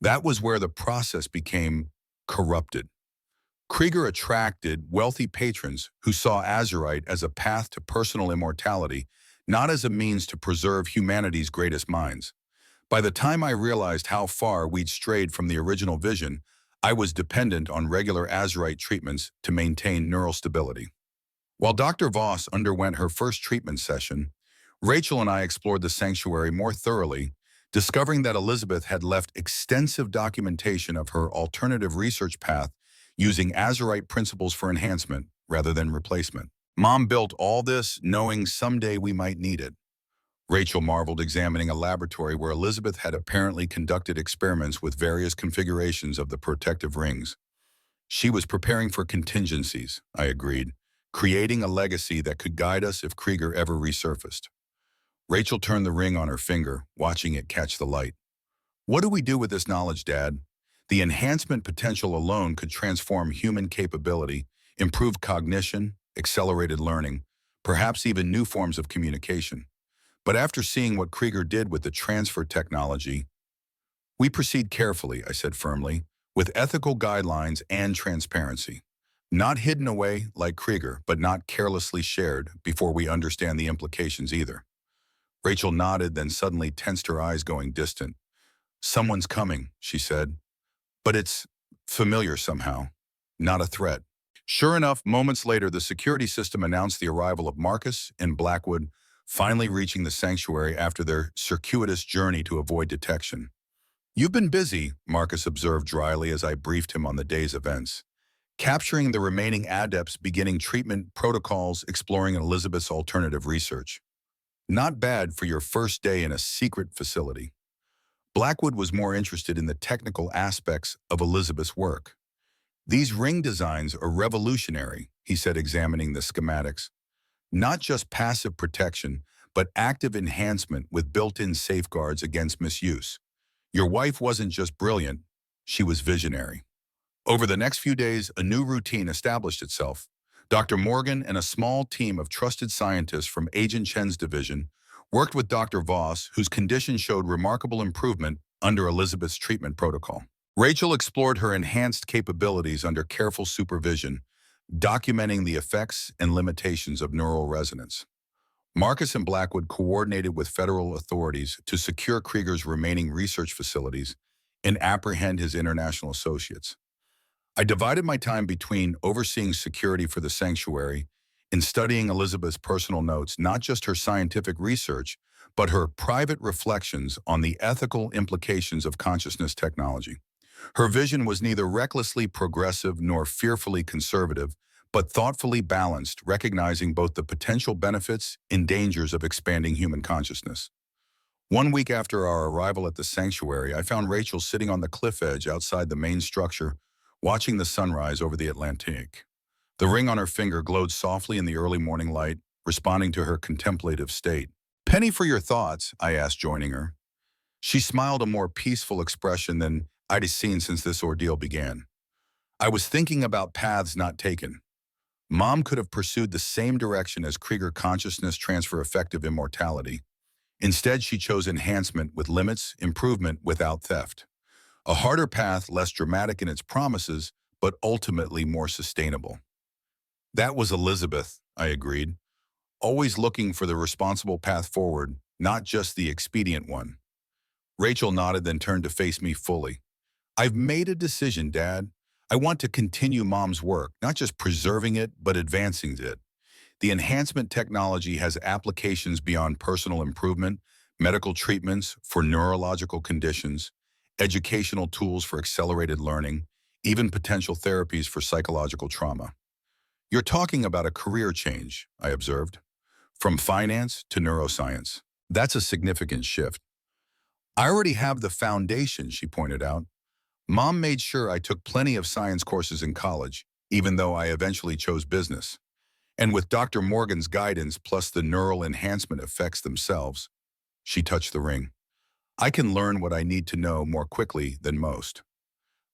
That was where the process became corrupted. Krieger attracted wealthy patrons who saw Azurite as a path to personal immortality, not as a means to preserve humanity's greatest minds. By the time I realized how far we'd strayed from the original vision, I was dependent on regular Azurite treatments to maintain neural stability. While Dr. Voss underwent her first treatment session, Rachel and I explored the sanctuary more thoroughly, discovering that Elizabeth had left extensive documentation of her alternative research path using Azurite principles for enhancement rather than replacement. Mom built all this knowing someday we might need it. Rachel marveled, examining a laboratory where Elizabeth had apparently conducted experiments with various configurations of the protective rings. She was preparing for contingencies, I agreed, creating a legacy that could guide us if Krieger ever resurfaced. Rachel turned the ring on her finger, watching it catch the light. What do we do with this knowledge, Dad? The enhancement potential alone could transform human capability, improve cognition, accelerated learning, perhaps even new forms of communication. But after seeing what Krieger did with the transfer technology, we proceed carefully, I said firmly, with ethical guidelines and transparency. Not hidden away like Krieger, but not carelessly shared before we understand the implications either. Rachel nodded, then suddenly tensed her eyes, going distant. Someone's coming, she said. But it's familiar somehow, not a threat. Sure enough, moments later, the security system announced the arrival of Marcus and Blackwood, finally reaching the sanctuary after their circuitous journey to avoid detection. You've been busy, Marcus observed dryly as I briefed him on the day's events. Capturing the remaining adepts, beginning treatment protocols, exploring Elizabeth's alternative research. Not bad for your first day in a secret facility. Blackwood was more interested in the technical aspects of Elizabeth's work. These ring designs are revolutionary, he said, examining the schematics. Not just passive protection, but active enhancement with built-in safeguards against misuse. Your wife wasn't just brilliant, she was visionary. Over the next few days, a new routine established itself. Dr. Morgan and a small team of trusted scientists from Agent Chen's division worked with Dr. Voss, whose condition showed remarkable improvement under Elizabeth's treatment protocol. Rachel explored her enhanced capabilities under careful supervision, documenting the effects and limitations of neural resonance. Marcus and Blackwood coordinated with federal authorities to secure Krieger's remaining research facilities and apprehend his international associates. I divided my time between overseeing security for the sanctuary and studying Elizabeth's personal notes, not just her scientific research, but her private reflections on the ethical implications of consciousness technology. Her vision was neither recklessly progressive nor fearfully conservative, but thoughtfully balanced, recognizing both the potential benefits and dangers of expanding human consciousness. One week after our arrival at the sanctuary, I found Rachel sitting on the cliff edge outside the main structure, watching the sunrise over the Atlantic. The ring on her finger glowed softly in the early morning light, responding to her contemplative state. "Penny for your thoughts," I asked, joining her. She smiled, a more peaceful expression than I'd seen since this ordeal began. "I was thinking about paths not taken. Mom could have pursued the same direction as Krieger consciousness transfer effective immortality. Instead, she chose enhancement with limits, improvement without theft. A harder path, less dramatic in its promises, but ultimately more sustainable." That was Elizabeth, I agreed, always looking for the responsible path forward, not just the expedient one. Rachel nodded, then turned to face me fully. "I've made a decision, Dad. I want to continue Mom's work, not just preserving it, but advancing it. The enhancement technology has applications beyond personal improvement, medical treatments for neurological conditions, educational tools for accelerated learning, even potential therapies for psychological trauma." "You're talking about a career change," I observed, "from finance to neuroscience. That's a significant shift." "I already have the foundation," she pointed out. "Mom made sure I took plenty of science courses in college, even though I eventually chose business. And with Dr. Morgan's guidance plus the neural enhancement effects themselves," she touched the ring, "I can learn what I need to know more quickly than most."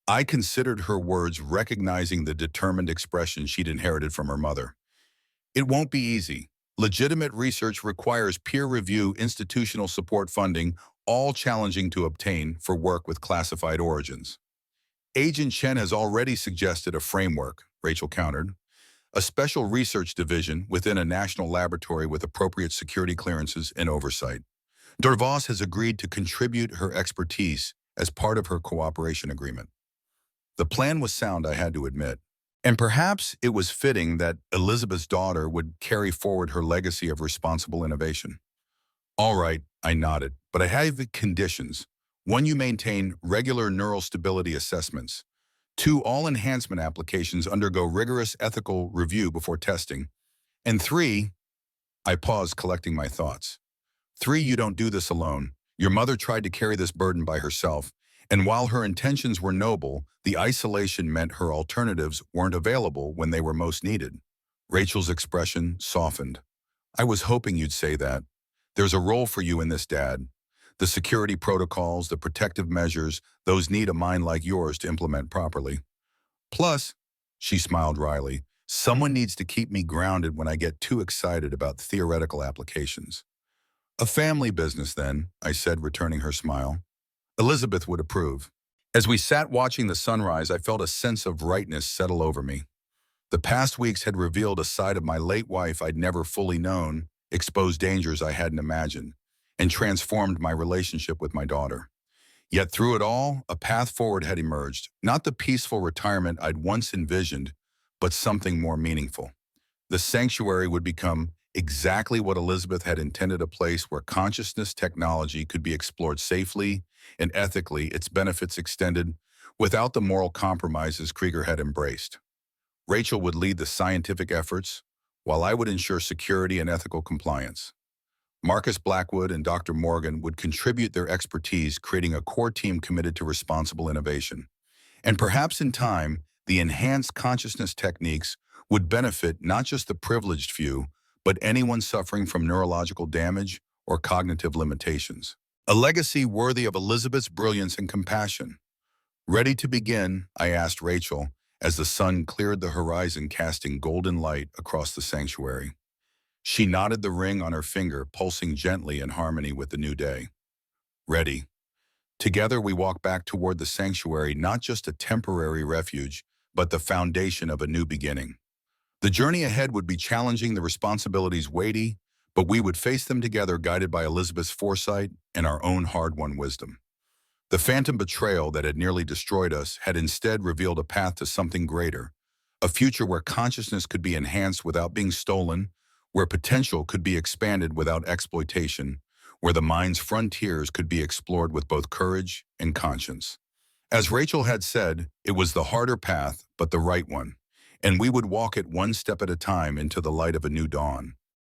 I considered her words, recognizing the determined expression she'd inherited from her mother. "It won't be easy. Legitimate research requires peer review, institutional support funding, all challenging to obtain for work with classified origins." "Agent Chen has already suggested a framework," Rachel countered. "A special research division within a national laboratory with appropriate security clearances and oversight. Dr. Voss has agreed to contribute her expertise as part of her cooperation agreement." The plan was sound, I had to admit. And perhaps it was fitting that Elizabeth's daughter would carry forward her legacy of responsible innovation. "All right," I nodded, "but I have the conditions. One, you maintain regular neural stability assessments. Two, all enhancement applications undergo rigorous ethical review before testing. And three," I paused, collecting my thoughts. "Three, you don't do this alone. Your mother tried to carry this burden by herself, and while her intentions were noble, the isolation meant her alternatives weren't available when they were most needed." Rachel's expression softened. "I was hoping you'd say that. There's a role for you in this, Dad. The security protocols, the protective measures, those need a mind like yours to implement properly. Plus," she smiled wryly, "someone needs to keep me grounded when I get too excited about theoretical applications." "A family business, then," I said, returning her smile. "Elizabeth would approve." As we sat watching the sunrise, I felt a sense of rightness settle over me. The past weeks had revealed a side of my late wife I'd never fully known, exposed dangers I hadn't imagined, and transformed my relationship with my daughter. Yet through it all, a path forward had emerged, not the peaceful retirement I'd once envisioned, but something more meaningful. The sanctuary would become exactly what Elizabeth had intended, a place where consciousness technology could be explored safely and ethically, its benefits extended, without the moral compromises Krieger had embraced. Rachel would lead the scientific efforts, while I would ensure security and ethical compliance. Marcus Blackwood and Dr. Morgan would contribute their expertise, creating a core team committed to responsible innovation. And perhaps in time, the enhanced consciousness techniques would benefit not just the privileged few, but anyone suffering from neurological damage or cognitive limitations. A legacy worthy of Elizabeth's brilliance and compassion. "Ready to begin?" I asked Rachel, as the sun cleared the horizon, casting golden light across the sanctuary. She nodded, the ring on her finger pulsing gently in harmony with the new day. Ready. Together we walked back toward the sanctuary, not just a temporary refuge, but the foundation of a new beginning. The journey ahead would be challenging, the responsibilities weighty, but we would face them together, guided by Elizabeth's foresight and our own hard-won wisdom. The phantom betrayal that had nearly destroyed us had instead revealed a path to something greater, a future where consciousness could be enhanced without being stolen, where potential could be expanded without exploitation, where the mind's frontiers could be explored with both courage and conscience. As Rachel had said, it was the harder path, but the right one, and we would walk it one step at a time into the light of a new dawn.